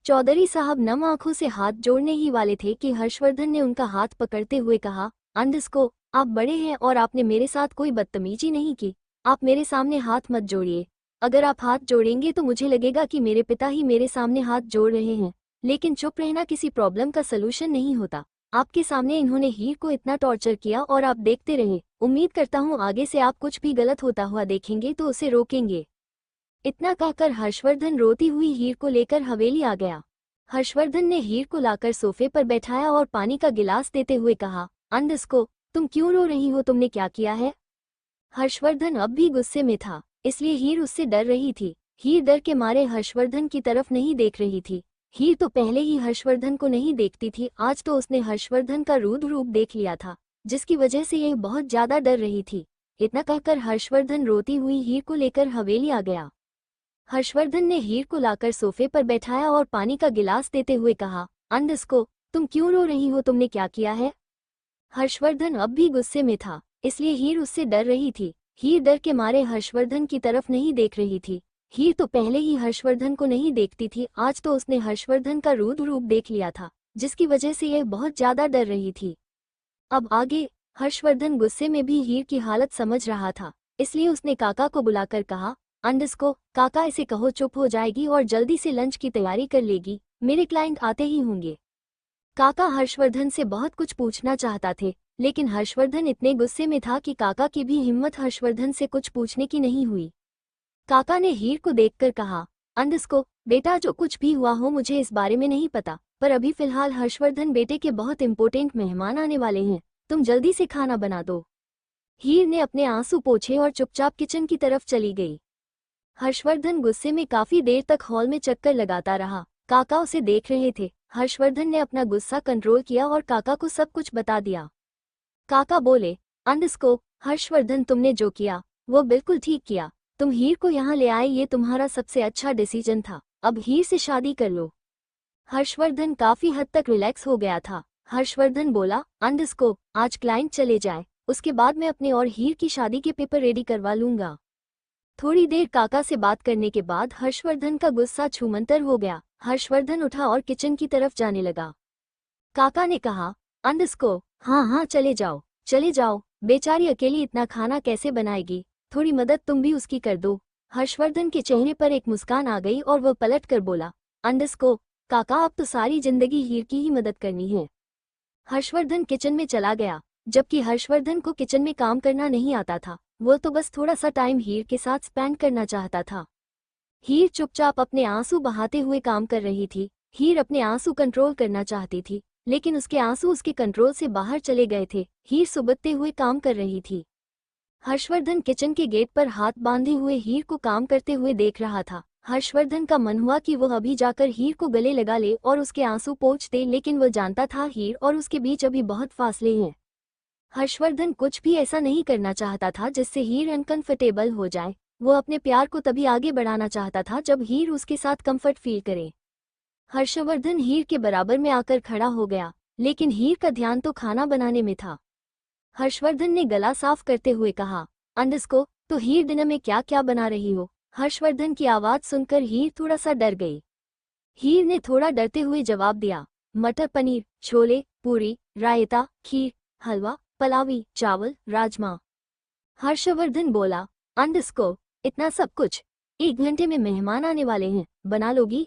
चौधरी साहब नम आंखों से हाथ जोड़ने ही वाले थे कि हर्षवर्धन ने उनका हाथ पकड़ते हुए कहा, अंडस्को, आप बड़े हैं और आपने मेरे साथ कोई बदतमीजी नहीं की। आप मेरे सामने हाथ मत जोड़िए। अगर आप हाथ जोड़ेंगे तो मुझे लगेगा कि मेरे पिता ही मेरे सामने हाथ जोड़ रहे हैं। लेकिन चुप रहना किसी प्रॉब्लम का सलूशन नहीं होता। आपके सामने इन्होंने हीर को इतना टॉर्चर किया और आप देखते रहे। उम्मीद करता हूँ आगे से आप कुछ भी गलत होता हुआ देखेंगे तो उसे रोकेंगे। इतना कहकर हर्षवर्धन रोती हुई हीर को लेकर हवेली आ गया। हर्षवर्धन ने हीर को लाकर सोफे पर बैठाया और पानी का गिलास देते हुए कहा, अंडस्को, तुम क्यों रो रही हो? तुमने क्या किया है? हर्षवर्धन अब भी गुस्से में था, इसलिए हीर उससे डर रही थी। हीर डर के मारे हर्षवर्धन की तरफ नहीं देख रही थी। हीर तो पहले ही हर्षवर्धन को नहीं देखती थी, आज तो उसने हर्षवर्धन का रूद्र रूप देख लिया था, जिसकी वजह से यह बहुत ज्यादा डर रही थी। इतना कहकर हर्षवर्धन रोती हुई हीर को लेकर हवेली आ गया। हर्षवर्धन ने हीर को लाकर सोफे पर बैठाया और पानी का गिलास देते हुए कहा, अंडस्को, तुम क्यों रो रही हो? तुमने क्या किया है? हर्षवर्धन अब भी गुस्से में था, इसलिए हीर उससे डर रही थी। हीर डर के मारे हर्षवर्धन की तरफ नहीं देख रही थी। हीर तो पहले ही हर्षवर्धन को नहीं देखती थी, आज तो उसने हर्षवर्धन का रूद्र रूप देख लिया था, जिसकी वजह से यह बहुत ज्यादा डर रही थी। अब आगे हर्षवर्धन गुस्से में भी हीर की हालत समझ रहा था, इसलिए उसने काका को बुलाकर कहा, अंडस्को, काका, इसे कहो चुप हो जाएगी और जल्दी से लंच की तैयारी कर लेगी, मेरे क्लाइंट आते ही होंगे। काका हर्षवर्धन से बहुत कुछ पूछना चाहता थे, लेकिन हर्षवर्धन इतने गुस्से में था कि काका की भी हिम्मत हर्षवर्धन से कुछ पूछने की नहीं हुई। काका ने हीर को देखकर कहा, अंडस्को, बेटा, जो कुछ भी हुआ हो मुझे इस बारे में नहीं पता, पर अभी फिलहाल हर्षवर्धन बेटे के बहुत इंपॉर्टेंट मेहमान आने वाले हैं, तुम जल्दी से खाना बना दो। हीर ने अपने आंसू पोंछे और चुपचाप किचन की तरफ चली गई। हर्षवर्धन गुस्से में काफी देर तक हॉल में चक्कर लगाता रहा। काका उसे देख रहे थे। हर्षवर्धन ने अपना गुस्सा कंट्रोल किया और काका को सब कुछ बता दिया। काका बोले, अंडस्को, हर्षवर्धन, तुमने जो किया वो बिल्कुल ठीक किया। तुम हीर को यहाँ ले आए, ये तुम्हारा सबसे अच्छा डिसीजन था। अब हीर से शादी कर लो। हर्षवर्धन काफी हद तक रिलैक्स हो गया था। हर्षवर्धन बोला, अंडस्को, आज क्लाइंट चले जाए, उसके बाद मैं अपने और हीर की शादी के पेपर रेडी करवा लूंगा। थोड़ी देर काका से बात करने के बाद हर्षवर्धन का गुस्सा छूमंतर हो गया। हर्षवर्धन उठा और किचन की तरफ जाने लगा। काका ने कहा, अंडस्को, हाँ, चले जाओ, बेचारी अकेली इतना खाना कैसे बनाएगी, थोड़ी मदद तुम भी उसकी कर दो। हर्षवर्धन के चेहरे पर एक मुस्कान आ गई और वह पलट कर बोला, अंडरस्को काका, अब तो सारी जिंदगी हीर की ही मदद करनी है। हर्षवर्धन किचन में चला गया, जबकि हर्षवर्धन को किचन में काम करना नहीं आता था। वो तो बस थोड़ा सा टाइम हीर के साथ स्पेंड करना चाहता था। हीर चुपचाप अपने आंसू बहाते हुए काम कर रही थी। हीर अपने आंसू कंट्रोल करना चाहती थी, लेकिन उसके आंसू उसके कंट्रोल से बाहर चले गए थे। हीर सुबकते हुए काम कर रही थी। हर्षवर्धन किचन के गेट पर हाथ बांधे हुए हीर को काम करते हुए देख रहा था। हर्षवर्धन का मन हुआ कि वह अभी जाकर हीर को गले लगा ले और उसके आंसू पोंछ दे, लेकिन वह जानता था हीर और उसके बीच अभी बहुत फासले हैं। हर्षवर्धन कुछ भी ऐसा नहीं करना चाहता था जिससे हीर अनकंफर्टेबल हो जाए। वो अपने प्यार को तभी आगे बढ़ाना चाहता था जब हीर उसके साथ कंफर्ट फील करे। हर्षवर्धन हीर के बराबर में आकर खड़ा हो गया, लेकिन हीर का ध्यान तो खाना बनाने में था। हर्षवर्धन ने गला साफ करते हुए कहा, अंडरस्को, तो हीर डिनर में क्या क्या बना रही हो? हर्षवर्धन की आवाज सुनकर हीर थोड़ा सा डर गई। हीर ने थोड़ा डरते हुए जवाब दिया, मटर पनीर, छोले, पूरी, रायता, खीर, हलवा, पलावी, चावल, राजमा। हर्षवर्धन बोला, अंडरस्को, इतना सब कुछ? 1 घंटे में मेहमान आने वाले हैं, बना लोगी?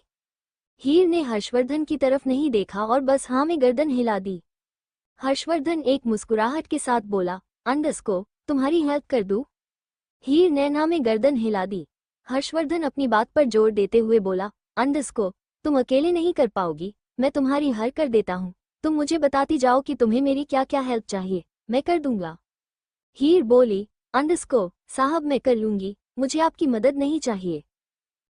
हीर ने हर्षवर्धन की तरफ नहीं देखा और बस हाँ में गर्दन हिला दी। हर्षवर्धन एक मुस्कुराहट के साथ बोला, अंडरस्को, तुम्हारी हेल्प कर दूं? हीर ने ना में गर्दन हिला दी। हर्षवर्धन अपनी बात पर जोर देते हुए बोला, अंडरस्को, तुम अकेले नहीं कर पाओगी, मैं तुम्हारी हर कर देता हूँ। तुम मुझे बताती जाओ कि तुम्हें मेरी क्या क्या हेल्प चाहिए, मैं कर दूंगा। हीर बोली, अंडरस्को साहब, मैं कर लूंगी, मुझे आपकी मदद नहीं चाहिए।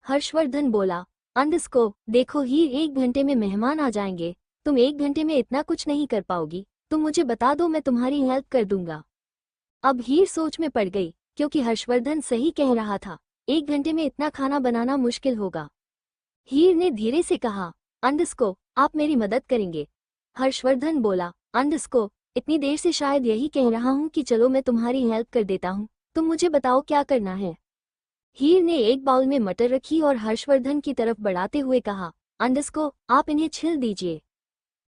हर्षवर्धन बोला, अंडरस्को देखो हीर, 1 घंटे में मेहमान आ जाएंगे, तुम 1 घंटे में इतना कुछ नहीं कर पाओगी, तुम मुझे बता दो, मैं तुम्हारी हेल्प कर दूंगा। अब हीर सोच में पड़ गई, क्योंकि हर्षवर्धन सही कह रहा था, 1 घंटे में इतना खाना बनाना मुश्किल होगा। हीर ने धीरे से कहा, अंडरस्को, आप मेरी मदद करेंगे? हर्षवर्धन बोला, अंडरस्को, इतनी देर से शायद यही कह रहा हूँ कि चलो मैं तुम्हारी हेल्प कर देता हूँ, तुम मुझे बताओ क्या करना है। हीर ने एक बाउल में मटर रखी और हर्षवर्धन की तरफ बढ़ाते हुए कहा, अंडरस्को, आप इन्हें छिल दीजिए।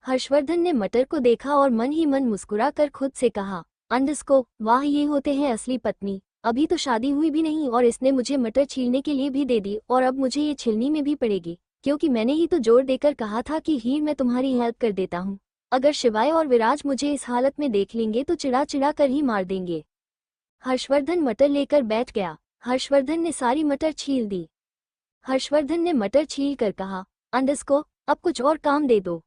हर्षवर्धन ने मटर को देखा और मन ही मन मुस्कुरा कर खुद से कहा, अंडरस्को, वाह, ये होते हैं असली पत्नी। अभी तो शादी हुई भी नहीं और इसने मुझे मटर छीलने के लिए भी दे दी, और अब मुझे ये छिलनी में भी पड़ेगी, क्योंकि मैंने ही तो जोर देकर कहा था कि हीर, मैं तुम्हारी हेल्प कर देता हूँ। अगर शिवाय और विराज मुझे इस हालत में देख लेंगे तो चिढ़ा चिढ़ा कर ही मार देंगे। हर्षवर्धन मटर लेकर बैठ गया। हर्षवर्धन ने सारी मटर छील दी। हर्षवर्धन ने मटर छील कर कहा, अंडरस्को, अब कुछ और काम दे दो।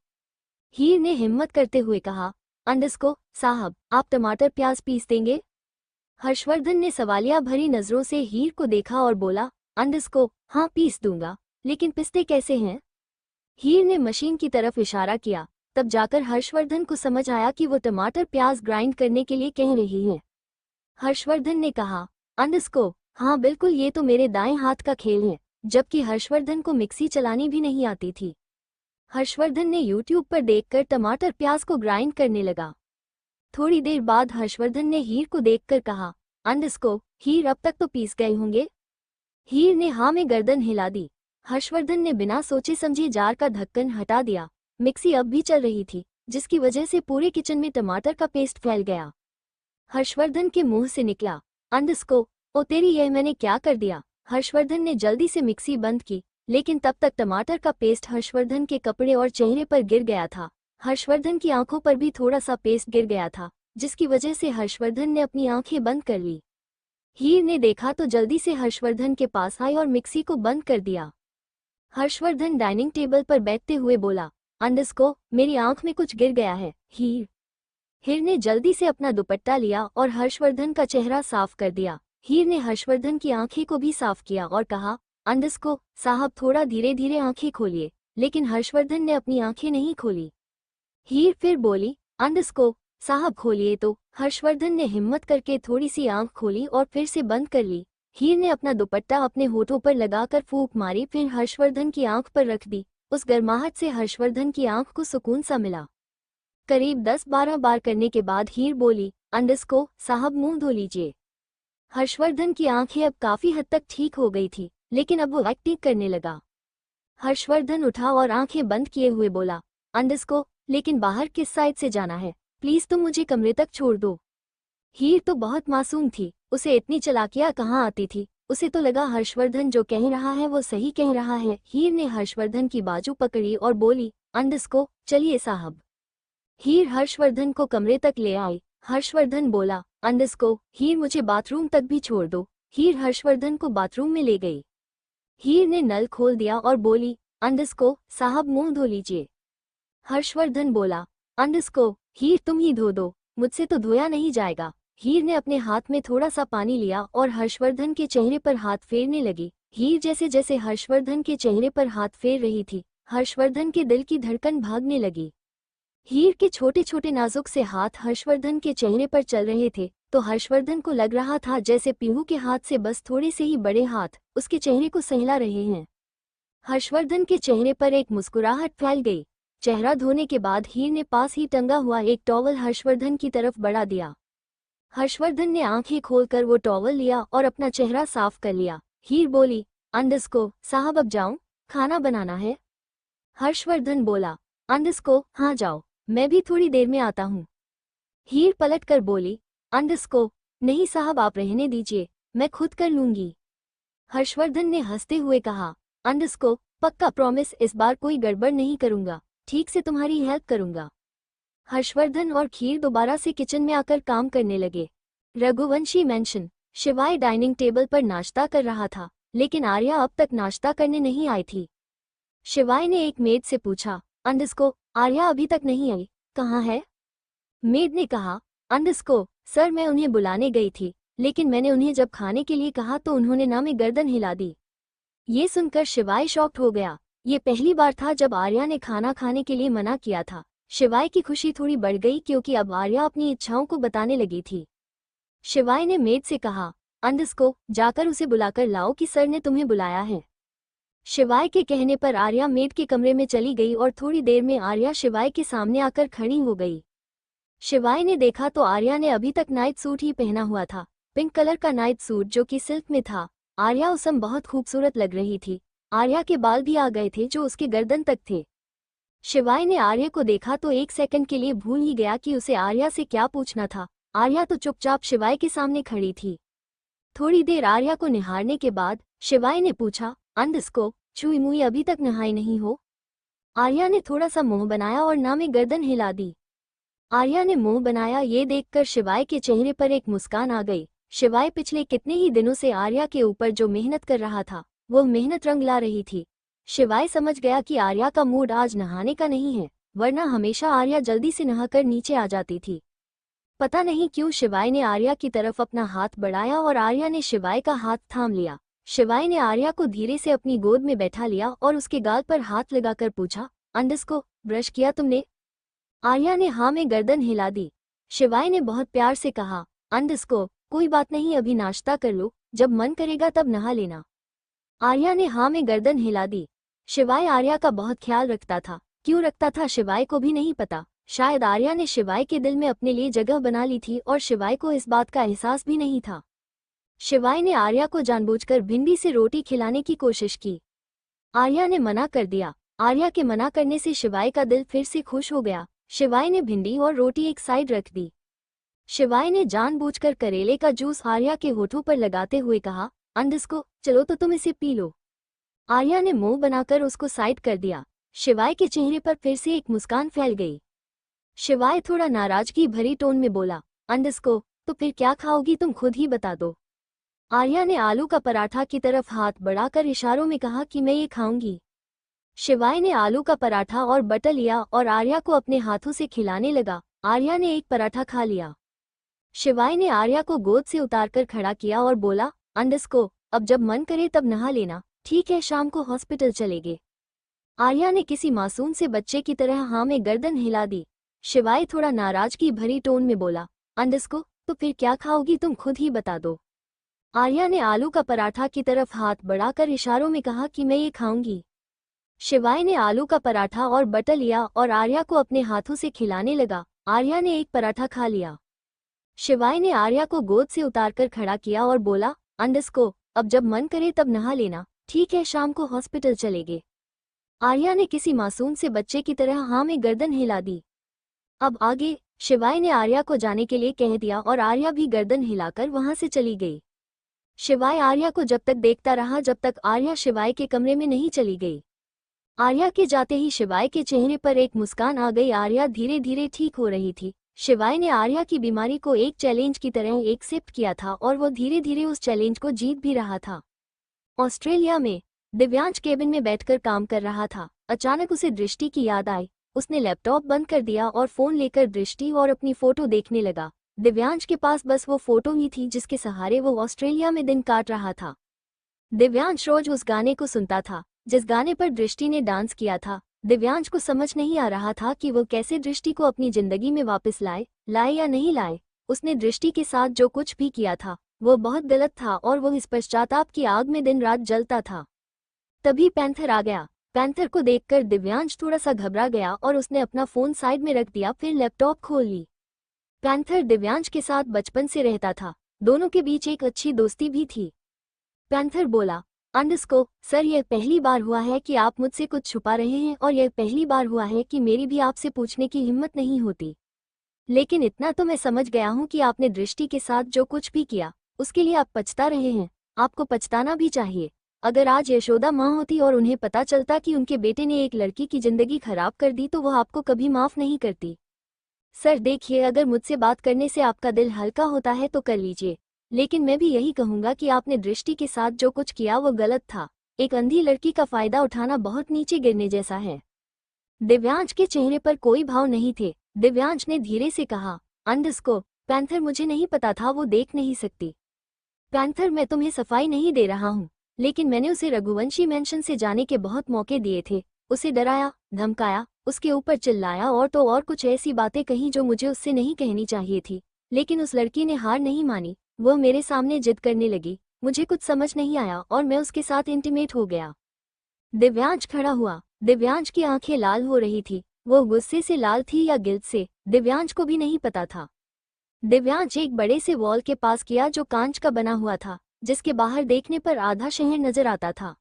हीर ने हिम्मत करते हुए कहा, अंडरस्को साहब, आप टमाटर प्याज पीस देंगे? हर्षवर्धन ने सवालिया भरी नजरों से हीर को देखा और बोला, अंडरस्को, हाँ पीस दूंगा, लेकिन पिसते कैसे हैं? हीर ने मशीन की तरफ इशारा किया। तब जाकर हर्षवर्धन को समझ आया कि वो टमाटर प्याज ग्राइंड करने के लिए कह रही है। हर्षवर्धन ने कहा, अंडरस्को, हाँ बिल्कुल, ये तो मेरे दाएं हाथ का खेल है, जबकि हर्षवर्धन को मिक्सी चलानी भी नहीं आती थी। हर्षवर्धन ने यूट्यूब पर देखकर टमाटर प्याज को ग्राइंड करने लगा। थोड़ी देर बाद हर्षवर्धन ने हीर को देखकर कहा, अंडरस्को, हीर, अब तक तो पीस गए होंगे? हीर ने हाँ में गर्दन हिला दी। हर्षवर्धन ने बिना सोचे समझे जार का ढक्कन हटा दिया। मिक्सी अब भी चल रही थी, जिसकी वजह से पूरे किचन में टमाटर का पेस्ट फैल गया। हर्षवर्धन के मुंह से निकला, अंडरस्को, ओ तेरी, यह मैंने क्या कर दिया। हर्षवर्धन ने जल्दी से मिक्सी बंद की, लेकिन तब तक टमाटर का पेस्ट हर्षवर्धन के कपड़े और चेहरे पर गिर गया था। हर्षवर्धन की आंखों पर भी थोड़ा सा पेस्ट गिर गया था, जिसकी वजह से हर्षवर्धन ने अपनी आंखें बंद कर ली। हीर ने देखा तो जल्दी से हर्षवर्धन के पास आई और मिक्सी को बंद कर दिया। हर्षवर्धन डाइनिंग टेबल पर बैठते हुए बोला, अंडरस्को, मेरी आंख में कुछ गिर गया है। हीर ने जल्दी से अपना दुपट्टा लिया और हर्षवर्धन का चेहरा साफ कर दिया। हीर ने हर्षवर्धन की आंखें को भी साफ किया और कहा, अंडरस्को साहब, थोड़ा धीरे धीरे आंखें खोलिए। लेकिन हर्षवर्धन ने अपनी आंखें नहीं खोली। हीर फिर बोली, अंडरस्को साहब, खोलिए तो। हर्षवर्धन ने हिम्मत करके थोड़ी सी आंख खोली और फिर से बंद कर ली। हीर ने अपना दुपट्टा अपने होठों पर लगाकर फूंक मारी, फिर हर्षवर्धन की आंख पर रख दी। उस गर्माहट से हर्षवर्धन की आंख को सुकून सा मिला। करीब 10-12 बार करने के बाद हीर बोली, अंडरस्को साहब, मुंह धो लीजिए। हर्षवर्धन की आंखें अब काफी हद तक ठीक हो गई थी, लेकिन अब वो एक्टिंग करने लगा। हर्षवर्धन उठा और आंखें बंद किए हुए बोला, अंडरस्को, लेकिन बाहर किस साइड से जाना है? प्लीज तुम मुझे कमरे तक छोड़ दो। हीर तो बहुत मासूम थी, उसे इतनी चालाकियां कहाँ आती थी। उसे तो लगा हर्षवर्धन जो कह रहा है वो सही कह रहा है। हीर ने हर्षवर्धन की बाजू पकड़ी और बोली, अंडस्को, चलिए साहब। हीर हर्षवर्धन को कमरे तक ले आई। हर्षवर्धन बोला, अंडस्को, हीर मुझे बाथरूम तक भी छोड़ दो। हीर हर्षवर्धन को बाथरूम में ले गई। हीर ने नल खोल दिया और बोली, अंडस्को साहब मुंह धो लीजिए। हर्षवर्धन बोला, अंडस्को, हीर तुम ही धो दो, मुझसे तो धोया नहीं जाएगा। हीर ने अपने हाथ में थोड़ा सा पानी लिया और हर्षवर्धन के चेहरे पर हाथ फेरने लगी। हीर जैसे जैसे हर्षवर्धन के चेहरे पर हाथ फेर रही थी, हर्षवर्धन के दिल की धड़कन भागने लगी। हीर के छोटे छोटे नाजुक से हाथ हर्षवर्धन के चेहरे पर चल रहे थे तो हर्षवर्धन को लग रहा था जैसे पीहू के हाथ से बस थोड़े से ही बड़े हाथ उसके चेहरे को सहला रहे हैं। हर्षवर्धन के चेहरे पर एक मुस्कुराहट फैल गई। चेहरा धोने के बाद हीर ने पास ही टंगा हुआ एक टॉवल हर्षवर्धन की तरफ बढ़ा दिया। हर्षवर्धन ने आंखें खोलकर वो टॉवल लिया और अपना चेहरा साफ कर लिया। हीर बोली, अंडस्को साहब अब जाऊं, खाना बनाना है। हर्षवर्धन बोला, अंडस्को हाँ जाओ, मैं भी थोड़ी देर में आता हूँ। हीर पलट कर बोली, अंडस्को, नहीं साहब आप रहने दीजिए, मैं खुद कर लूंगी। हर्षवर्धन ने हंसते हुए कहा, अंडस्को, पक्का प्रॉमिस, इस बार कोई गड़बड़ नहीं करूंगा, ठीक से तुम्हारी हेल्प करूंगा। हर्षवर्धन और खीर दोबारा से किचन में आकर काम करने लगे। रघुवंशी मेंशन। शिवाय डाइनिंग टेबल पर नाश्ता कर रहा था, लेकिन आर्या अब तक नाश्ता करने नहीं आई थी। शिवाय ने एक मेड से पूछा, अंडस्को, आर्या अभी तक नहीं आई, कहाँ है? मेड ने कहा, अंडस्को, सर मैं उन्हें बुलाने गई थी, लेकिन मैंने उन्हें जब खाने के लिए कहा तो उन्होंने ना में गर्दन हिला दी। ये सुनकर शिवाय शॉक्ड हो गया। ये पहली बार था जब आर्या ने खाना खाने के लिए मना किया था। शिवाय की खुशी थोड़ी बढ़ गई क्योंकि अब आर्या अपनी इच्छाओं को बताने लगी थी। शिवाय ने मेड से कहा, अंडस्को, जाकर उसे बुलाकर लाओ कि सर ने तुम्हें बुलाया है। शिवाय के कहने पर आर्या मेड के कमरे में चली गई और थोड़ी देर में आर्या शिवाय के सामने आकर खड़ी हो गई। शिवाय ने देखा तो आर्या ने अभी तक नाइट सूट ही पहना हुआ था, पिंक कलर का नाइट सूट जो कि सिल्क में था। आर्या उस समय बहुत खूबसूरत लग रही थी। आर्या के बाल भी आ गए थे जो उसके गर्दन तक थे। शिवाय ने आर्या को देखा तो एक सेकंड के लिए भूल ही गया कि उसे आर्या से क्या पूछना था। आर्या तो चुपचाप शिवाय के सामने खड़ी थी। थोड़ी देर आर्या को निहारने के बाद शिवाय ने पूछा, अंडस्को, छुई मुई अभी तक नहाई नहीं हो? आर्या ने थोड़ा सा मुंह बनाया और ना में गर्दन हिला दी। आर्या ने मुंह बनाया ये देखकर शिवाय के चेहरे पर एक मुस्कान आ गई। शिवाय पिछले कितने ही दिनों से आर्या के ऊपर जो मेहनत कर रहा था वो मेहनत रंग ला रही थी। शिवाय समझ गया कि आर्या का मूड आज नहाने का नहीं है, वरना हमेशा आर्या जल्दी से नहाकर नीचे आ जाती थी। पता नहीं क्यों शिवाय ने आर्या की तरफ अपना हाथ बढ़ाया और आर्या ने शिवाय का हाथ थाम लिया। शिवाय ने आर्या को धीरे से अपनी गोद में बैठा लिया और उसके गाल पर हाथ लगाकर पूछा, अंडस्को, ब्रश किया तुमने? आर्या ने हाँ में गर्दन हिला दी। शिवाय ने बहुत प्यार से कहा, अंडस्को, कोई बात नहीं, अभी नाश्ता कर लो, जब मन करेगा तब नहा लेना। आर्या ने हाँ में गर्दन हिला दी। शिवाय आर्या का बहुत ख्याल रखता था। क्यों रखता था शिवाय को भी नहीं पता। शायद आर्या ने शिवाय के दिल में अपने लिए जगह बना ली थी और शिवाय को इस बात का एहसास भी नहीं था। शिवाय ने आर्या को जानबूझकर भिंडी से रोटी खिलाने की कोशिश की। आर्या ने मना कर दिया। आर्या के मना करने से शिवाय का दिल फिर से खुश हो गया। शिवाय ने भिंडी और रोटी एक साइड रख दी। शिवाय ने जानबूझकर करेले का जूस आर्या के होठों पर लगाते हुए कहा, अंडस्को, चलो तो तुम इसे पी लो। आर्या ने मुंह बनाकर उसको साइड कर दिया। शिवाय के चेहरे पर फिर से एक मुस्कान फैल गई। शिवाय थोड़ा नाराजगी भरी टोन में बोला, अंडस्को, तो फिर क्या खाओगी तुम खुद ही बता दो। आर्या ने आलू का पराठा की तरफ हाथ बढ़ाकर इशारों में कहा कि मैं ये खाऊंगी। शिवाय ने आलू का पराठा और बटर लिया और आर्या को अपने हाथों से खिलाने लगा। आर्या ने एक पराठा खा लिया। शिवाय ने आर्या को गोद से उतारकर खड़ा किया और बोला, अंडस्को, अब जब मन करे तब नहा लेना, ठीक है, शाम को हॉस्पिटल चलेंगे। आर्या ने किसी मासूम से बच्चे की तरह हाँ में गर्दन हिला दी। शिवाय थोड़ा नाराजगी भरी टोन में बोला, अंडस्को, तो फिर क्या खाओगी तुम खुद ही बता दो। आर्या ने आलू का पराठा की तरफ हाथ बढ़ाकर इशारों में कहा कि मैं ये खाऊंगी। शिवाय ने आलू का पराठा और बटर लिया और आर्या को अपने हाथों से खिलाने लगा। आर्या ने एक पराठा खा लिया। शिवाय ने आर्या को गोद से उतारकर खड़ा किया और बोला, अंडस्को, अब जब मन करे तब नहा लेना, ठीक है, शाम को हॉस्पिटल चलेंगे। आर्या ने किसी मासूम से बच्चे की तरह हाँ में गर्दन हिला दी। अब आगे। शिवाय ने आर्या को जाने के लिए कह दिया और आर्या भी गर्दन हिलाकर वहां से चली गई। शिवाय आर्या को जब तक देखता रहा जब तक आर्या शिवाय के कमरे में नहीं चली गई। आर्या के जाते ही शिवाय के चेहरे पर एक मुस्कान आ गई। आर्या धीरे धीरे ठीक हो रही थी। शिवाय ने आर्या की बीमारी को एक चैलेंज की तरह एक्सेप्ट किया था और वो धीरे धीरे उस चैलेंज को जीत भी रहा था। ऑस्ट्रेलिया में दिव्यांश केबिन में बैठकर काम कर रहा था। अचानक उसे दृष्टि की याद आई। उसने लैपटॉप बंद कर दिया और फोन लेकर दृष्टि और अपनी फोटो देखने लगा। दिव्यांश के पास बस वो फोटो ही थी जिसके सहारे वो ऑस्ट्रेलिया में दिन काट रहा था। दिव्यांश रोज उस गाने को सुनता था जिस गाने पर दृष्टि ने डांस किया था। दिव्यांश को समझ नहीं आ रहा था कि वो कैसे दृष्टि को अपनी जिंदगी में वापस लाए या नहीं लाए। उसने दृष्टि के साथ जो कुछ भी किया था वो बहुत गलत था और वो इस पश्चाताप की आग में दिन रात जलता था। तभी पैंथर आ गया। पैंथर को देखकर दिव्यांश थोड़ा सा घबरा गया और उसने अपना फोन साइड में रख दिया, फिर लैपटॉप खोल ली। पैंथर दिव्यांश के साथ बचपन से रहता था। दोनों के बीच एक अच्छी दोस्ती भी थी। पैंथर बोला, अंडरस्को सर, यह पहली बार हुआ है कि आप मुझसे कुछ छुपा रहे हैं और यह पहली बार हुआ है कि मेरी भी आपसे पूछने की हिम्मत नहीं होती। लेकिन इतना तो मैं समझ गया हूं कि आपने दृष्टि के साथ जो कुछ भी किया उसके लिए आप पछता रहे हैं। आपको पछताना भी चाहिए। अगर आज यशोदा माँ होती और उन्हें पता चलता कि उनके बेटे ने एक लड़की की जिंदगी खराब कर दी तो वह आपको कभी माफ नहीं करती। सर देखिए, अगर मुझसे बात करने से आपका दिल हल्का होता है तो कर लीजिए, लेकिन मैं भी यही कहूंगा कि आपने दृष्टि के साथ जो कुछ किया वो गलत था। एक अंधी लड़की का फायदा उठाना बहुत नीचे गिरने जैसा है। दिव्यांश के चेहरे पर कोई भाव नहीं थे। दिव्यांश ने धीरे से कहा, अंडरस्को पैंथर, मुझे नहीं पता था वो देख नहीं सकती। पैंथर, मैं तुम्हें सफाई नहीं दे रहा हूँ, लेकिन मैंने उसे रघुवंशी मेंशन से जाने के बहुत मौके दिए थे। उसे डराया, धमकाया, उसके ऊपर चिल्लाया और तो और कुछ ऐसी बातें कही जो मुझे उससे नहीं कहनी चाहिए थी। लेकिन उस लड़की ने हार नहीं मानी। वह मेरे सामने जिद करने लगी। मुझे कुछ समझ नहीं आया और मैं उसके साथ इंटीमेट हो गया। दिव्यांश खड़ा हुआ। दिव्यांश की आंखें लाल हो रही थी। वो गुस्से से लाल थी या गिल्ट से, दिव्यांश को भी नहीं पता था। दिव्यांश एक बड़े से वॉल के पास किया जो कांच का बना हुआ था, जिसके बाहर देखने पर आधा शहर नजर आता था।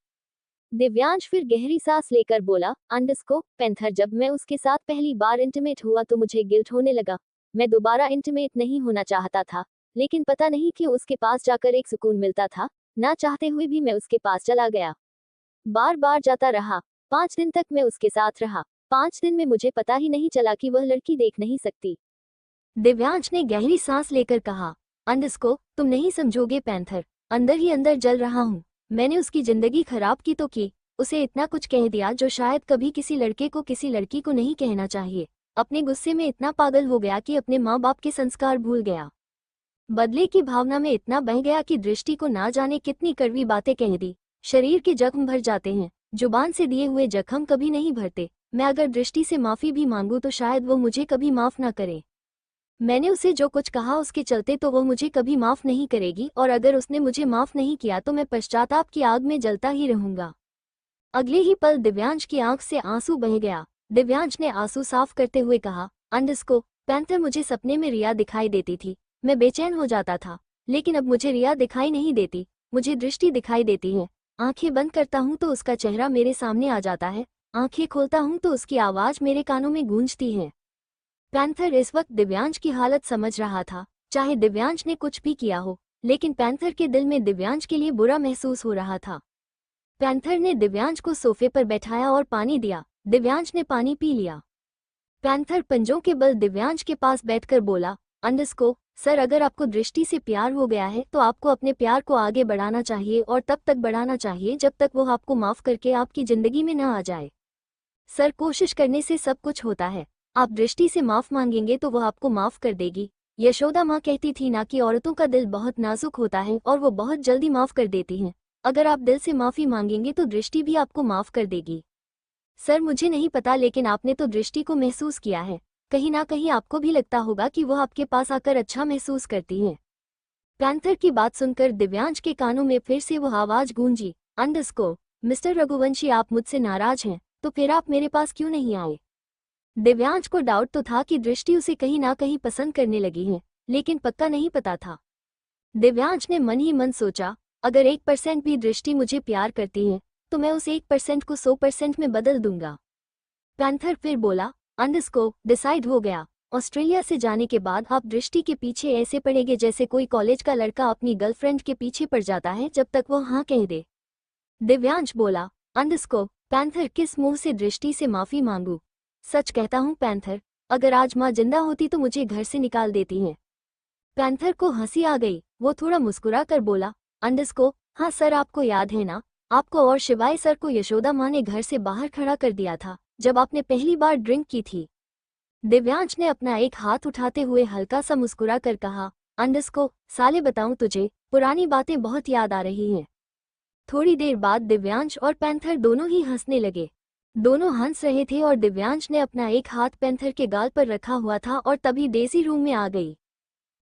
दिव्यांश फिर गहरी सांस लेकर बोला, अंडरस्को पैंथर, जब मैं उसके साथ पहली बार इंटीमेट हुआ तो मुझे गिल्ट होने लगा। मैं दोबारा इंटीमेट नहीं होना चाहता था, लेकिन पता नहीं क्यों उसके पास जाकर एक सुकून मिलता था। ना चाहते हुए भी मैं उसके पास चला गया। बार बार जाता रहा। 5 दिन तक मैं उसके साथ रहा। 5 दिन में मुझे पता ही नहीं चला कि वह लड़की देख नहीं सकती। दिव्यांश ने गहरी सांस लेकर कहा, अंडरस्को तुम नहीं समझोगे पैंथर, अंदर ही अंदर जल रहा हूँ। मैंने उसकी जिंदगी खराब की तो की, उसे इतना कुछ कह दिया जो शायद कभी किसी लड़के को किसी लड़की को नहीं कहना चाहिए। अपने गुस्से में इतना पागल हो गया कि अपने माँ बाप के संस्कार भूल गया। बदले की भावना में इतना बह गया कि दृष्टि को ना जाने कितनी कड़वी बातें कह दी। शरीर के जख्म भर जाते हैं, जुबान से दिए हुए जख्म कभी नहीं भरते। मैं अगर दृष्टि से माफी भी मांगू तो शायद वो मुझे कभी माफ ना करे। मैंने उसे जो कुछ कहा उसके चलते तो वो मुझे कभी माफ नहीं करेगी, और अगर उसने मुझे माफ नहीं किया तो मैं पश्चाताप की आग में जलता ही रहूंगा। अगले ही पल दिव्यांश की आंख से आंसू बह गया। दिव्यांश ने आंसू साफ करते हुए कहा, अंडरस्को पैंथर, मुझे सपने में रिया दिखाई देती थी। मैं बेचैन हो जाता था, लेकिन अब मुझे रिया दिखाई नहीं देती, मुझे दृष्टि दिखाई देती है। आंखें बंद करता हूँ तो उसका चेहरा मेरे सामने आ जाता है, आंखें खोलता हूँ तो उसकी आवाज मेरे कानों में गूंजती है। पैंथर इस वक्त दिव्यांश की हालत समझ रहा था। चाहे दिव्यांश ने कुछ भी किया हो, लेकिन पैंथर के दिल में दिव्यांश के लिए बुरा महसूस हो रहा था। पैंथर ने दिव्यांश को सोफे पर बैठाया और पानी दिया। दिव्यांश ने पानी पी लिया। पैंथर पंजों के बल दिव्यांश के पास बैठकर बोला, अंडरस्को सर, अगर आपको दृष्टि से प्यार हो गया है तो आपको अपने प्यार को आगे बढ़ाना चाहिए, और तब तक बढ़ाना चाहिए जब तक वो आपको माफ करके आपकी जिंदगी में न आ जाए। सर, कोशिश करने से सब कुछ होता है। आप दृष्टि से माफ मांगेंगे तो वो आपको माफ कर देगी। यशोदा माँ कहती थी ना कि औरतों का दिल बहुत नाजुक होता है और वो बहुत जल्दी माफ कर देती हैं। अगर आप दिल से माफी मांगेंगे तो दृष्टि भी आपको माफ कर देगी। सर, मुझे नहीं पता, लेकिन आपने तो दृष्टि को महसूस किया है। कहीं ना कहीं आपको भी लगता होगा कि वो आपके पास आकर अच्छा महसूस करती है। पैंथर की बात सुनकर दिव्यांश के कानों में फिर से वो आवाज गूंजी, अंडरस्को मिस्टर रघुवंशी, आप मुझसे नाराज हैं तो फिर आप मेरे पास क्यों नहीं आए। दिव्यांश को डाउट तो था कि दृष्टि उसे कहीं ना कहीं पसंद करने लगी है, लेकिन पक्का नहीं पता था। दिव्यांश ने मन ही मन सोचा, अगर 1% भी दृष्टि मुझे प्यार करती है तो मैं उस 1% को 100% में बदल दूंगा। पैंथर फिर बोला, अंडरस्को डिसाइड हो गया। ऑस्ट्रेलिया से जाने के बाद आप दृष्टि के पीछे ऐसे पड़ेंगे जैसे कोई कॉलेज का लड़का अपनी गर्लफ्रेंड के पीछे पड़ जाता है जब तक वो हाँ कह दे। दिव्यांश बोला। पैंथर, किस मुंह से दृष्टि से माफी मांगू? सच कहता हूँ पैंथर, अगर आज माँ जिंदा होती तो मुझे घर से निकाल देती हैं। पैंथर को हंसी आ गई। वो थोड़ा मुस्कुरा कर बोला, हाँ सर, आपको याद है ना, आपको और शिवाय सर को यशोदा माँ ने घर से बाहर खड़ा कर दिया था जब आपने पहली बार ड्रिंक की थी। दिव्यांश ने अपना एक हाथ उठाते हुए हल्का सा मुस्कुरा कर कहा, साले बताऊं तुझे, पुरानी बातें बहुत याद आ रही हैं। थोड़ी देर बाद दिव्यांश और पैंथर दोनों ही हंसने लगे। दोनों हंस रहे थे और दिव्यांश ने अपना एक हाथ पैंथर के गाल पर रखा हुआ था और तभी डेजी रूम में आ गई।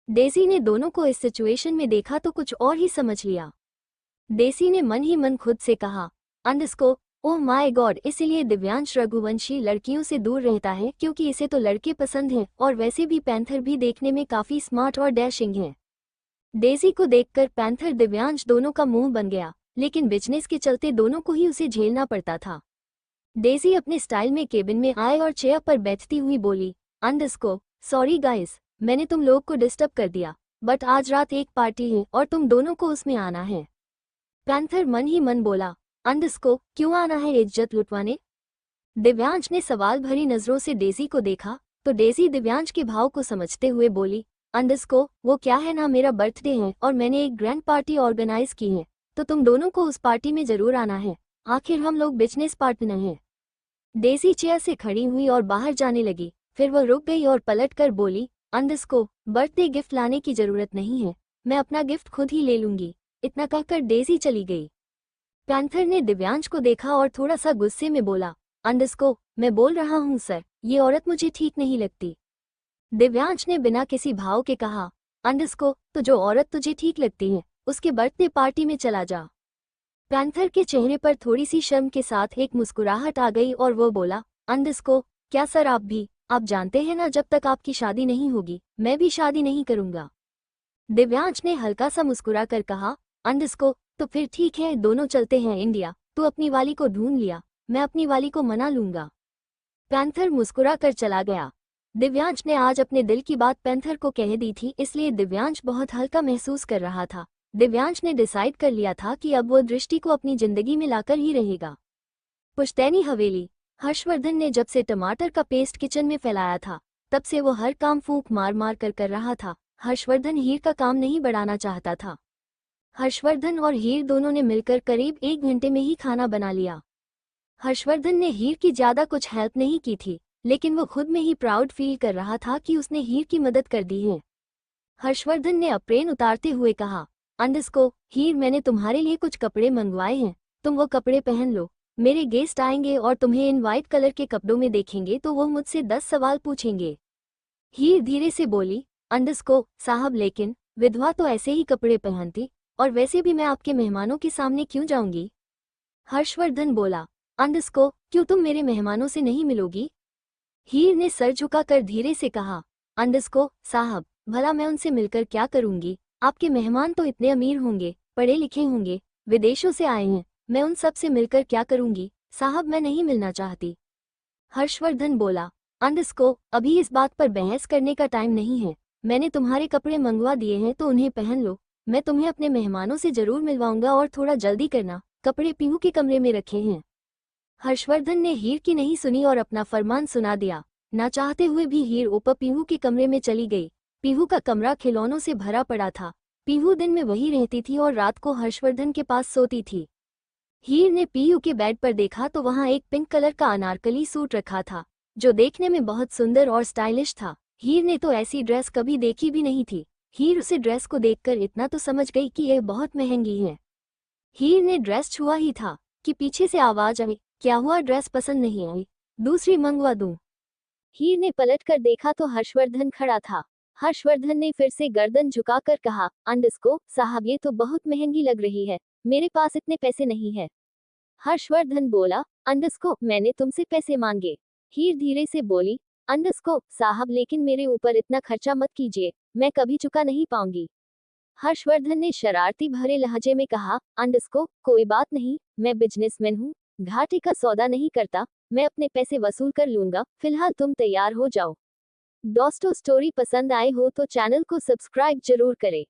डेजी ने दोनों को इस सिचुएशन में देखा तो कुछ और ही समझ लिया। डेजी ने मन ही मन खुद से कहा, ओह माय गॉड, इसीलिए दिव्यांश रघुवंशी लड़कियों से दूर रहता है क्योंकि इसे तो लड़के पसंद हैं और वैसे भी पैंथर भी देखने में काफी स्मार्ट और डैशिंग है। डेजी को देखकर पैंथर दिव्यांश दोनों का मुंह बन गया, लेकिन बिजनेस के चलते दोनों को ही उसे झेलना पड़ता था। डेजी अपने स्टाइल में केबिन में आए और चेयर पर बैठती हुई बोली, सॉरी गाइस, मैंने तुम लोग को डिस्टर्ब कर दिया, बट आज रात एक पार्टी है और तुम दोनों को उसमें आना है। पैंथर मन ही मन बोला, क्यों आना है इज्जत लुटवाने? दिव्यांश ने सवाल भरी नजरों से डेजी को देखा तो डेजी दिव्यांश के भाव को समझते हुए बोली, वो क्या है ना, मेरा बर्थडे है और मैंने एक ग्रैंड पार्टी ऑर्गेनाइज की है, तो तुम दोनों को उस पार्टी में जरूर आना है, आखिर हम लोग बिजनेस पार्टनर हैं। डेजी चेयर से खड़ी हुई और बाहर जाने लगी, फिर वो रुक गई और पलट कर बोली, बर्थडे गिफ्ट लाने की जरूरत नहीं है, मैं अपना गिफ्ट खुद ही ले लूंगी। इतना कहकर डेजी चली गई। पैंथर ने दिव्यांश को देखा और थोड़ा सा गुस्से में बोला, मैं बोल रहा हूँ सर, ये औरत मुझे ठीक नहीं लगती। दिव्यांश ने बिना किसी भाव के कहा, तो जो औरत तुझे ठीक लगती है उसके बर्थडे पार्टी में चला जा। पैंथर के चेहरे पर थोड़ी सी शर्म के साथ एक मुस्कुराहट आ गई और वो बोला, क्या सर, आप जानते हैं ना, जब तक आपकी शादी नहीं होगी मैं भी शादी नहीं करूंगा। दिव्यांश ने हल्का सा मुस्कुरा कर कहा, तो फिर ठीक है, दोनों चलते हैं इंडिया, तू अपनी वाली को ढूंढ लिया, मैं अपनी वाली को मना लूंगा। पैंथर मुस्कुरा कर चला गया। दिव्यांश ने आज अपने दिल की बात पैंथर को कह दी थी, इसलिए दिव्यांश बहुत हल्का महसूस कर रहा था। दिव्यांश ने डिसाइड कर लिया था कि अब वो दृष्टि को अपनी जिंदगी में लाकर ही रहेगा। पुश्तैनी हवेली। हर्षवर्धन ने जब से टमाटर का पेस्ट किचन में फैलाया था तब से वो हर काम फूंक मार मार कर रहा था। हर्षवर्धन हीर का काम नहीं बढ़ाना चाहता था। हर्षवर्धन और हीर दोनों ने मिलकर करीब 1 घंटे में ही खाना बना लिया। हर्षवर्धन ने हीर की ज्यादा कुछ हेल्प नहीं की थी, लेकिन वो खुद में ही प्राउड फील कर रहा था कि उसने हीर की मदद कर दी है। हर्षवर्धन ने अप्रेन उतारते हुए कहा, हीर, मैंने तुम्हारे लिए कुछ कपड़े मंगवाए हैं, तुम वो कपड़े पहन लो। मेरे गेस्ट आएंगे और तुम्हें इन वाइट कलर के कपड़ों में देखेंगे तो वो मुझसे 10 सवाल पूछेंगे। हीर धीरे से बोली, साहब, लेकिन विधवा तो ऐसे ही कपड़े पहनती, और वैसे भी मैं आपके मेहमानों के सामने क्यों जाऊंगी? हर्षवर्धन बोला, क्यों, तुम मेरे मेहमानों से नहीं मिलोगी? हीर ने सर झुकाकर धीरे से कहा, साहब, भला मैं उनसे मिलकर क्या करूंगी? आपके मेहमान तो इतने अमीर होंगे, पढ़े लिखे होंगे, विदेशों से आए हैं, मैं उन सब से मिलकर क्या करूंगी? साहब, मैं नहीं मिलना चाहती। हर्षवर्धन बोला, अभी इस बात पर बहस करने का टाइम नहीं है, मैंने तुम्हारे कपड़े मंगवा दिए हैं तो उन्हें पहन लो, मैं तुम्हें अपने मेहमानों से जरूर मिलवाऊंगा और थोड़ा जल्दी करना, कपड़े पीहू के कमरे में रखे हैं। हर्षवर्धन ने हीर की नहीं सुनी और अपना फरमान सुना दिया। ना चाहते हुए भी हीर ऊपर पीहू के कमरे में चली गई। पीहू का कमरा खिलौनों से भरा पड़ा था। पीहू दिन में वही रहती थी और रात को हर्षवर्धन के पास सोती थी। हीर ने पीहू के बेड पर देखा तो वहां एक पिंक कलर का अनारकली सूट रखा था, जो देखने में बहुत सुंदर और स्टाइलिश था। हीर ने तो ऐसी ड्रेस कभी देखी भी नहीं थी। हीर उसे ड्रेस को देखकर इतना तो समझ गई कि यह बहुत महंगी है। हीर ने ड्रेस छुआ ही था कि पीछे से आवाज आई, क्या हुआ, ड्रेस पसंद नहीं आई? दूसरी मंगवा दूं? हीर ने पलटकर देखा तो हर्षवर्धन खड़ा था। हर्षवर्धन ने फिर से गर्दन झुकाकर कहा, साहब, ये तो बहुत महंगी लग रही है, मेरे पास इतने पैसे नहीं है। हर्षवर्धन बोला, मैंने तुमसे पैसे मांगे? हीर धीरे से बोली, साहब, लेकिन मेरे ऊपर इतना खर्चा मत कीजिए, मैं कभी चुका नहीं पाऊंगी। हर्षवर्धन ने शरारती भरे लहजे में कहा, कोई बात नहीं, मैं बिजनेसमैन हूँ, घाटे का सौदा नहीं करता, मैं अपने पैसे वसूल कर लूंगा, फिलहाल तुम तैयार हो जाओ। दोस्तों स्टोरी पसंद आए हो तो चैनल को सब्सक्राइब जरूर करें।